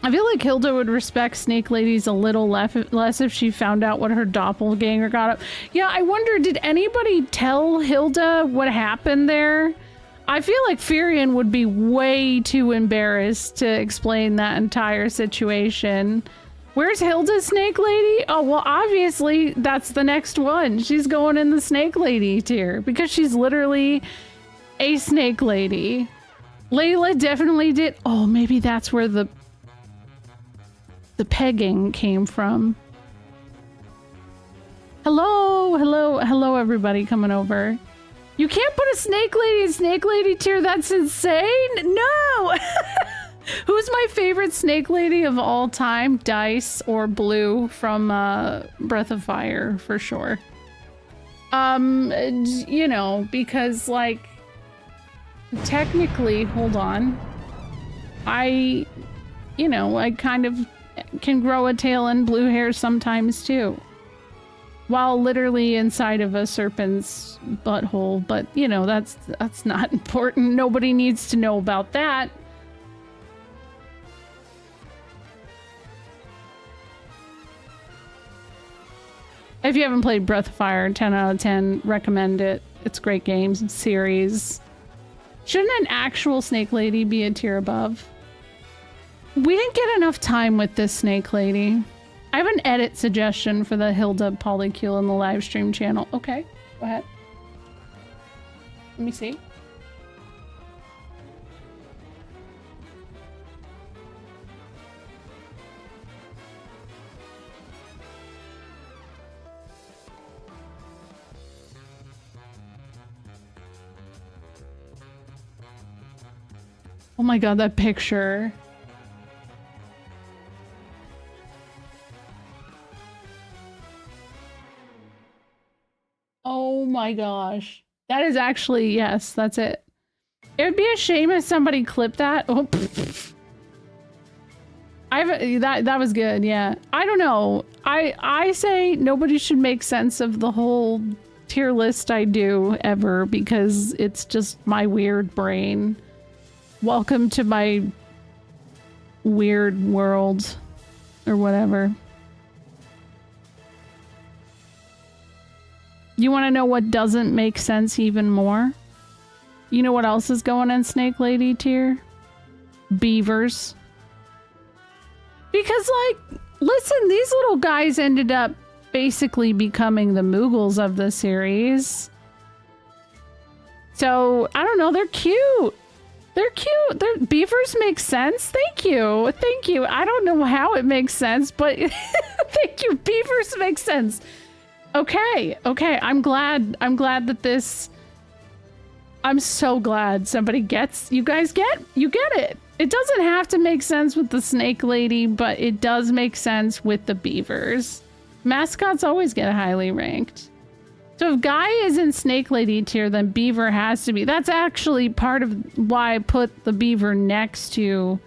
I feel like Hilda would respect Snake Ladies a little less if she found out what her doppelganger got up. Yeah, I wonder, did anybody tell Hilda what happened there? I feel like Firion would be way too embarrassed to explain that entire situation. Where's Hilda's Snake Lady? Oh, well, obviously, that's the next one. She's going in the Snake Lady tier because she's literally a Snake Lady. Layla definitely did. Oh, maybe that's where the pegging came from. Hello, everybody coming over. You can't put a Snake Lady in Snake Lady tier. That's insane. No. Who's my favorite Snake Lady of all time? Dice or Blue from Breath of Fire, for sure. You know, because like technically, hold on. I kind of can grow a tail and blue hair sometimes too. While literally inside of a serpent's butthole, but you know, that's not important. Nobody needs to know about that. If you haven't played Breath of Fire, 10 out of 10, recommend it. It's a great game series. Shouldn't an actual Snake Lady be a tier above? We didn't get enough time with this Snake Lady. I have an edit suggestion for the Hilda Polycule in the live stream channel. Okay, go ahead. Let me see. Oh my god, that picture. Oh my gosh. That is actually, yes, that's it. It would be a shame if somebody clipped that. Oh, that was good. Yeah. I don't know. I say nobody should make sense of the whole tier list I do ever because it's just my weird brain. Welcome to my weird world or whatever. You want to know what doesn't make sense even more? You know what else is going in Snake Lady tier? Beavers. Because, like, listen, these little guys ended up basically becoming the Moogles of the series. So, I don't know, they're cute. They're cute. Beavers make sense. Thank you. Thank you. I don't know how it makes sense, but thank you. Beavers make sense. Okay. Okay. I'm glad that this... I'm so glad somebody gets... You guys get it. It doesn't have to make sense with the Snake Lady, but it does make sense with the beavers. Mascots always get highly ranked. So if Guy is in Snake Lady tier, then Beaver has to be. That's actually part of why I put the Beaver next to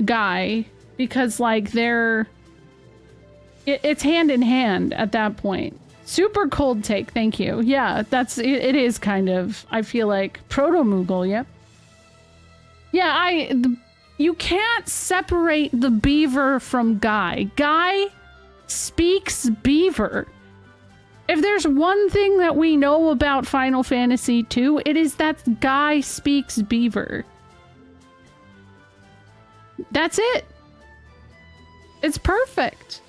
Guy. Because, like, it's hand in hand at that point. Super cold take, thank you. Yeah, it is kind of, I feel like, Proto-Moogle, yep. Yeah, you can't separate the Beaver from Guy. Guy speaks Beaver. If there's one thing that we know about Final Fantasy II, it is that Guy speaks Beaver. That's it. It's perfect.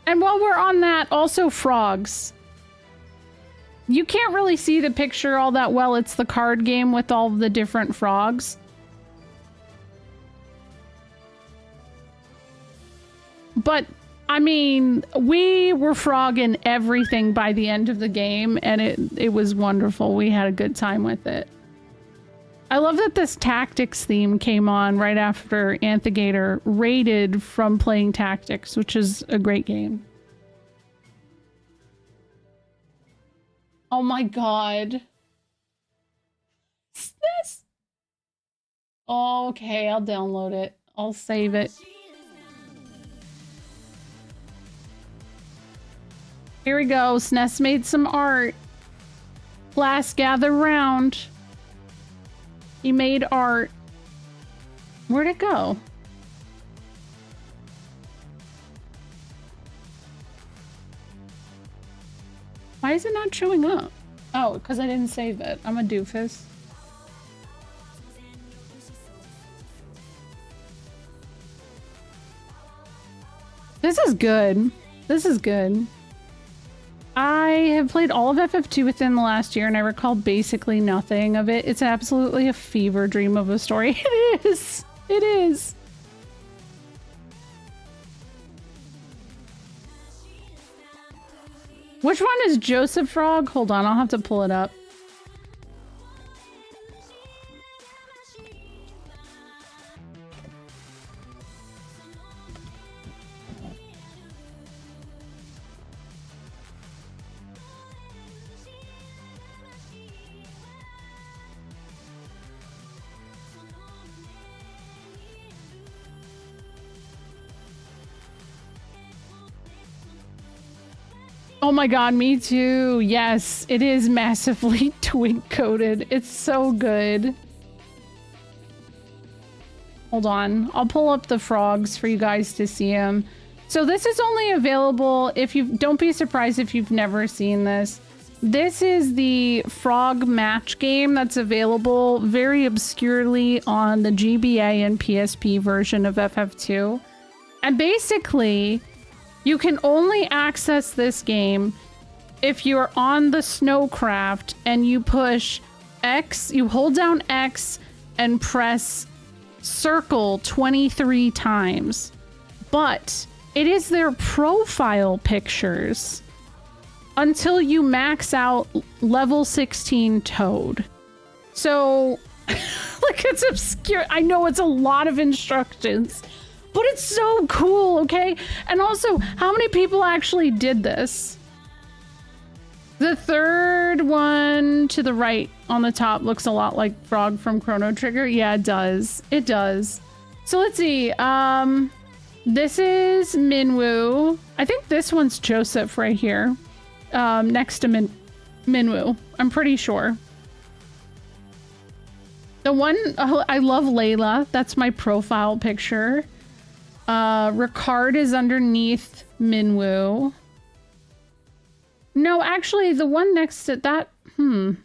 And while we're on that, also frogs. You can't really see the picture all that well. It's the card game with all the different frogs. But, I mean, we were frogging everything by the end of the game, and it was wonderful. We had a good time with it. I love that this Tactics theme came on right after Anthigator raided from playing Tactics, which is a great game. Oh my god. What's this? Okay, I'll download it. I'll save it. Here we go. SNES made some art. Class gather round. He made art. Where'd it go? Why is it not showing up? Oh, because I didn't save it. I'm a doofus. This is good. This is good. I have played all of FF2 within the last year, and I recall basically nothing of it. It's absolutely a fever dream of a story. It is. It is. Which one is Joseph Frog? Hold on, I'll have to pull it up. Oh my god, me too. Yes, it is massively twig coated. It's so good. Hold on. I'll pull up the frogs for you guys to see them. So this is only available if you don't be surprised if you've never seen this. This is the frog match game that's available very obscurely on the GBA and PSP version of FF2. And basically, you can only access this game if you're on the snowcraft and you push X, you hold down X and press circle 23 times. But it is their profile pictures until you max out level 16 Toad. So, like, it's obscure. I know it's a lot of instructions. But it's so cool, okay? And also, how many people actually did this? The third one to the right on the top looks a lot like Frog from Chrono Trigger. Yeah, it does. It does. So let's see. This is Minwu. I think this one's Joseph right here. Next to Minwu. I'm pretty sure. The one, I love Layla. That's my profile picture. Ricard is underneath Minwu. No, actually, the one next to that, I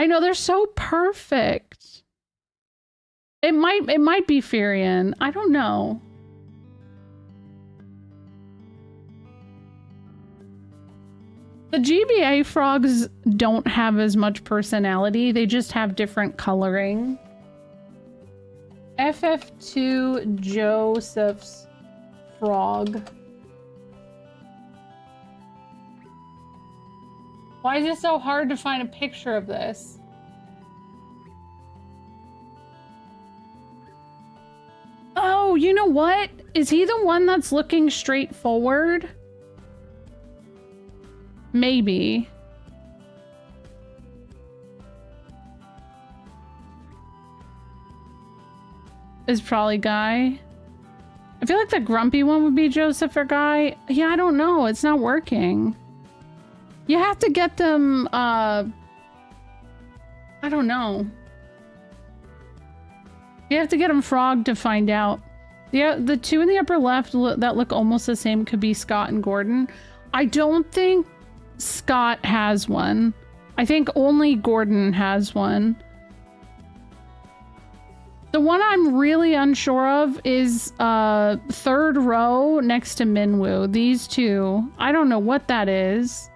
know, they're so perfect. It might be Firion. I don't know. The GBA frogs don't have as much personality. They just have different coloring. FF2 Joseph's frog. Why is it so hard to find a picture of this? Oh, you know what? Is he the one that's looking straight forward? Maybe. Is probably Guy. I feel like the grumpy one would be Joseph or Guy. Yeah, I don't know. It's not working. You have to get them, I don't know. You have to get them frogged to find out. The two in the upper left that look almost the same could be Scott and Gordon. I don't think Scott has one. I think only Gordon has one. The one I'm really unsure of is third row next to Minwu. These two. I don't know what that is.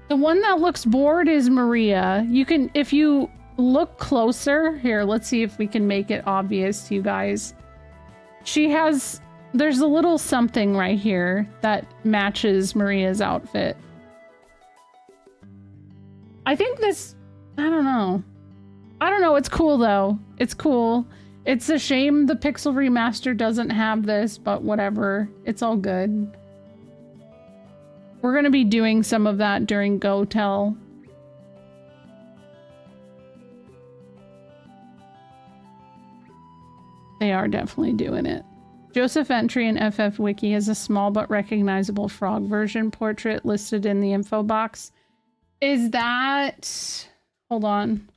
The one that looks bored is Maria. You can, if you look closer, here, let's see if we can make it obvious to you guys. She has, there's a little something right here that matches Maria's outfit. I think this, I don't know. I don't know, it's cool though. It's cool. It's a shame the Pixel Remaster doesn't have this, but whatever. It's all good. We're going to be doing some of that during Go Tell. They are definitely doing it. Joseph entry in FF Wiki has a small but recognizable frog version portrait listed in the info box. Is that... Hold on.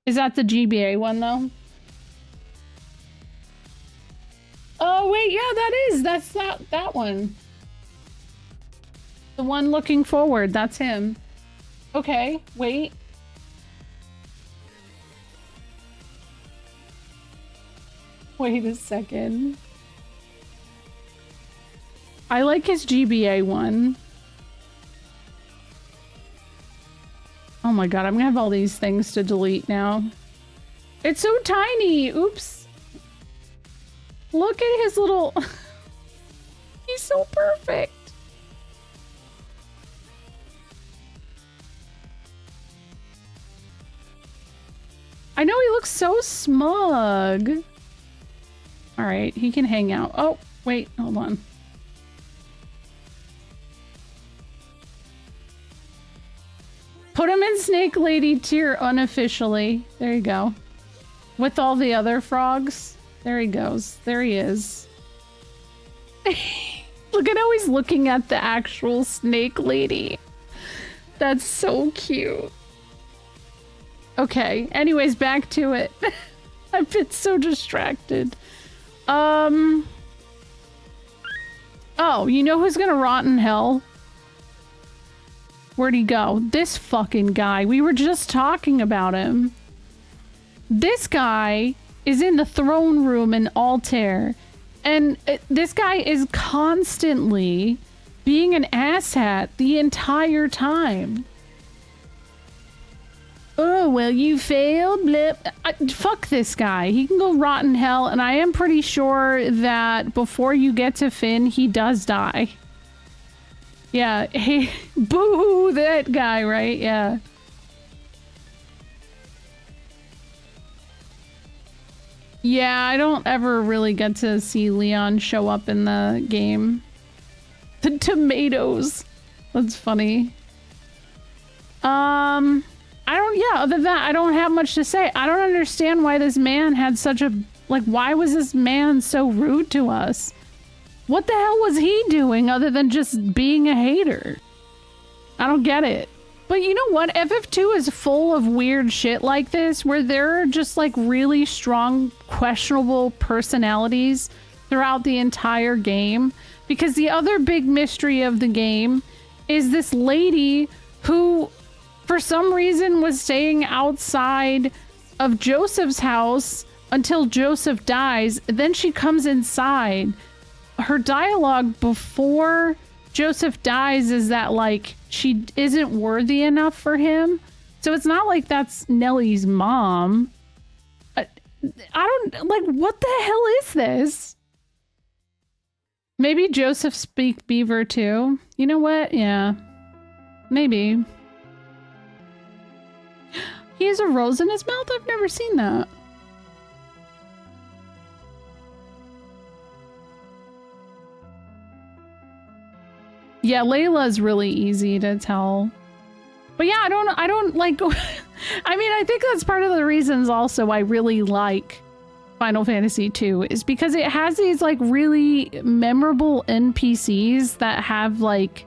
Is that the GBA one though? Oh wait, yeah, that is. That's that one. The one looking forward, that's him. Okay, wait. Wait a second. I like his GBA one. Oh my god, I'm gonna have all these things to delete now. It's so tiny. Oops. Look at his little... He's so perfect. I know he looks so smug. All right, he can hang out. Oh, wait, hold on. Put him in Snake Lady tier unofficially. There you go. With all the other frogs. There he goes. There he is. Look at how he's looking at the actual Snake Lady. That's so cute. Okay, anyways, back to it. I've been so distracted. Oh, you know who's gonna rot in hell? Where'd he go? This fucking guy. We were just talking about him. This guy is in the throne room in Altair. And this guy is constantly being an asshat the entire time. Oh, well, you failed. Blip. Fuck this guy. He can go rot in hell. And I am pretty sure that before you get to Finn, he does die. Yeah. Hey, boo, that guy, right? Yeah. Yeah, I don't ever really get to see Leon show up in the game. The tomatoes. That's funny. Other than that, I don't have much to say. I don't understand why this man had such a, like, why was this man so rude to us? What the hell was he doing other than just being a hater? I don't get it. But you know what? FF2 is full of weird shit like this, where there are just like really strong, questionable personalities throughout the entire game. Because the other big mystery of the game is this lady who, for some reason, was staying outside of Joseph's house until Joseph dies. Then she comes inside. Her dialogue before Joseph dies is that, like, she isn't worthy enough for him. So it's not like that's Nellie's mom. I don't, like, what the hell is this? Maybe Joseph speak Beaver too. You know what? Yeah. Maybe. He has a rose in his mouth? I've never seen that. Yeah, Layla's really easy to tell. But yeah, I don't like... I mean, I think that's part of the reasons also I really like Final Fantasy II, is because it has these, like, really memorable NPCs that have, like,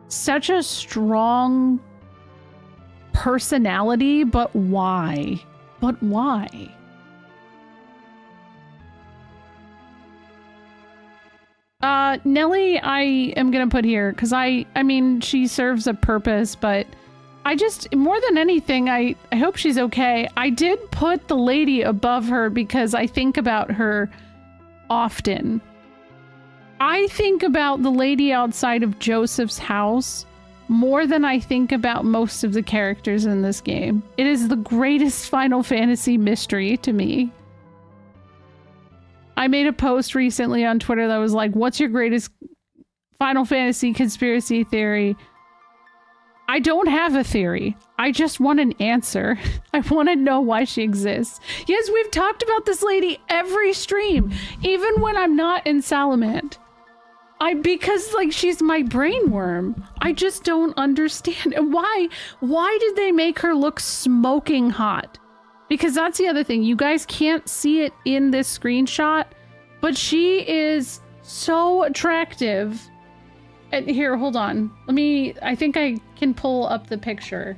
such a strong personality, but why? But why? Nellie, I am gonna put here, because I mean, she serves a purpose, but I just, more than anything, I hope she's okay. I did put the lady above her because I think about her often. I think about the lady outside of Joseph's house more than I think about most of the characters in this game. It is the greatest Final Fantasy mystery to me. I made a post recently on Twitter that was like, what's your greatest Final Fantasy conspiracy theory? I don't have a theory. I just want an answer. I want to know why she exists. Yes, we've talked about this lady every stream, even when I'm not in Salamand. Because, like, she's my brain worm. I just don't understand. And why did they make her look smoking hot? Because that's the other thing. You guys can't see it in this screenshot, but she is so attractive. And here, hold on. I think I can pull up the picture.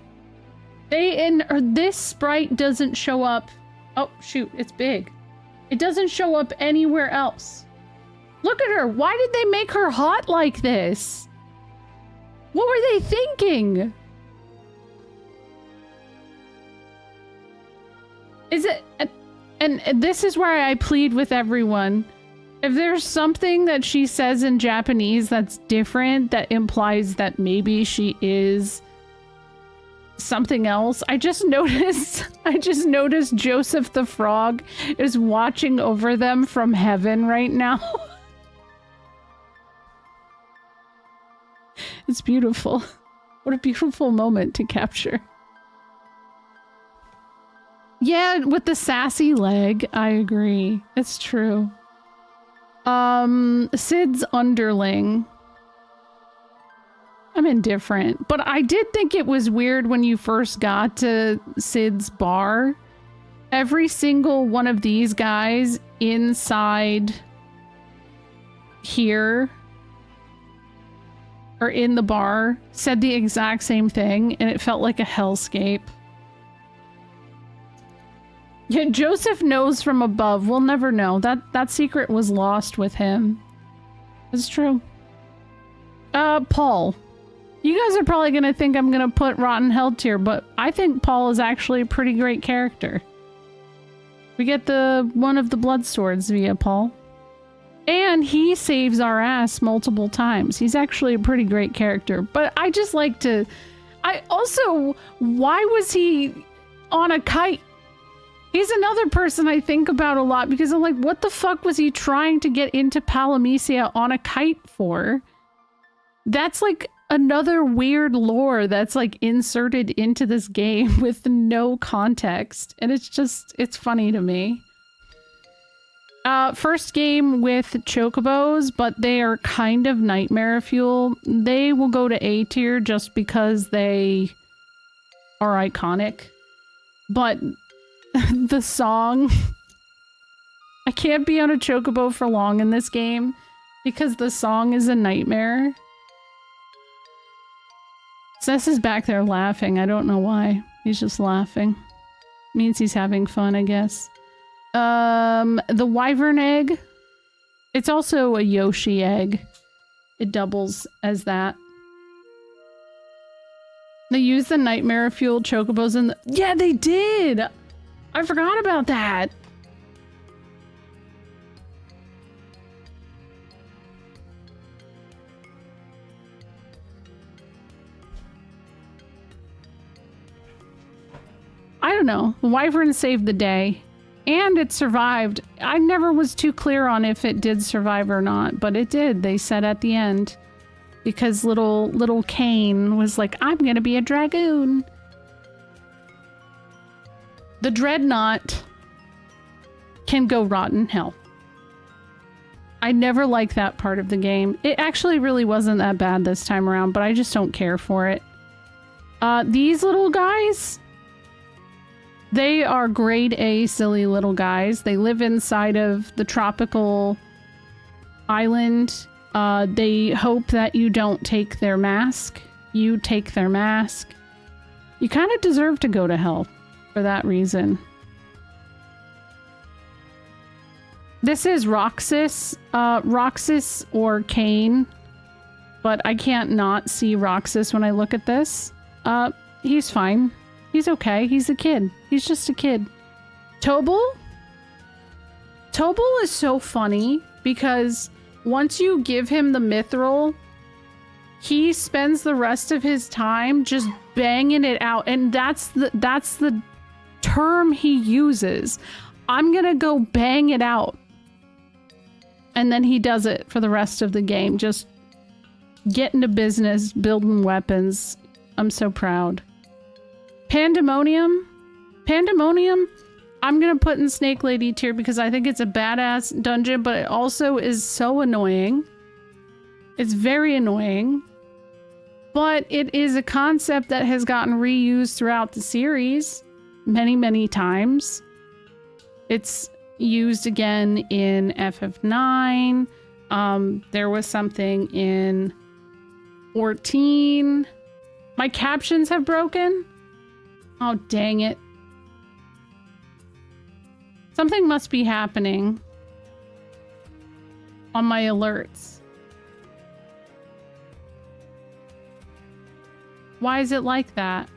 This sprite doesn't show up. Oh, shoot, it's big. It doesn't show up anywhere else. Look at her. Why did they make her hot like this? What were they thinking? Is it, and this is where I plead with everyone. If there's something that she says in Japanese that's different, that implies that maybe she is something else. I just noticed Joseph the Frog is watching over them from heaven right now. It's beautiful. What a beautiful moment to capture. Yeah, with the sassy leg, I agree. It's true. Sid's underling. I'm indifferent, but I did think it was weird when you first got to Sid's bar. Every single one of these guys inside here or in the bar said the exact same thing, and it felt like a hellscape. Yeah, Joseph knows from above. We'll never know. That secret was lost with him. It's true. Paul. You guys are probably gonna think I'm gonna put Rotten Hell tier, but I think Paul is actually a pretty great character. We get one of the blood swords via Paul. And he saves our ass multiple times. He's actually a pretty great character. But I just like to... why was he on a kite? He's another person I think about a lot because I'm like, what the fuck was he trying to get into Palamecia on a kite for? That's like another weird lore that's like inserted into this game with no context. And it's funny to me. First game with chocobos, but they are kind of nightmare fuel. They will go to A tier just because they are iconic. But the song... I can't be on a chocobo for long in this game because the song is a nightmare. Cess is back there laughing. I don't know why. He's just laughing. Means he's having fun, I guess. The wyvern egg. It's also a Yoshi egg. It doubles as that. They used the nightmare fueled chocobos in the... Yeah, they did! I forgot about that. I don't know. The wyvern saved the day. And it survived. I never was too clear on if it did survive or not, but it did. They said at the end. Because little Cain was like, I'm gonna be a dragoon. The dreadnought can go rot in hell. I never liked that part of the game. It actually really wasn't that bad this time around, but I just don't care for it. These little guys... They are grade A silly little guys. They live inside of the tropical island. They hope that you don't take their mask. You take their mask. You kind of deserve to go to hell for that reason. This is Roxas. Roxas or Cain. But I can't not see Roxas when I look at this. He's fine. He's okay. He's a kid. He's just a kid. Tobal? Tobal is so funny because once you give him the mithril, he spends the rest of his time just banging it out. And that's the term he uses. I'm gonna go bang it out. And then he does it for the rest of the game. Just getting to business, building weapons. I'm so proud. Pandemonium? Pandemonium? I'm gonna put in Snake Lady tier because I think it's a badass dungeon, but it also is so annoying. It's very annoying. But it is a concept that has gotten reused throughout the series many, many times. It's used again in FF9. There was something in 14. My captions have broken. Oh, dang it. Something must be happening on my alerts. Why is it like that?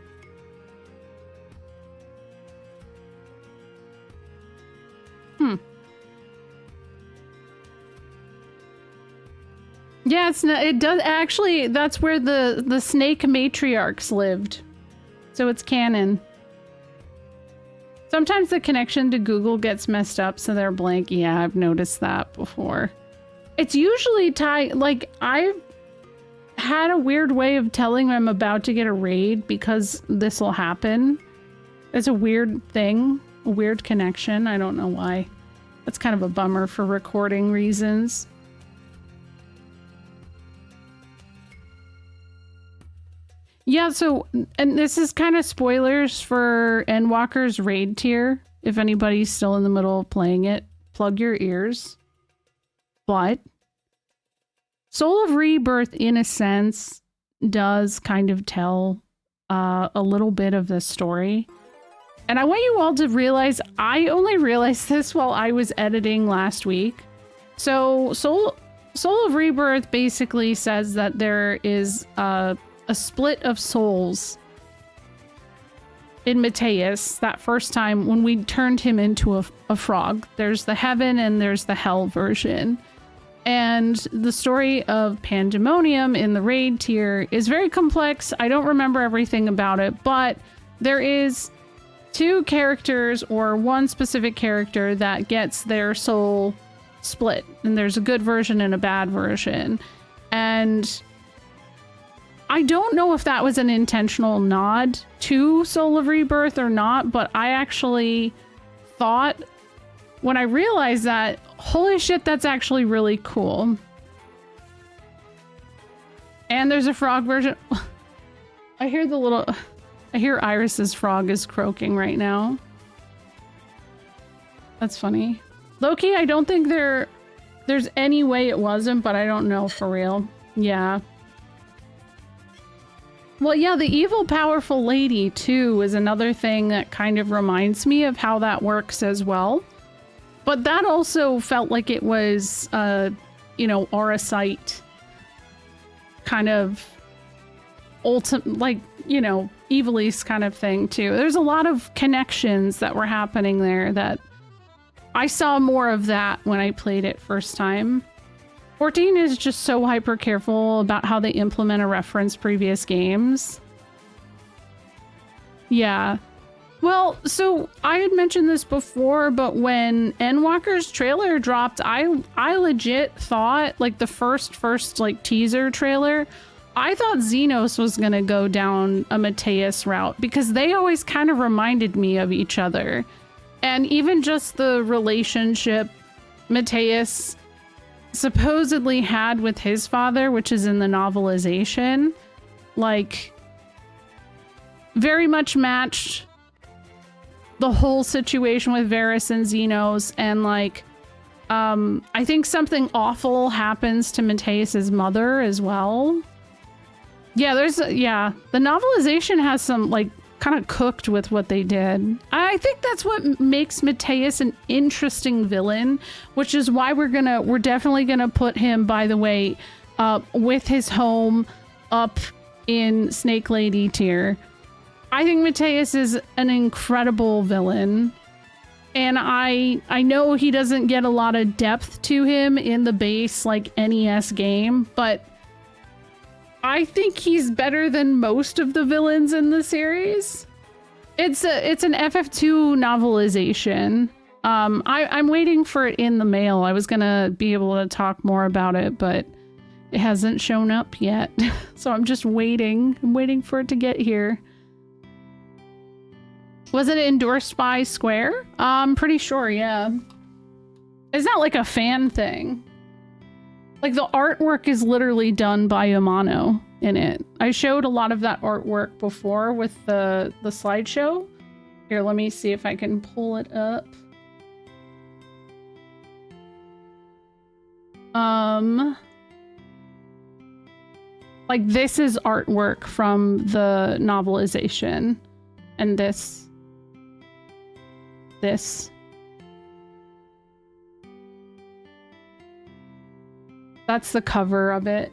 Yeah, it does actually, that's where the snake matriarchs lived. So it's canon. Sometimes the connection to Google gets messed up, so they're blank. Yeah, I've noticed that before. It's usually tied, like, I've had a weird way of telling I'm about to get a raid because this will happen. It's a weird thing, a weird connection. I don't know why. That's kind of a bummer for recording reasons. Yeah, so, and this is kind of spoilers for Endwalker's raid tier. If anybody's still in the middle of playing it, plug your ears. But Soul of Rebirth, in a sense, does kind of tell a little bit of the story. And I want you all to realize, I only realized this while I was editing last week. So Soul of Rebirth basically says that there is a split of souls in Mateus that first time when we turned him into a frog. There's the heaven and there's the hell version. And the story of Pandemonium in the raid tier is very complex. I don't remember everything about it, but there is two characters or one specific character that gets their soul split. And there's a good version and a bad version. And I don't know if that was an intentional nod to Soul of Rebirth or not, but I actually thought when I realized that, Holy shit, that's actually really cool. And there's a frog version. I hear Iris's frog is croaking right now. That's funny. Loki, I don't think there's any way it wasn't, but I don't know for real. Yeah. Well, yeah, the evil, powerful lady, too, is another thing that kind of reminds me of how that works as well. But that also felt like it was, you know, Auracite kind of ultimate, like, you know, Evilise kind of thing, too. There's a lot of connections that were happening there that I saw more of that when I played it first time. 14 is just so hyper careful about how they implement or reference previous games. Yeah. Well, so I had mentioned this before, but when Endwalker's trailer dropped, I legit thought, like the first like teaser trailer, I thought Xenos was gonna go down a Mateus route because they always kind of reminded me of each other. And even just the relationship Mateus supposedly had with his father, which is in the novelization, like very much matched the whole situation with Varys and Xenos. And like, I think something awful happens to Mateus's mother as well. Yeah, the novelization has some like kind of cooked with what they did. I think that's what makes Mateus an interesting villain, which is why we're definitely gonna put him, by the way, with his home up in Snake Lady tier. I think Mateus is an incredible villain, and I know he doesn't get a lot of depth to him in the base like NES game, but I think he's better than most of the villains in the series. It's an FF2 novelization. I'm waiting for it in the mail. I was gonna be able to talk more about it, but it hasn't shown up yet. So I'm just waiting. I'm waiting for it to get here. Was it endorsed by Square? I'm pretty sure, yeah. It's not like a fan thing. Like, the artwork is literally done by Yamano in it. I showed a lot of that artwork before with the slideshow. Here, let me see if I can pull it up. Like, this is artwork from the novelization. And this. That's the cover of it.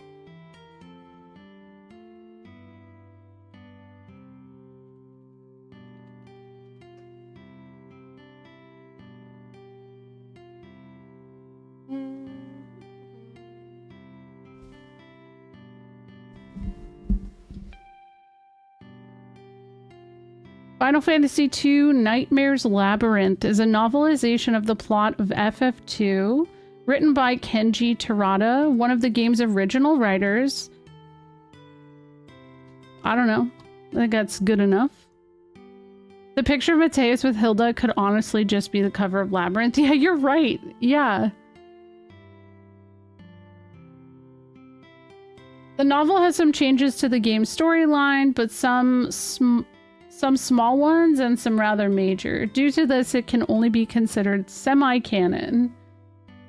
Final Fantasy II Nightmare's Labyrinth is a novelization of the plot of FF2, written by Kenji Terada, one of the game's original writers. I don't know. I think that's good enough. The picture of Mateus with Hilda could honestly just be the cover of Labyrinth. Yeah, you're right. Yeah. The novel has some changes to the game's storyline, but some small ones and some rather major. Due to this, it can only be considered semi-canon.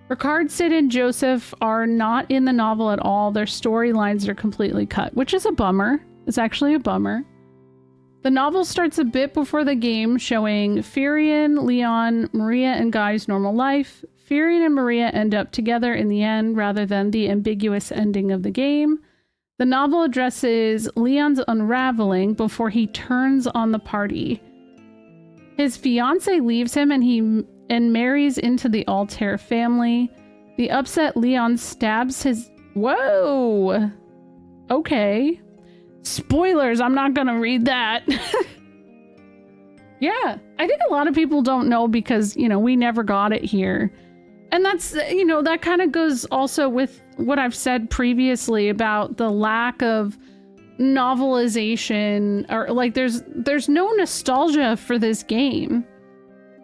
Ricard, Sid, and Joseph are not in the novel at all. Their storylines are completely cut, which is a bummer. It's actually a bummer. The novel starts a bit before the game, showing Firion, Leon, Maria, and Guy's normal life. Firion and Maria end up together in the end, rather than the ambiguous ending of the game. The novel addresses Leon's unraveling before he turns on the party. His fiancée leaves him and marries into the Altair family. The upset Leon stabs his... Whoa! Okay. Spoilers, I'm not gonna read that. Yeah, I think a lot of people don't know because, you know, we never got it here. And that's, you know, that kind of goes also with what I've said previously about the lack of novelization, or like there's no nostalgia for this game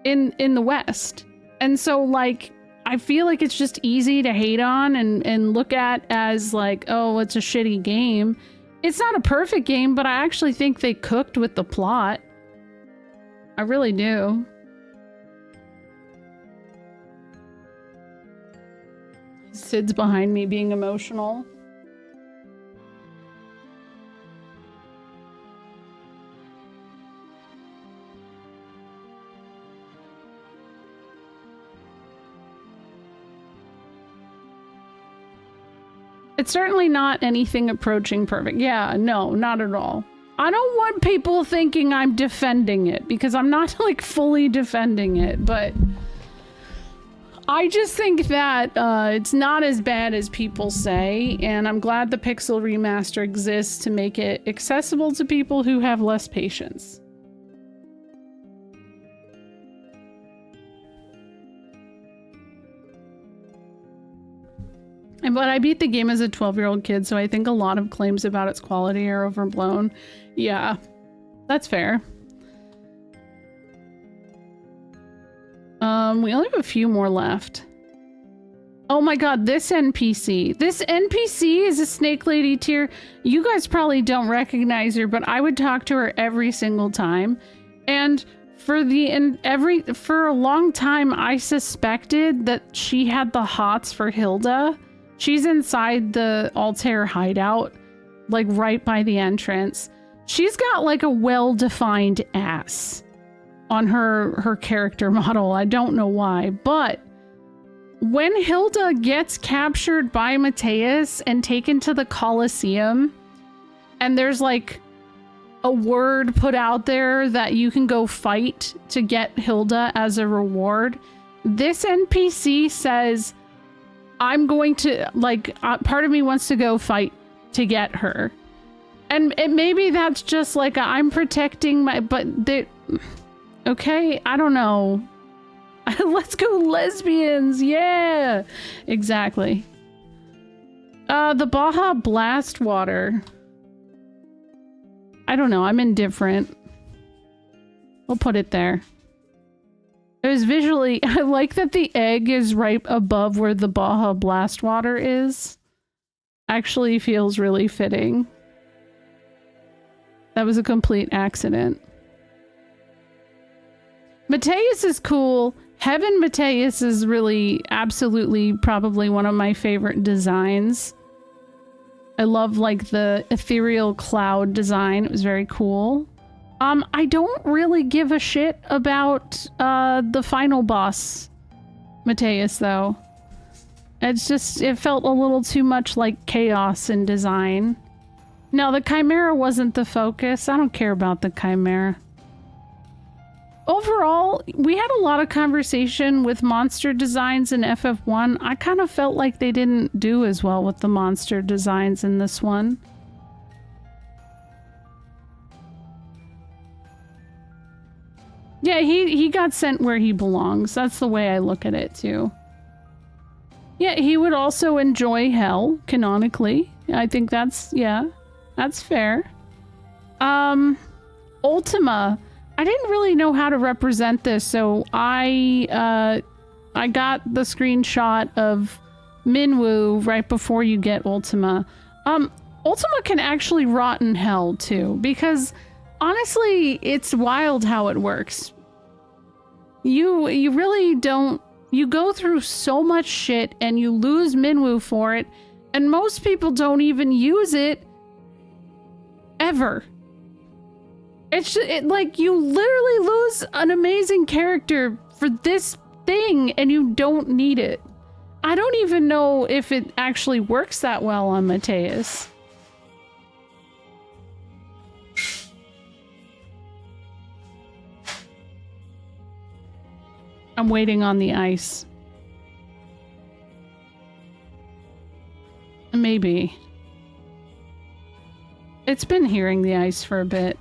in the West. And so like I feel like it's just easy to hate on and look at as like, oh, it's a shitty game. It's not a perfect game, but I actually think they cooked with the plot. I really do. Sid's behind me being emotional. It's certainly not anything approaching perfect. Yeah, no, not at all. I don't want people thinking I'm defending it, because I'm not like fully defending it, but I just think that it's not as bad as people say, and I'm glad the Pixel Remaster exists to make it accessible to people who have less patience. But I beat the game as a 12-year-old kid, so I think a lot of claims about its quality are overblown. Yeah, that's fair. We only have a few more left. Oh my god, this NPC. This NPC is a Snake Lady tier. You guys probably don't recognize her, but I would talk to her every single time. And for a long time, I suspected that she had the hots for Hilda. She's inside the Altair hideout, like right by the entrance. She's got like a well-defined ass on her character model. I don't know why, but when Hilda gets captured by Mateus and taken to the Colosseum, and there's like a word put out there that you can go fight to get Hilda as a reward, this NPC says, I'm going to, like, part of me wants to go fight to get her. And maybe that's just like, I'm protecting my, but okay, I don't know. Let's go lesbians, yeah! Exactly. The Baja Blast water. I don't know, I'm indifferent. We'll put it there. It was visually, I like that the egg is right above where the Baja Blast water is. Actually feels really fitting. That was a complete accident. Mateus is cool. Heaven Mateus is really absolutely probably one of my favorite designs. I love like the ethereal cloud design. It was very cool. I don't really give a shit about the final boss, Mateus, though. It's just, it felt a little too much like chaos in design. No, the Chimera wasn't the focus. I don't care about the Chimera. Overall, we had a lot of conversation with monster designs in FF1. I kind of felt like they didn't do as well with the monster designs in this one. Yeah, he got sent where he belongs. That's the way I look at it, too. Yeah, he would also enjoy hell, canonically. I think that's, yeah, that's fair. Ultima. I didn't really know how to represent this, so I got the screenshot of Minwu right before you get Ultima. Ultima can actually rot in hell, too, because honestly, it's wild how it works. You really don't... You go through so much shit and you lose Minwu for it, and most people don't even use it ever. It's just, like, you literally lose an amazing character for this thing and you don't need it. I don't even know if it actually works that well on Mateus. I'm waiting on the ice. Maybe. It's been hearing the ice for a bit.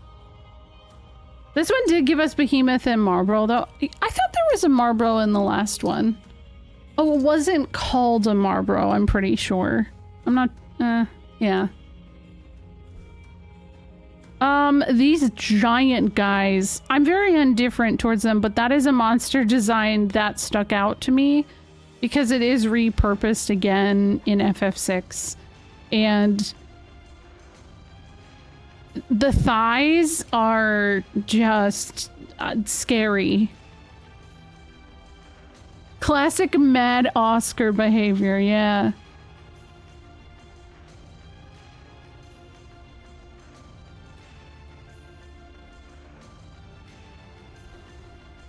This one did give us Behemoth and Marlboro, though. I thought there was a Marlboro in the last one. Oh, it wasn't called a Marlboro, I'm pretty sure. I'm not... yeah. These giant guys. I'm very indifferent towards them, but that is a monster design that stuck out to me. because it is repurposed again in FF6. And the thighs are just scary. Classic Mad Oscar behavior, yeah.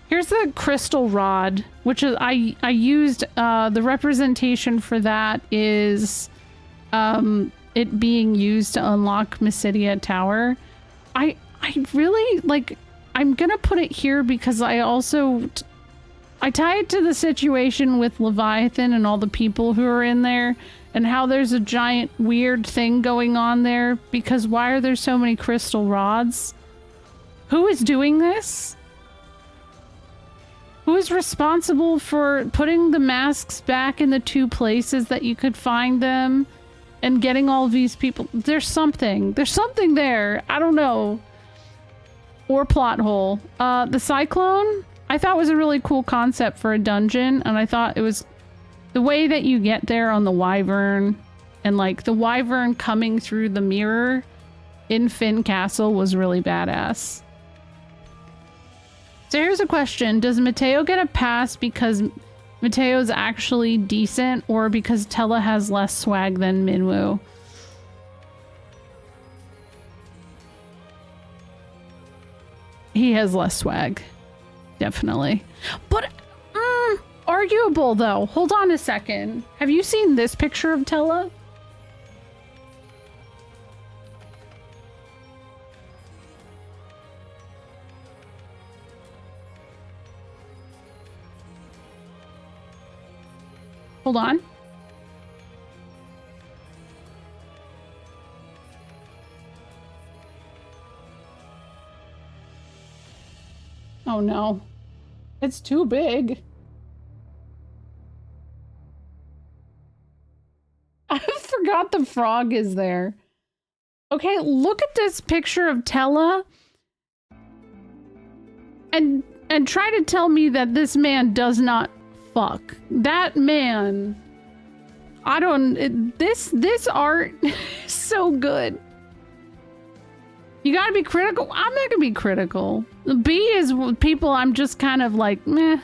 Here's the crystal rod, which is I used the representation for that is it being used to unlock Mysidia Tower. I really like, I'm gonna put it here because I also I tie it to the situation with Leviathan and all the people who are in there and how there's a giant weird thing going on there, because why are there so many crystal rods? Who is doing this? Who is responsible for putting the masks back in the 2 places that you could find them and getting all of these people? There's something there. I don't know. Or plot hole. The cyclone, I thought was a really cool concept for a dungeon, and I thought it was the way that you get there on the wyvern, and like the wyvern coming through the mirror in Finn Castle was really badass. So here's a question. Does Mateo get a pass because Mateo's actually decent, or because Tella has less swag than Minwu? He has less swag. Definitely. But, arguable though. Hold on a second. Have you seen this picture of Tella? Hold on. Oh no. It's too big. I forgot the frog is there. Okay, look at this picture of Tella and try to tell me that this man does not fuck. That man, I don't, this art is so good. You gotta be critical. I'm not gonna be critical. B is people I'm just kind of like, meh.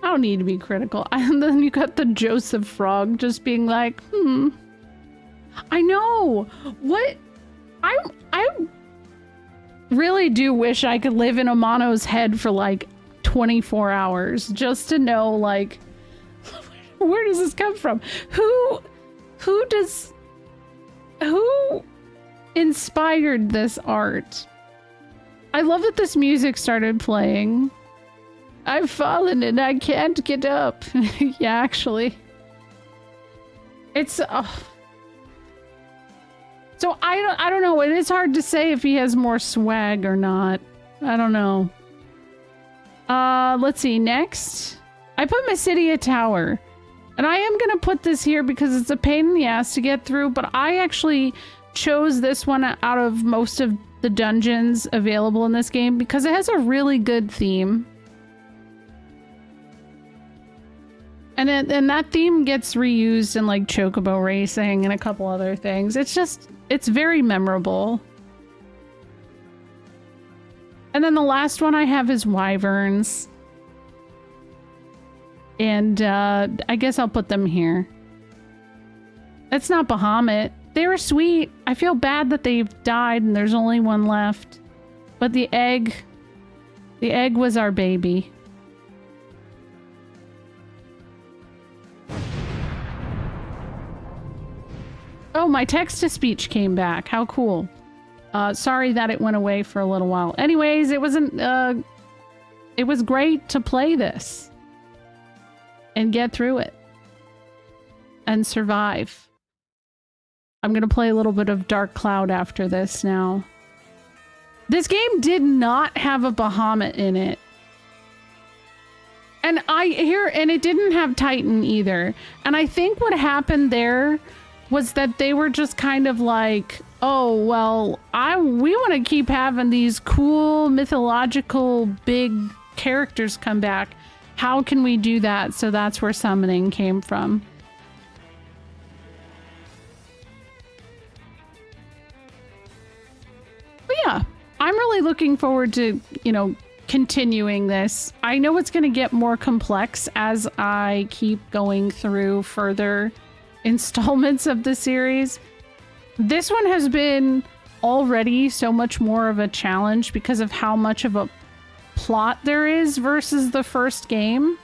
I don't need to be critical. And then you got the Joseph Frog just being like, I know. What? I really do wish I could live in Amano's head for like 24 hours just to know, like, where does this come from? Who inspired this art? I love that this music started playing. I've fallen and I can't get up. Yeah, actually. It's so I don't know. It is hard to say if he has more swag or not. I don't know. Let's see. Next, I put Mysidia Tower. And I am going to put this here because it's a pain in the ass to get through, but I actually chose this one out of most of the dungeons available in this game because it has a really good theme. And that theme gets reused in like Chocobo Racing and a couple other things. It's very memorable. And then the last one I have is Wyverns. And I guess I'll put them here. That's not Bahamut. They were sweet. I feel bad that they've died and there's only one left. But the egg was our baby. Oh, my text-to-speech came back. How cool. Sorry that it went away for a little while. Anyways, it was great to play this. And get through it. And survive. I'm gonna play a little bit of Dark Cloud after this now. This game did not have a Bahamut in it. And it didn't have Titan either. And I think what happened there was that they were just kind of like, oh, well, we want to keep having these cool mythological big characters come back. How can we do that? So that's where summoning came from. But yeah, I'm really looking forward to, you know, continuing this. I know it's going to get more complex as I keep going through further installments of the series. This one has been already so much more of a challenge because of how much of a plot there is versus the first game.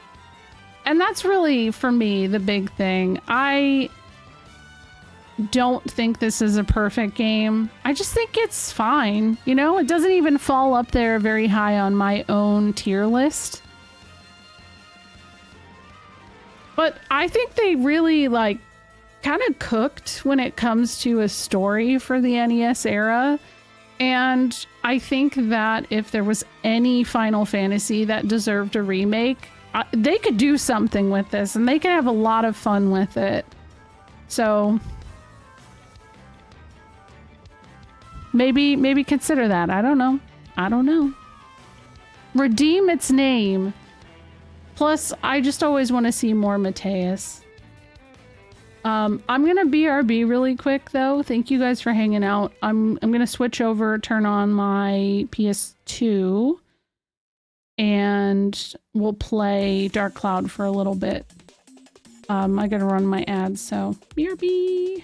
And that's really, for me, the big thing. I don't think this is a perfect game. I just think it's fine. You know, it doesn't even fall up there very high on my own tier list. But I think they really, like, kind of cooked when it comes to a story for the NES era. And I think that if there was any Final Fantasy that deserved a remake, they could do something with this and they could have a lot of fun with it. So maybe consider that. I don't know. Redeem its name. Plus, I just always want to see more Mateus. I'm gonna BRB really quick though. Thank you guys for hanging out. I'm gonna switch over, turn on my PS2, and we'll play Dark Cloud for a little bit. I gotta run my ads, so BRB.